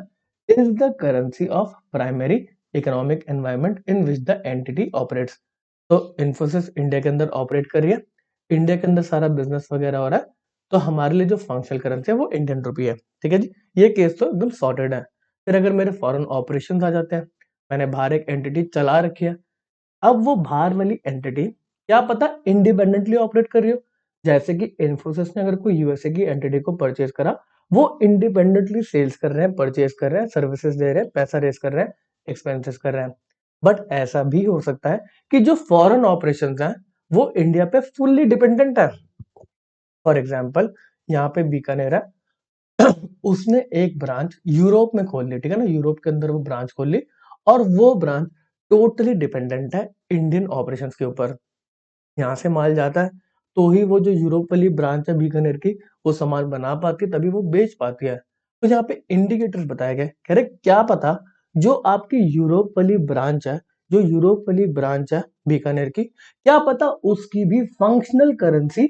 S1: is the currency of primary economic environment in which the entity operates. तो इन्फोसिस इंडिया के अंदर ऑपरेट कर रही है, इंडिया के अंदर सारा बिजनेस वगैरह हो रहा है, तो हमारे लिए जो फंक्शनल करेंसी है वो इंडियन रुपी है, ठीक है जी। ये केस तो एकदम सॉर्टेड है। फिर अगर मेरे फॉरेन ऑपरेशन आ जाते हैं, मैंने बाहर एक एंटिटी चला रखी है, अब वो बाहर वाली एंटिटी क्या पता इंडिपेंडेंटली ऑपरेट कर रही हो, जैसे कि इन्फोसिस ने अगर कोई यूएसए की एंटिटी को परचेज करा, वो इंडिपेंडेंटली सेल्स कर रहे हैं, परचेज कर रहे हैं, सर्विसेज दे रहे हैं, पैसा रेस कर रहे हैं, एक्सपेंसेस कर रहे हैं। बट ऐसा भी हो सकता है कि जो फॉरेन ऑपरेशंस हैं वो इंडिया पे फुल्ली डिपेंडेंट है। फॉर एग्जाम्पल, यहाँ पे बीकानेर है उसने एक ब्रांच यूरोप में खोल ली, ठीक है ना, यूरोप के अंदर वो ब्रांच खोल ली, और वो ब्रांच टोटली डिपेंडेंट है इंडियन ऑपरेशंस के ऊपर। यहाँ से माल जाता है तो ही वो जो यूरोप वाली ब्रांच है बीकानेर की वो सामान बना पाती है, तभी वो बेच पाती है। तो यहाँ पे इंडिकेटर्स बताए गए, कह रहे क्या पता जो आपकी यूरोप वाली ब्रांच है, जो यूरोप वाली ब्रांच है बीकानेर की, क्या पता उसकी भी फंक्शनल करेंसी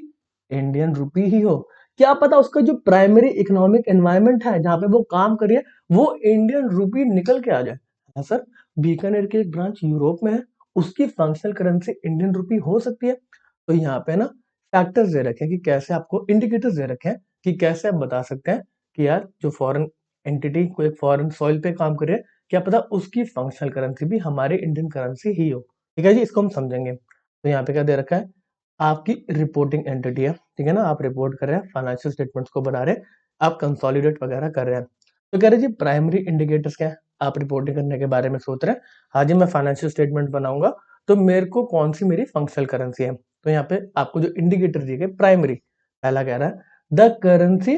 S1: इंडियन रुपी ही हो। क्या पता उसका जो प्राइमरी इकोनॉमिक एनवायरनमेंट है जहाँ पे वो काम कर रही है वो इंडियन रुपी निकल के आ जाए। हाँ सर, बीकानेर की एक ब्रांच यूरोप में है, उसकी फंक्शनल करेंसी इंडियन रुपी हो सकती है। तो यहाँ पे ना फैक्टर्स दे रखे हैं कि कैसे आपको इंडिकेटर्स दे रखे हैं कि कैसे आप बता सकते हैं कि यार जो फॉरेन एंटिटी कोई फॉरेन सॉइल पे काम कर रही है, क्या पता उसकी फंक्शनल करेंसी भी हमारे इंडियन करेंसी ही हो। ठीक है जी, इसको हम समझेंगे। तो यहाँ पे क्या दे रखा है, आपकी रिपोर्टिंग एंटिटी है, ठीक है ना, आप रिपोर्ट कर रहे हैं, फाइनेंशियल स्टेटमेंट्स को बना रहे हैं, आप कंसोलिडेट वगैरह कर रहे हैं। तो कह रहे जी प्राइमरी इंडिकेटर्स क्या है, आप रिपोर्टिंग करने के बारे में सोच रहे हैं, हाँ जी मैं फाइनेंशियल स्टेटमेंट बनाऊंगा तो मेरे को कौन सी मेरी फंक्शनल करेंसी है। तो यहाँ पे आपको जो इंडिकेटर दिए गए प्राइमरी, पहला कह रहा है the currency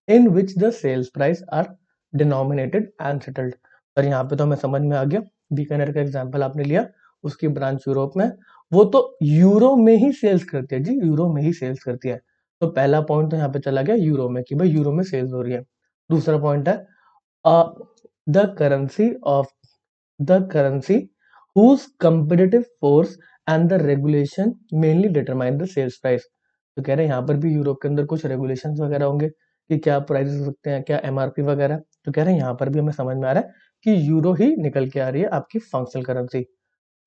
S1: in which the sales price are denominated and settled. पर यहाँ पे तो हमें समझ में आ गया, बीकानेर का एग्जांपल आपने लिया, उसकी ब्रांच यूरोप में, वो तो यूरो में ही सेल्स करती है जी, यूरो में ही सेल्स करती है। तो पहला पॉइंट तो यहाँ पे चला गया यूरो में कि भाई यूरो में सेल्स हो रही है। दूसरा पॉइंट है the currency of the currency whose competitive force and the regulation mainly determine the sales price। तो कह रहे हैं यहाँ पर भी यूरोप के अंदर कुछ रेगुलेशंस वगैरह होंगे कि क्या प्राइसेस हो सकते हैं, क्या एमआरपी वगैरह। तो कह रहे हैं यहाँ पर भी हमें समझ में आ रहा है कि यूरो ही निकल के आ रही है आपकी फंक्शनल करेंसी।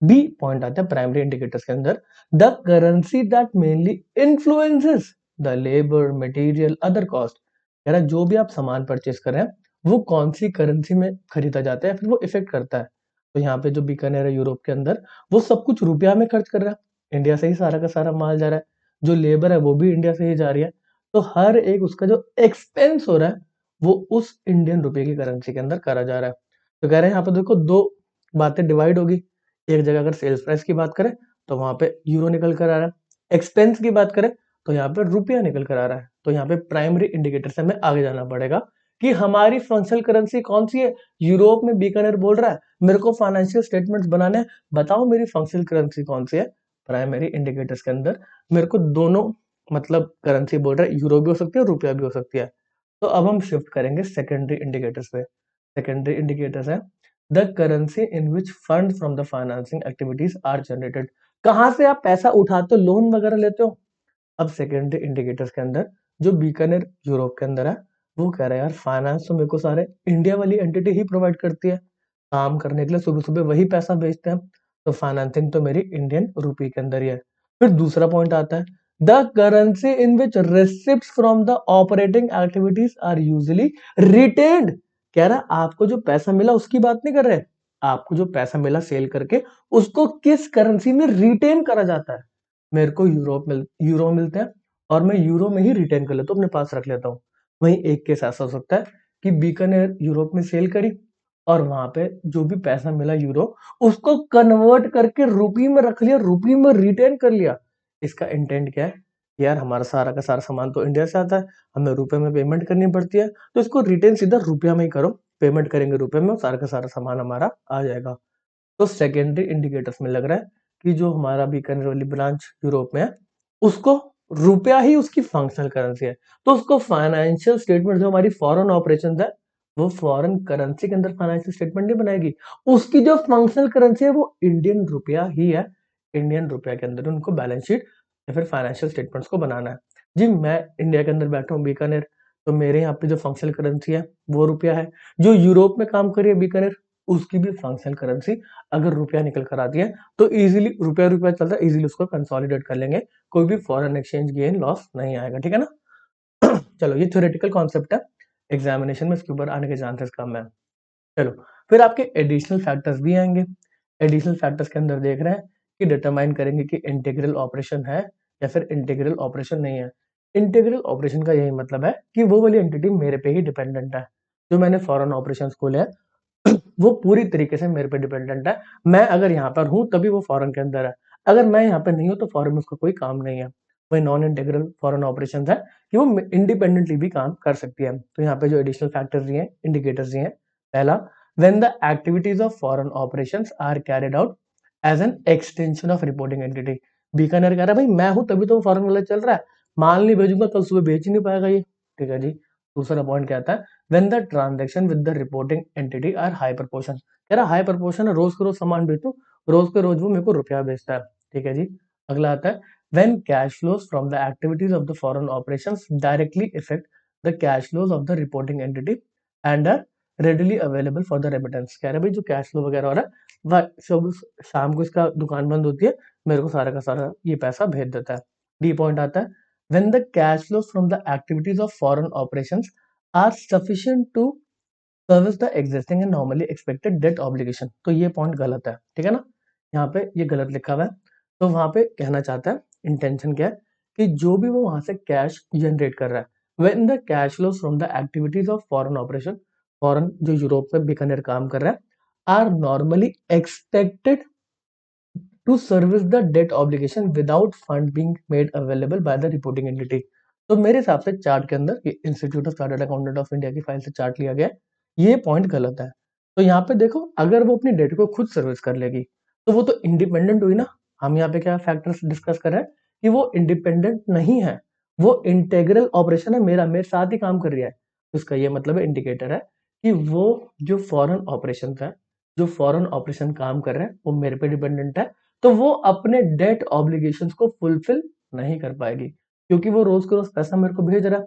S1: बी पॉइंट आता है प्राइमरी इंडिकेटर्स के अंदर, the currency that mainly influences the labour material other cost. कह रहा है जो भी आप सामान परचेस कर रहे हैं वो कौन सी करेंसी में खरीदा जाता है, फिर वो इफेक्ट करता है। तो यहाँ पे जो बीकानेर है यूरोप के अंदर, वो सब कुछ रुपया में खर्च कर रहा है, इंडिया से ही सारा का सारा माल जा रहा है, जो लेबर है वो भी इंडिया से ही जा रही है। तो हर एक उसका जो एक्सपेंस हो रहा है वो उस इंडियन रुपए की करेंसी के अंदर करा जा रहा है। तो कह रहे हैं यहाँ पे देखो दो बातें डिवाइड होगी। एक जगह अगर सेल्स प्राइस की बात करें तो वहां पे यूरो निकल कर आ रहा है, एक्सपेंस की बात करें तो यहाँ पे रुपया निकल कर आ रहा है। तो यहाँ पे प्राइमरी इंडिकेटर से हमें आगे जाना पड़ेगा कि हमारी फंक्शनल करेंसी कौन सी है। यूरोप में बीकानेर बोल रहा है मेरे को फाइनेंशियल स्टेटमेंट्स बनाने हैं, बताओ मेरी फंक्शनल करेंसी कौन सी है। प्राइमरी इंडिकेटर्स के अंदर मेरे को दोनों मतलब करेंसी बोल रहा है, यूरो भी हो सकती है रुपया भी हो सकती है। तो अब हम शिफ्ट करेंगे सेकेंडरी इंडिकेटर्स पे। सेकेंडरी इंडिकेटर्स है the currency in which fund from the financing activities are generated. कहां से आप पैसा उठाते हो, लोन वगैरह लेते हो। अब सेकेंडरी इंडिकेटर्स के अंदर जो बीकानेर यूरोप के अंदर है वो कह रहा है यार फाइनेंस तो मेरे को सारे इंडिया वाली एंटिटी ही प्रोवाइड करती है, काम करने के लिए सुबह सुबह वही पैसा भेजते हैं, तो फाइनेंसिंग तो मेरी इंडियन रुपी के अंदर ही है। फिर दूसरा पॉइंट आता है the currency in which receipts from the operating activities are usually retained. कह रहा है आपको जो पैसा मिला उसकी बात नहीं कर रहे, आपको जो पैसा मिला सेल करके उसको किस करेंसी में रिटेन करा जाता है। मेरे को यूरो मिलते हैं और मैं यूरो में ही रिटेन कर लेता हूँ, अपने पास रख लेता हूँ। वहीं एक केस ऐसा हो सकता है कि बीकानेर यूरोप में सेल करी और वहां पे जो भी पैसा मिला यूरो उसको कन्वर्ट करके रुपी में रख लिया, रुपी में रिटेन कर लिया। इसका इंटेंट क्या है, यार हमारा सारा का सारा सामान तो इंडिया से आता है, हमें रुपए में पेमेंट करनी पड़ती है, तो इसको रिटेन सीधा रुपया में ही करो, पेमेंट करेंगे रुपए में, सारा का सारा सामान हमारा आ जाएगा। तो सेकेंडरी इंडिकेटर्स में लग रहा है कि जो हमारा बीकानेर वाली ब्रांच यूरोप में है उसको रुपया ही उसकी फंक्शनल करेंसी है, तो उसको फाइनेंशियल स्टेटमेंट जो हमारी फॉरेन ऑपरेशंस है वो फॉरेन करेंसी के अंदर फाइनेंशियल स्टेटमेंट नहीं बनाएगी, उसकी जो फंक्शनल करेंसी है वो इंडियन रुपया ही है। इंडियन रुपया के अंदर उनको बैलेंस शीट या फिर फाइनेंशियल स्टेटमेंट्स को बनाना है। जी मैं इंडिया के अंदर बैठा हूँ बीकानेर, तो मेरे यहाँ पे जो फंक्शनल करेंसी है वो रुपया है, जो यूरोप में काम कर रही है बीकानेर उसकी भी फंक्शनल करेंसी अगर रुपया निकल कर आती है तो इजीली रुपया रुपया चलता है, इजीली उसको कंसोलिडेट कर लेंगे, कोई भी फॉरेन एक्सचेंज गेन लॉस नहीं आएगा, ठीक है ना। चलो ये थ्योरेटिकल कॉन्सेप्ट है, एग्जामिनेशन में इसके ऊपर आने के चांसेस कम है। चलो फिर आपके एडिशनल फैक्टर्स भी आएंगे। एडिशनल फैक्टर्स के अंदर देख रहे हैं कि डिटरमाइन करेंगे कि इंटीग्रल ऑपरेशन है या फिर इंटीग्रल ऑपरेशन नहीं है। इंटीग्रल ऑपरेशन का यही मतलब है कि वो वाली एंटिटी मेरे पे ही डिपेंडेंट है, जो मैंने फॉरेन ऑपरेशंस खोले हैं वो पूरी तरीके से मेरे पे डिपेंडेंट है। मैं अगर यहाँ पर हूँ तभी वो फॉरेन के अंदर है, अगर मैं यहाँ पे नहीं हूँ तो फॉरेन में उसका कोई काम नहीं है। वही नॉन इंटीग्रल फॉरेन ऑपरेशंस है कि वो इंडिपेंडेंटली भी काम कर सकती है। तो यहाँ पे जो एडिशनल फैक्टर्स दिए हैं, इंडिकेटर्स दिए हैं, पहला when the activities of foreign operations are carried out as an extension of reporting entity। Bikaner कह रहा है भाई मैं हूं तभी तो फॉरेन वाला चल रहा है, माल नहीं भेजूंगा कल सुबह बेच ही नहीं पाएगा ये, ठीक है जी। दूसरा पॉइंट क्या आता है when the transaction with the reporting entity are high proportion। कह रहा हाई proportion है, रोज के रोज सामान बेचूं, रोज के रोज वो मेरे को रुपया बेचता है, ठीक है जी। अगला आता है when cash flows from the activities of the foreign operations directly affect the cash flows of the reporting entity and are readily available for the remittance। कह रहे भाई जो कैश फ्लो वगैरह हो रहा है वह सब शाम को इसका दुकान बंद होती है, मेरे को सारा का सारा ये पैसा भेज देता है। डी पॉइंट आता है when the cash flows from the activities of foreign operations are sufficient to service the existing and normally expected debt obligation। तो ये पॉइंट गलत है, ठीक है ना, यहाँ पे ये गलत लिखा हुआ है। तो वहां पे कहना चाहता है इंटेंशन क्या है कि जो भी वो वहां से कैश जनरेट कर रहा है when the cash flows from the activities of foreign operation, foreign जो यूरोप में बीकानेर काम कर रहा है are normally expected to service the debt obligation without fund being made available by the reporting entity. तो मेरे हिसाब से चार्ट के अंदर ये institute of chartered accountant of India की फाइल से चार्ट लिया गया है, ये पॉइंट गलत है। तो यहाँ पे देखो अगर वो अपनी डेट को खुद सर्विस कर लेगी तो वो तो इंडिपेंडेंट हुई ना। हम यहाँ पे क्या फैक्टर्स डिस्कस कर रहे हैं कि वो इंडिपेंडेंट नहीं है, वो इंटेग्रल ऑपरेशन है, मेरा मेरे साथ ही काम कर रही है। तो इसका ये मतलब है इंडिकेटर है कि वो जो फॉरेन ऑपरेशन है जो फॉरेन ऑपरेशन काम कर रहे हैं वो मेरे पे डिपेंडेंट है, तो वो अपने डेट ऑब्लिगेशंस को फुलफिल नहीं कर पाएगी, क्योंकि वो रोज के रोज पैसा मेरे को भेज रहा है।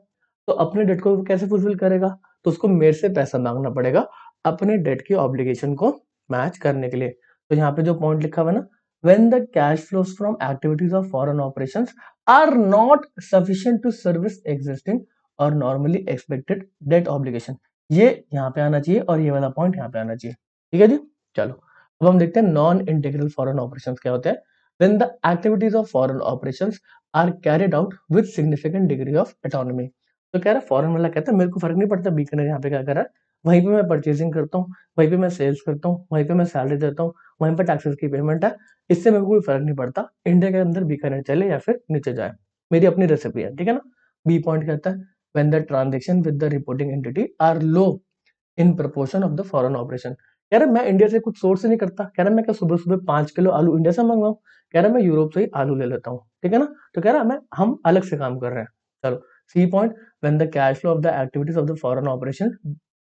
S1: तो अपने डेट को वो कैसे फुलफिल करेगा? तो उसको मेरे से पैसा मांगना पड़ेगा अपने डेट की ऑब्लिगेशन को मैच करने के लिए। तो यहाँ पे जो पॉइंट लिखा हुआ है ना, when the cash flows from activities of foreign operations are not sufficient to service existing or normally expected debt obligation, ये यहाँ पे आना चाहिए और ये वाला पॉइंट यहाँ पे आना चाहिए। ठीक है जी, चलो अब हम देखते हैं नॉन इंटीग्रल फॉरेन ऑपरेशंस क्या होते हैं। when the activities of foreign operations are carried out with significant degree of autonomy, तो कह रहा है फॉरेन वाला कहता है मेरे को फर्क नहीं पड़ता बीकानेर यहाँ पे क्या कर रहा है, वहीं पे मैं परचेजिंग करता हूँ, वहीं पे मैं सेल्स करता हूँ, वहीं पे मैं सैलरी देता हूँ, वहीं पर टैक्सेस की पेमेंट है, इससे मेरे को कोई फर्क नहीं पड़ता इंडिया के अंदर बीकानेर चले या फिर नीचे जाए, मेरी अपनी रेसिपी है। ठीक है ना। बी पॉइंट कहता है when the transaction with the reporting entity are low in proportion of the foreign operation. कह रहा मैं इंडिया से कुछ सोर्स नहीं करता, कह रहा मैं क्या सुबह सुबह 5 किलो आलू इंडिया से मंगवाऊं, कह रहा मैं यूरोप से ही आलू ले लेता हूँ। ठीक है ना। तो कह रहा मैं हम अलग से काम कर रहे हैं। चलो C point when the cash flow of the activities of the foreign operation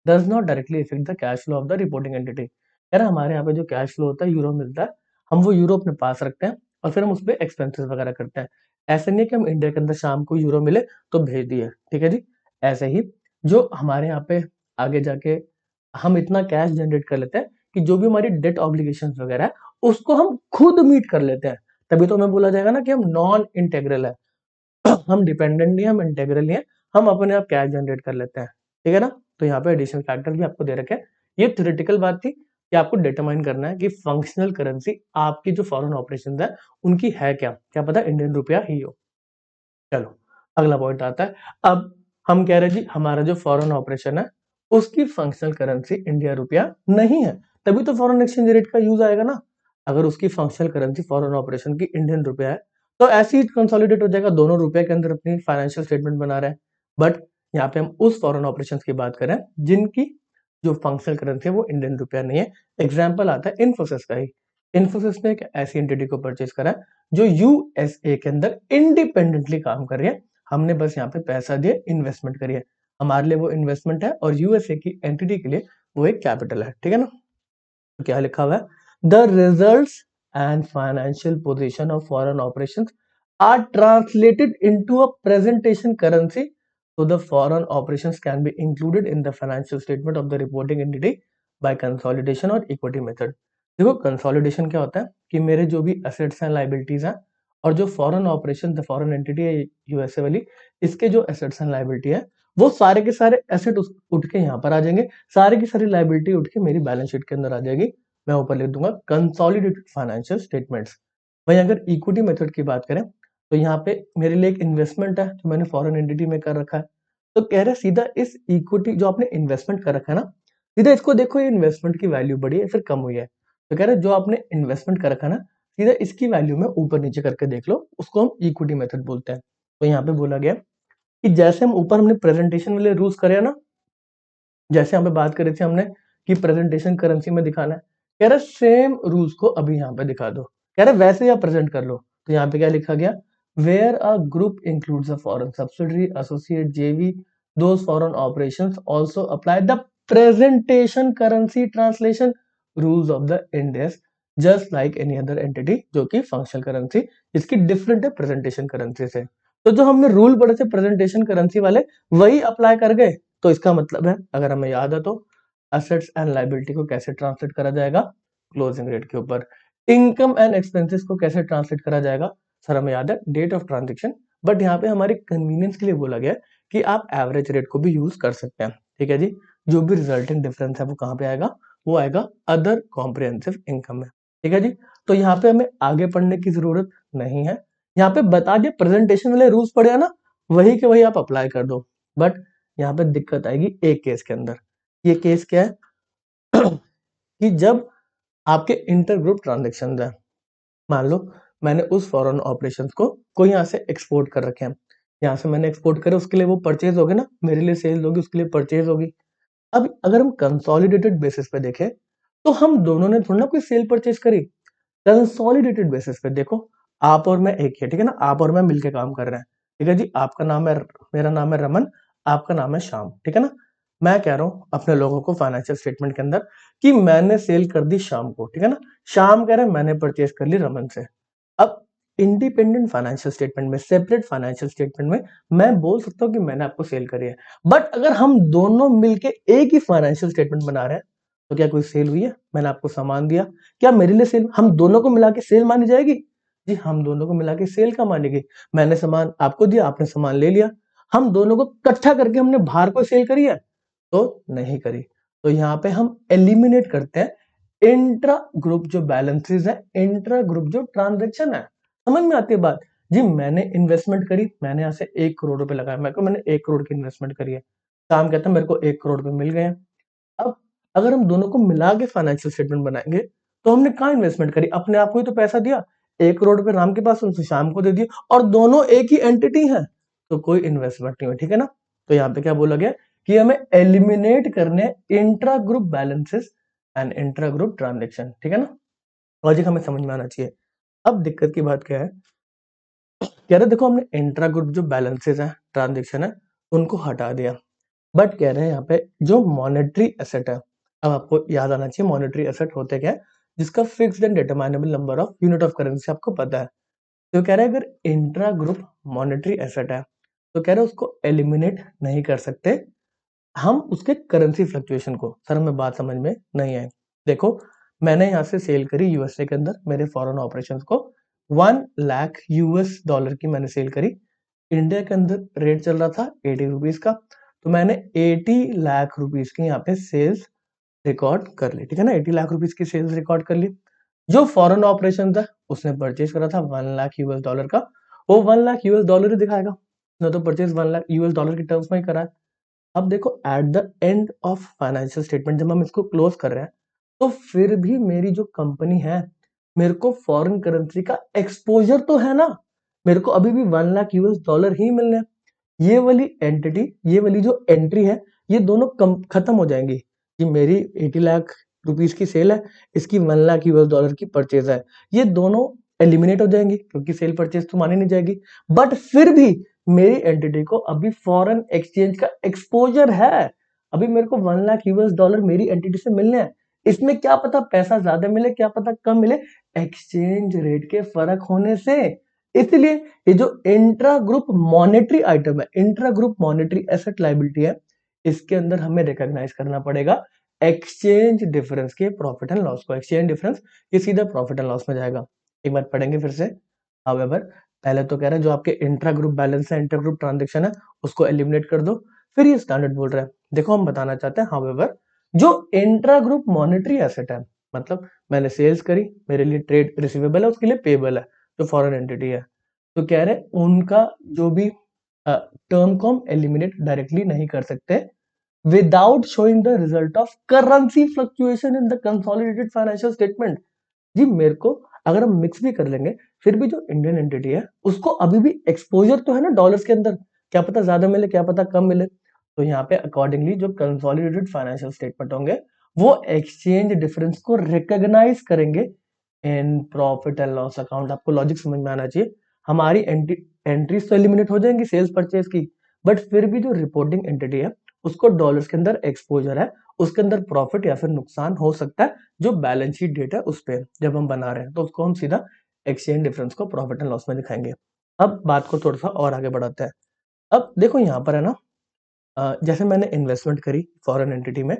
S1: does not directly affect the cash flow of the reporting entity. कह रहा हमारे यहाँ पे जो कैश फ्लो होता है यूरो मिलता है, हम वो यूरो अपने पास रखते हैं और फिर हम उस पर एक्सपेंसेस वगैरह करते हैं। ऐसे नहीं है कि हम इंडिया के अंदर शाम को यूरो मिले तो भेज दिए। ठीक है जी। ऐसे ही जो हमारे यहाँ पे आगे जाके हम इतना कैश जनरेट कर लेते हैं कि जो भी हमारी डेट ऑब्लिगेशंस वगैरह है उसको हम खुद मीट कर लेते हैं, तभी तो हमें बोला जाएगा ना कि हम नॉन इंटेग्रल है। हम डिपेंडेंट नहीं है, हम इंटेग्रल नहीं है, हम अपने आप कैश जनरेट कर लेते हैं। ठीक है ना। तो यहाँ पे एडिशनल फैक्टर भी आपको दे रखे हैं। ये थ्योरेटिकल बात थी कि आपको डिटरमाइन करना है कि फंक्शनल करेंसी आपकी जो फॉरेन ऑपरेशन है उनकी है क्या, क्या पता इंडियन रुपया ही हो। चलो अगला पॉइंट आता है। अब हम कह रहे हैं जी हमारा जो फॉरेन ऑपरेशन है उसकी फंक्शनल करेंसी इंडिया रुपया नहीं है, तभी तो फॉरेन एक्सचेंज रेट का यूज आएगा ना। अगर उसकी फंक्शनल करेंसी फॉरेन ऑपरेशन की इंडियन रुपया है तो ऐसे ही कंसोलिडेट हो जाएगा, दोनों रुपए के अंदर अपनी फाइनेंशियल स्टेटमेंट बना रहे हैं। बट यहाँ पे हम उस फॉरेन ऑपरेशन की बात करें जिनकी जो फंक्शनल करेंसी है वो इंडियन रुपया नहीं है। एग्जाम्पल आता है इन्फोसिस का ही। इन्फोसिस ने एक ऐसी एंटिटी को परचेज करा है जो यूएसए के अंदर इंडिपेंडेंटली काम कर रही है, हमने बस यहाँ पे पैसा दिए इन्वेस्टमेंट करिए, हमारे लिए वो इन्वेस्टमेंट है और यूएसए की एंटिटी के लिए वो एक कैपिटल है। ठीक है ना। तो क्या लिखा हुआ है the results and financial position of foreign operations are translated into a presentation currency, so the foreign operations can be included in the financial statement of the reporting entity by consolidation और equity method। देखो कंसोलिडेशन क्या होता है कि मेरे जो भी एसेट्स हैं लाइबिलिटीज हैं और जो foreign operation the foreign entity है यूएसए वाली, इसके जो एसेट्स एंड लाइबिलिटी है वो सारे के सारे एसेट उठ के यहाँ पर आ जाएंगे, सारी की सारी लाइबिलिटी उठ के मेरी बैलेंस शीट के अंदर आ जाएगी। मैं ऊपर लिख दूंगा कंसोलिडेटेड फाइनेंशियल स्टेटमेंट्स। वहीं अगर इक्विटी मेथड की बात करें तो यहाँ पे मेरे लिए एक इन्वेस्टमेंट है जो मैंने फॉरेन एंटिटी में कर रखा है, तो कह रहे सीधा इस इक्विटी जो आपने इन्वेस्टमेंट कर रखा है ना, सीधा इसको देखो ये इन्वेस्टमेंट की वैल्यू बढ़ी है फिर कम हुई है। तो कह रहे जो आपने इन्वेस्टमेंट कर रखा है ना, सीधा इसकी वैल्यू में ऊपर नीचे करके देख लो, उसको हम इक्विटी मेथड बोलते हैं। तो यहाँ पे बोला गया कि जैसे हम ऊपर हमने प्रेजेंटेशन वाले रूल्स करे ना, जैसे यहाँ पे बात करी थी हमने कि प्रेजेंटेशन करेंसी में दिखाना है, कह रहा सेम रूल्स को अभी यहाँ पे दिखा दो, कह रहा वैसे ही आप प्रेजेंट कर लो। तो यहाँ पे क्या लिखा गया where a group includes a foreign subsidiary associate JV those foreign operations also apply the presentation currency translation rules of the Ind AS just like any other entity, जो कि फंक्शनल करेंसी इसकी डिफरेंट है प्रेजेंटेशन करेंसी से। तो जो हमने रूल पढ़े थे प्रेजेंटेशन करेंसी वाले वही अप्लाई कर गए। तो इसका मतलब है अगर हमें याद है तो एसेट्स एंड लायबिलिटी को कैसे ट्रांसलेट करा जाएगा क्लोजिंग रेट के ऊपर, इनकम एंड एक्सपेंसेस को कैसे ट्रांसलेट करा जाएगा सर हमें याद है डेट ऑफ ट्रांजेक्शन। बट यहाँ पे हमारी कन्वीनियंस के लिए बोला गया कि आप एवरेज रेट को भी यूज कर सकते हैं। ठीक है जी। जो भी रिजल्टिंग डिफरेंस है वो कहाँ पे आएगा, वो आएगा अदर कॉम्प्रिहेंसिव इनकम में। ठीक है जी। तो यहाँ पे हमें आगे पढ़ने की जरूरत नहीं है, यहाँ पे बता दिए प्रेजेंटेशन वाले रूल्स पढ़े है ना, वही के वही आप अप्लाई कर दो। बट यहाँ पे दिक्कत आएगी एक केस के अंदर। ये केस क्या है कि जब आपके इंटर ग्रुप ट्रांजेक्शन है, मान लो मैंने उस फॉरेन ऑपरेशंस को यहाँ से एक्सपोर्ट कर रखे हैं, यहाँ से मैंने एक्सपोर्ट करे उसके लिए वो परचेज होगी ना, मेरे लिए सेल होगी उसके लिए परचेज होगी। अब अगर हम कंसोलिडेटेड बेसिस पे देखें तो हम दोनों ने थोड़ा ना कोई सेल परचेज करी, कंसोलिडेटेड बेसिस पे देखो आप और मैं एक ही है। ठीक है ना, आप और मैं मिलके काम कर रहे हैं। ठीक है जी। आपका नाम है, मेरा नाम है रमन, आपका नाम है श्याम। ठीक है ना। मैं कह रहा हूँ अपने लोगों को फाइनेंशियल स्टेटमेंट के अंदर कि मैंने सेल कर दी शाम को, ठीक है ना? शाम कह रहे हैं मैंने परचेज कर ली रमन से। अब इंडिपेंडेंट फाइनेंशियल स्टेटमेंट में, सेपरेट फाइनेंशियल स्टेटमेंट में मैं बोल सकता हूँ कि मैंने आपको सेल करी है। बट अगर हम दोनों मिलके एक ही फाइनेंशियल स्टेटमेंट बना रहे हैं, तो क्या कोई सेल हुई है? मैंने आपको सामान दिया, क्या मेरे लिए सेल, हम दोनों को मिला के सेल मानी जाएगी? जी, हम दोनों को मिला के सेल का मानेगी। मैंने सामान आपको दिया, आपने सामान ले लिया, हम दोनों को इकट्ठा करके हमने बाहर को सेल करी है? तो नहीं करी। तो यहाँ पे हम एलिमिनेट करते हैं इंट्रा ग्रुप जो बैलेंसेस है, इंट्रा ग्रुप जो ट्रांजेक्शन है। समझ में आती है बात? जी, मैंने इन्वेस्टमेंट करी, मैंने यहाँ से 1 करोड़ रुपए लगाया, मैंने 1 करोड़ की इन्वेस्टमेंट करी है। काम कहता है मेरे को 1 करोड़ रुपए मिल गए हैं। अब अगर हम दोनों को मिला के फाइनेंशियल स्टेटमेंट बनाएंगे, तो हमने कहाँ इन्वेस्टमेंट करी? अपने आप को ही तो पैसा दिया। 1 करोड़ रुपए राम के पास, उनसे शाम को दे दिए, और दोनों एक ही एंटिटी है, तो कोई इन्वेस्टमेंट नहीं हुई, ठीक है ना? तो यहाँ पे क्या बोला गया कि हमें एलिमिनेट करने intra group balances and intra group transaction, ठीक है ना? लॉजिक हमें समझ में आना चाहिए। अब दिक्कत की बात क्या है? कह रहे देखो हमने इंट्रा ग्रुप जो बैलेंसेस हैं, ट्रांजेक्शन है, उनको हटा दिया। बट कह रहे हैं यहाँ पे जो मॉनेटरी एसेट है, अब आपको याद आना चाहिए मॉनेटरी एसेट होते क्या है, जिसका fixed and determinable number of unit of currency आपको पता है। तो कह रहे हैं अगर इंट्रा ग्रुप मॉनेटरी एसेट है, तो कह रहे हैं उसको एलिमिनेट नहीं कर सकते हम उसके करेंसी फ्लक्चुएशन को। सर हमें बात समझ में नहीं आई। देखो, मैंने यहाँ से सेल करी यूएसए के अंदर मेरे फॉरेन ऑपरेशंस को, 1 लाख यूएस डॉलर की मैंने सेल करी। इंडिया के अंदर रेट चल रहा था 80 रुपीज का, तो मैंने 80 लाख रुपीज की यहाँ पे सेल्स रिकॉर्ड कर ली, ठीक है ना? 80 लाख रुपीज की सेल्स रिकॉर्ड कर ली। जो फॉरेन ऑपरेशन था उसने परचेज करा था 1 लाख यूएस डॉलर का, वो 1 लाख यूएस डॉलर ही दिखाएगा, उसने तो परचेज 1 लाख यूएस डॉलर की टर्म्स में ही करा है। अब देखो at the end of financial statement जब हम इसको क्लोज कर रहे हैं, तो फिर भी मेरी जो कंपनी है, मेरे को फॉरेन करेंसी का एक्सपोजर तो है ना, मेरे को अभी भी 1 लाख यूएस डॉलर ही मिलने हैं। ये वाली एंटिटी, ये वाली जो एंट्री है, ये दोनों खत्म हो जाएंगी कि मेरी 80 लाख रुपीस की सेल है, इसकी 1 लाख यूएस डॉलर की परचेज है, ये दोनों एलिमिनेट हो जाएंगी क्योंकि सेल परचेज तो मानी नहीं जाएगी। बट फिर भी मेरी एंटिटी को अभी फॉरेन एक्सचेंज का एक्सपोजर है, अभी मेरे को 1 लाख यूएस डॉलर मेरी एंटिटी से मिलने हैं। इसमें क्या पता पैसा ज्यादा मिले, क्या पता कम मिले, एक्सचेंज रेट के फर्क होने से। इसलिए ये जो इंट्रा ग्रुप मॉनेटरी आइटम है, intra group monetary asset liability है, इसके अंदर हमें रिकॉग्नाइज करना पड़ेगा एक्सचेंज डिफरेंस के प्रॉफिट एंड लॉस को। एक्सचेंज डिफरेंस ये सीधा प्रॉफिट एंड लॉस में जाएगा। एक बार पढ़ेंगे फिर से। हाउएवर, पहले तो कह रहा है जो आपके इंट्रा ग्रुप बैलेंस है, इंटर ग्रुप ट्रांजेक्शन है, उसको एलिमिनेट कर दो। फिर ये स्टैंडर्ड बोल रहा है, देखो हम बताना चाहते हैं हाउएवर जो इंट्रा ग्रुप मॉनेटरी एसेट है, मतलब मैंने सेल्स करी, मेरे लिए ट्रेड रिसीवेबल है, उसके लिए पेबल है, जो फॉरेन एंटिटी है, तो कह रहे उनका जो भी टर्म को हम एलिमिनेट डायरेक्टली नहीं कर सकते without showing the result of currency fluctuation in the consolidated financial statement. जी, मेरे को अगर हम मिक्स भी कर लेंगे, फिर भी जो इंडियन एंटिटी है उसको अभी भी एक्सपोजर तो है ना डॉलर्स के अंदर, क्या पता ज्यादा मिले, क्या पता कम मिले। तो यहाँ पे अकॉर्डिंगली जो कंसोलिडेटेड फाइनेंशियल स्टेटमेंट होंगे, वो एक्सचेंज डिफरेंस को रिकॉग्नाइज करेंगे in profit and loss account. आपको लॉजिक समझ में आना चाहिए। हमारी एंट्रीज तो एलिमिनेट हो जाएंगी सेल्स परचेज की, बट फिर भी जो रिपोर्टिंग एंटिटी है उसको डॉलर्स के अंदर एक्सपोजर है, उसके अंदर प्रॉफिट या फिर नुकसान हो सकता है, जो बैलेंस शीट डेट है उस पे जब हम बना रहे हैं, तो उसको हम सीधा एक्सचेंज डिफरेंस को प्रॉफिट एंड लॉस में दिखाएंगे। अब बात को थोड़ा सा और आगे बढ़ाते हैं। अब देखो यहाँ पर है ना, जैसे मैंने इन्वेस्टमेंट करी फॉरेन एंटिटी में,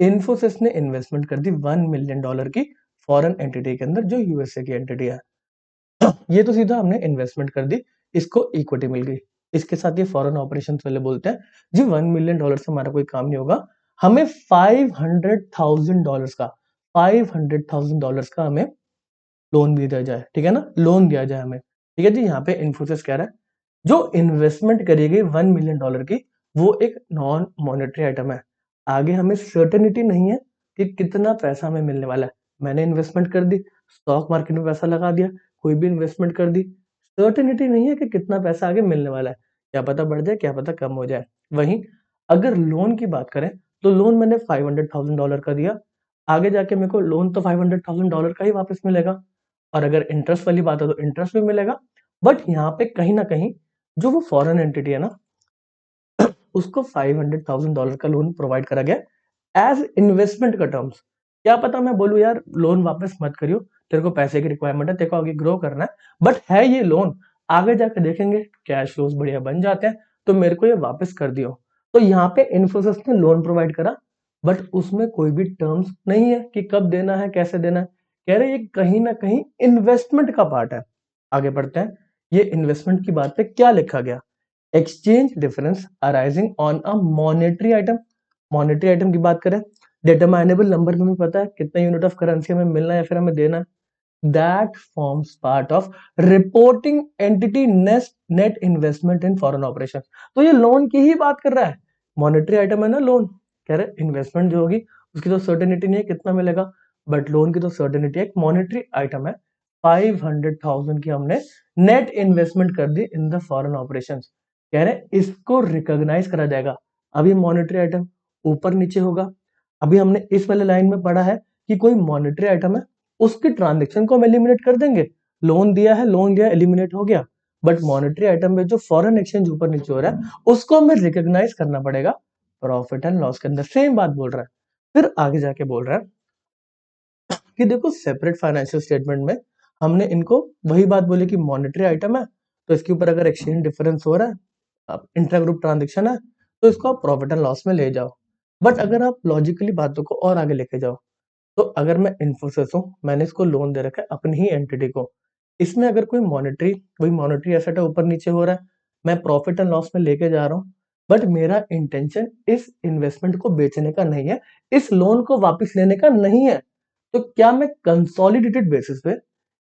S1: इन्फोसिस ने इन्वेस्टमेंट कर दी $1 मिलियन की फॉरेन एंटिटी के अंदर जो यूएसए की एंटिटी है। ये तो सीधा हमने इन्वेस्टमेंट कर दी, इसको इक्विटी मिल गई। इसके साथ ये फॉरेन ऑपरेशंस वाले बोलते हैं जी $1 मिलियन से हमारा कोई काम नहीं होगा, हमें $500,000 का, $500,000 का हमें लोन भी दिया जाए, ठीक है ना, लोन दिया जाए हमें। ठीक है जी, यहाँ पे इन्फोसिस कह रहा है जो इन्वेस्टमेंट करी गई $1 मिलियन की, वो एक नॉन मॉनेटरी आइटम है। आगे हमें सर्टेनिटी नहीं है कि कितना पैसा हमें मिलने वाला है। मैंने इन्वेस्टमेंट कर दी, स्टॉक मार्केट में पैसा लगा दिया, कोई भी इन्वेस्टमेंट कर दी, सर्टेनिटी नहीं है कि कितना पैसा आगे मिलने वाला है, क्या पता बढ़ जाए, क्या पता कम हो जाए। वहीं अगर लोन की बात करें, तो लोन मैंने $500,000 का दिया, आगे जाके मेरे को लोन तो $500,000 का ही वापस मिलेगा, और अगर इंटरेस्ट वाली बात है तो इंटरेस्ट भी मिलेगा। बट यहाँ पे कहीं ना कहीं जो वो फॉरेन एंटिटी है ना, उसको $500,000 का लोन प्रोवाइड करा गया एज इन्वेस्टमेंट का टर्म्स। क्या पता मैं बोलूं यार लोन वापस मत करियो, तेरे को पैसे की रिक्वायरमेंट है, तेरे को आगे ग्रो करना है, बट है ये लोन, आगे जाकर देखेंगे कैश फ्लोज बढ़िया बन जाते हैं तो मेरे को ये वापस कर दियो। तो यहाँ पे इन्फोसिस ने लोन प्रोवाइड करा, बट उसमें कोई भी टर्म्स नहीं है कि कब देना है कैसे देना है। कह रहे ये कहीं ना कहीं इन्वेस्टमेंट का पार्ट है। आगे बढ़ते हैं, ये इन्वेस्टमेंट की बात पे क्या लिखा गया, exchange difference arising on a monetary item. Monetary item की बात करें, डिटरमाइनेबल नंबर में हमें पता है कितना यूनिट ऑफ करेंसी हमें मिलना है या फिर हमें देना है, that forms part of reporting entity net investment in foreign operations। तो ये लोन की ही बात कर रहा है, मॉनेटरी आइटम है ना लोन, कह रहे इन्वेस्टमेंट जो होगी उसकी तो सर्टेनिटी नहीं है कितना मिलेगा, बट लोन की तो सर्टेनिटी है, एक मॉनेटरी आइटम है, 500,000 की हमने नेट इन्वेस्टमेंट कर दी इन द फॉरेन ऑपरेशन। कह रहे इसको रिकॉग्नाइज करा जाएगा। अभी मॉनेटरी आइटम ऊपर नीचे होगा, अभी हमने इस वाले लाइन में पढ़ा है कि कोई मॉनेटरी आइटम है उसकी ट्रांजेक्शन को हम एलिमिनेट कर देंगे, लोन दिया है लोन दिया एलिमिनेट हो गया, बट मॉनेटरी आइटम में जो फॉरेन एक्सचेंज ऊपर नीचे हो रहा है उसको हमें रिकॉग्नाइज करना पड़ेगा प्रॉफिट एंड लॉस के अंदर। सेम बात बोल रहा है, फिर आगे जाके बोल रहा है कि देखो सेपरेट फाइनेंशियल स्टेटमेंट में हमने इनको वही बात बोली कि मॉनेटरी आइटम है तो इसके ऊपर अगर एक्सचेंज डिफरेंस हो रहा है, इंट्रा ग्रुप ट्रांजेक्शन है, तो इसको आप प्रॉफिट एंड लॉस में ले जाओ। बट अगर आप लॉजिकली बातों को और आगे लेके जाओ, तो अगर मैं इन्फोसिस हूँ, मैंने इसको लोन दे रखा है अपनी ही एंटिटी को, इसमें अगर कोई मॉनेटरी एसेट है ऊपर नीचे हो रहा है, मैं प्रॉफिट एंड लॉस में लेके जा रहा हूँ, बट मेरा इंटेंशन इस इन्वेस्टमेंट को बेचने का नहीं है, इस लोन को वापस लेने का नहीं है, तो क्या मैं कंसोलिडेटेड बेसिस पे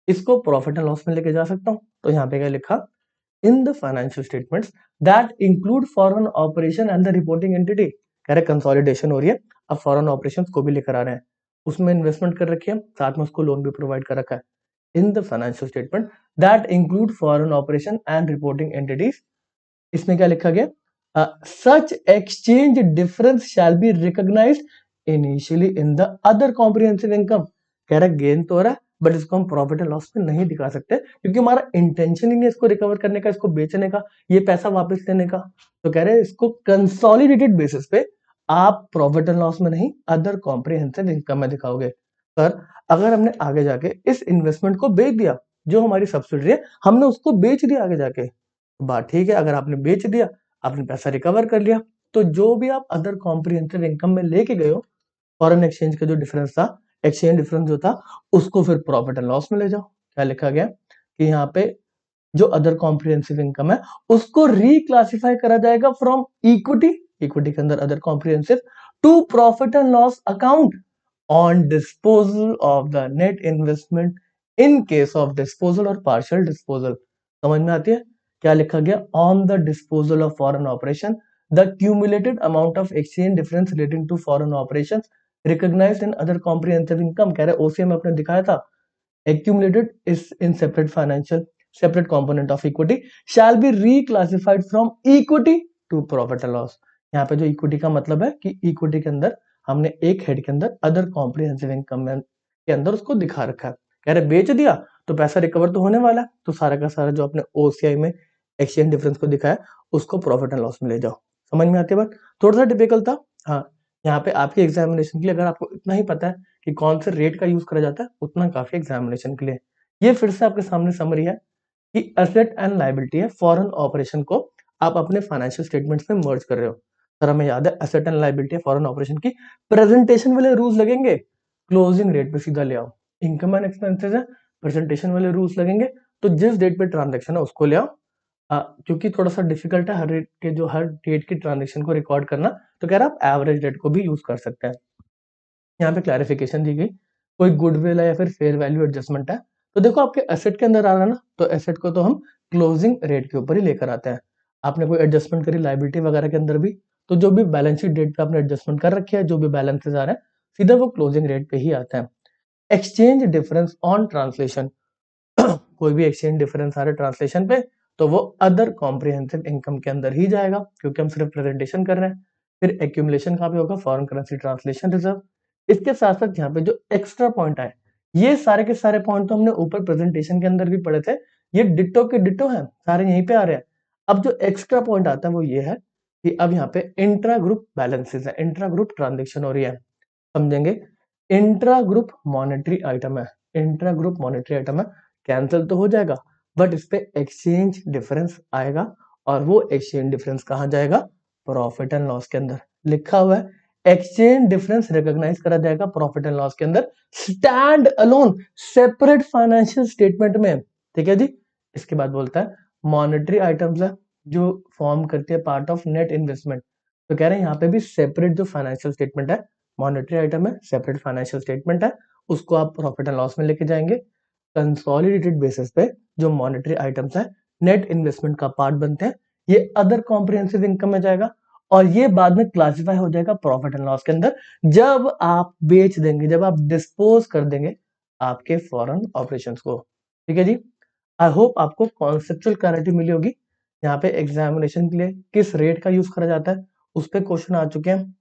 S1: इसको प्रॉफिट एंड लॉस में लेके जा सकता हूँ? तो यहाँ पे क्या लिखा, इन the financial statements that include foreign operation and the reporting entity. कह रहे कंसोलिडेशन हो रही है, अब फॉरेन ऑपरेशंस को भी लेकर आ रहे हैं, उसमें इन्वेस्टमेंट कर रखी है, साथ में उसको लोन भी प्रोवाइड कर रखा है। In the financial statement that include foreign operation and reporting entities, इसमें क्या लिखा गया, such exchange difference shall be recognised initially in the other comprehensive income. कह रहा है गेन तो हो रहा है बट इसको हम प्रॉफिट एंड लॉस में नहीं दिखा सकते क्योंकि हमारा इंटेंशन ही नहीं इसको रिकवर करने का, इसको बेचने का, ये पैसा वापस लेने का। तो कह रहे हैं इसको कंसोलिडेटेड बेसिस पे आप प्रॉफिट एंड लॉस में नहीं अदर कॉम्प्रिहेंसिव इनकम में दिखाओगे। पर अगर हमने आगे जाके इस इन्वेस्टमेंट को बेच दिया, जो हमारी सब्सिडरी है हमने उसको बेच दिया आगे जाके, बात ठीक है, अगर आपने बेच दिया आपने पैसा रिकवर कर लिया, तो जो भी आप अदर कॉम्प्रिहेंसिव इनकम में लेके गए हो, फॉरेन एक्सचेंज का जो डिफरेंस था, एक्सचेंज डिफरेंस जो था, उसको फिर प्रॉफिट एंड लॉस में ले जाओ। क्या लिखा गया कि यहाँ पे जो अदर कॉम्प्रिहेंसिव इनकम है उसको रिक्लासिफाई करा जाएगा फ्रॉम इक्विटी, इक्विटी के अंदर other comprehensive, to profit and loss account on disposal of the net investment in case of disposal और पार्शियल डिस्पोजल। समझ में आती है? क्या लिखा गया, on the disposal of foreign operation the cumulated amount of exchange difference relating to foreign operations recognised in other comprehensive income. कह रहे ओसीएम आपने दिखाया था, accumulated is in separate component of equity shall be reclassified from equity to profit and loss। यहाँ पे जो इक्विटी का मतलब है कि इक्विटी के अंदर हमने एक हेड के अंदर अदर कॉम्प्रिहेंसिव इनकम के अंदर उसको दिखा रखा है। कह रहे बेच दिया तो पैसा रिकवर तो होने वाला है, तो सारा का सारा जो अपने ओसीआई में एक्सचेंज डिफरेंस को दिखाया उसको प्रॉफिट एंड लॉस में ले जाओ। समझ में आती है बात? थोड़ा सा डिफिकल्ट था हाँ, यहाँ पे आपके एग्जामिनेशन के लिए अगर आपको इतना ही पता है कि कौन से रेट का यूज करा जाता है उतना काफी एग्जामिनेशन के लिए। ये फिर से आपके सामने समरी है कि एसेट एंड लायबिलिटी है, फॉरेन ऑपरेशन को आप अपने फाइनेंशियल स्टेटमेंट्स में मर्ज कर रहे हो। सर हमें याद है asset and liability foreign operation की प्रेजेंटेशन वाले रूल्स लगेंगे, क्लोजिंग रेट पे सीधा ले आओ। इनकम एंड एक्सपेंसेस है, प्रेजेंटेशन वाले रूल्स लगेंगे, तो जिस डेट पे ट्रांजेक्शन है उसको ले आओ। क्योंकि थोड़ा सा डिफिकल्ट है हर डेट की ट्रांजेक्शन को रिकॉर्ड करना, तो कह रहा आप एवरेज डेट को भी यूज कर सकते हैं। यहाँ पे क्लैरिफिकेशन दी गई, कोई गुडविल है या फिर फेयर वैल्यू एडजस्टमेंट है, तो देखो आपके एसेट के अंदर आ रहा है ना, तो एसेट को तो हम क्लोजिंग रेट के ऊपर ही लेकर आते हैं। आपने कोई एडजस्टमेंट करी लायबिलिटी वगैरह के अंदर भी, तो जो भी बैलेंस शीट डेट पे आपने एडजस्टमेंट कर रखी है, जो भी बैलेंसेस आ रहे हैं सीधा वो क्लोजिंग रेट पे ही आता है। एक्सचेंज डिफरेंस ऑन ट्रांसलेशन कोई भी एक्सचेंज डिफरेंस आ रहा है ट्रांसलेशन पे, तो वो अदर कॉम्प्रिहेंसिव इनकम के अंदर ही जाएगा क्योंकि हम सिर्फ प्रेजेंटेशन कर रहे हैं। फिर एक्यूमुलेशन कहाँ पे होगा, फॉरेन करेंसी ट्रांसलेशन रिजर्व। इसके साथ साथ यहाँ पे जो एक्स्ट्रा पॉइंट आए, ये सारे के सारे पॉइंट तो हमने ऊपर प्रेजेंटेशन के अंदर भी पढ़े थे, ये डिट्टो के डिट्टो हैं, सारे यहीं पे आ रहे हैं। अब जो एक्स्ट्रा पॉइंट आता है वो ये है कि अब यहाँ पे इंट्रा ग्रुप बैलेंसेस है, इंट्रा ग्रुप ट्रांजेक्शन हो रही है, समझेंगे। इंट्रा ग्रुप मॉनेटरी आइटम है, इंट्रा ग्रुप मॉनेटरी आइटम है, कैंसिल तो हो जाएगा बट इस पे एक्सचेंज डिफरेंस आएगा और वो एक्सचेंज डिफरेंस कहाँ जाएगा, प्रॉफिट एंड लॉस के अंदर लिखा हुआ है। एक्सचेंज डिफरेंस रिकॉग्नाइज करा जाएगा प्रॉफिट एंड लॉस के अंदर, stand alone separate financial statement में, ठीक है जी। इसके बाद बोलता है मॉनेटरी आइटम्स है जो फॉर्म करती है पार्ट ऑफ नेट इन्वेस्टमेंट, तो कह रहे हैं यहाँ पे भी सेपरेट जो फाइनेंशियल स्टेटमेंट है, मॉनेटरी आइटम है, सेपरेट फाइनेंशियल स्टेटमेंट है, उसको आप प्रॉफिट एंड लॉस में लेके जाएंगे। कंसोलिडेटेड बेसिस पे जो मॉनेटरी आइटम्स है नेट इन्वेस्टमेंट का पार्ट बनते हैं, ये अदर कॉम्प्रिहेंसिव इनकम में जाएगा और ये बाद में क्लासिफाई हो जाएगा प्रॉफिट एंड लॉस के अंदर जब आप बेच देंगे, जब आप डिस्पोज कर देंगे आपके फॉरेन ऑपरेशंस को, ठीक है जी। आई होप आपको कॉन्सेप्चुअल क्लैरिटी मिली होगी। यहाँ पे एग्जामिनेशन के लिए किस रेट का यूज करा जाता है उस पे क्वेश्चन आ चुके हैं।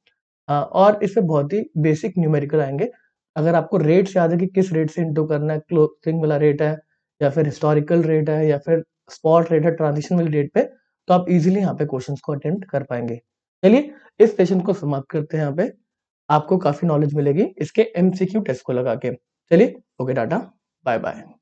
S1: और इसमें बहुत ही बेसिक न्यूमेरिकल आएंगे। अगर आपको रेट्स याद है कि किस रेट से इंटू करना है, क्लोजिंग वाला रेट है या फिर हिस्टोरिकल रेट है या फिर स्पॉट रेट है ट्रांजिशन वाली रेट पे, तो आप इजीली यहाँ पे क्वेश्चंस को अटेम्प्ट कर पाएंगे। चलिए इस सेशन को समाप्त करते हैं। यहाँ पे आपको काफी नॉलेज मिलेगी इसके एमसीक्यू टेस्ट को लगा के। चलिए ओके टाटा, बाय बाय।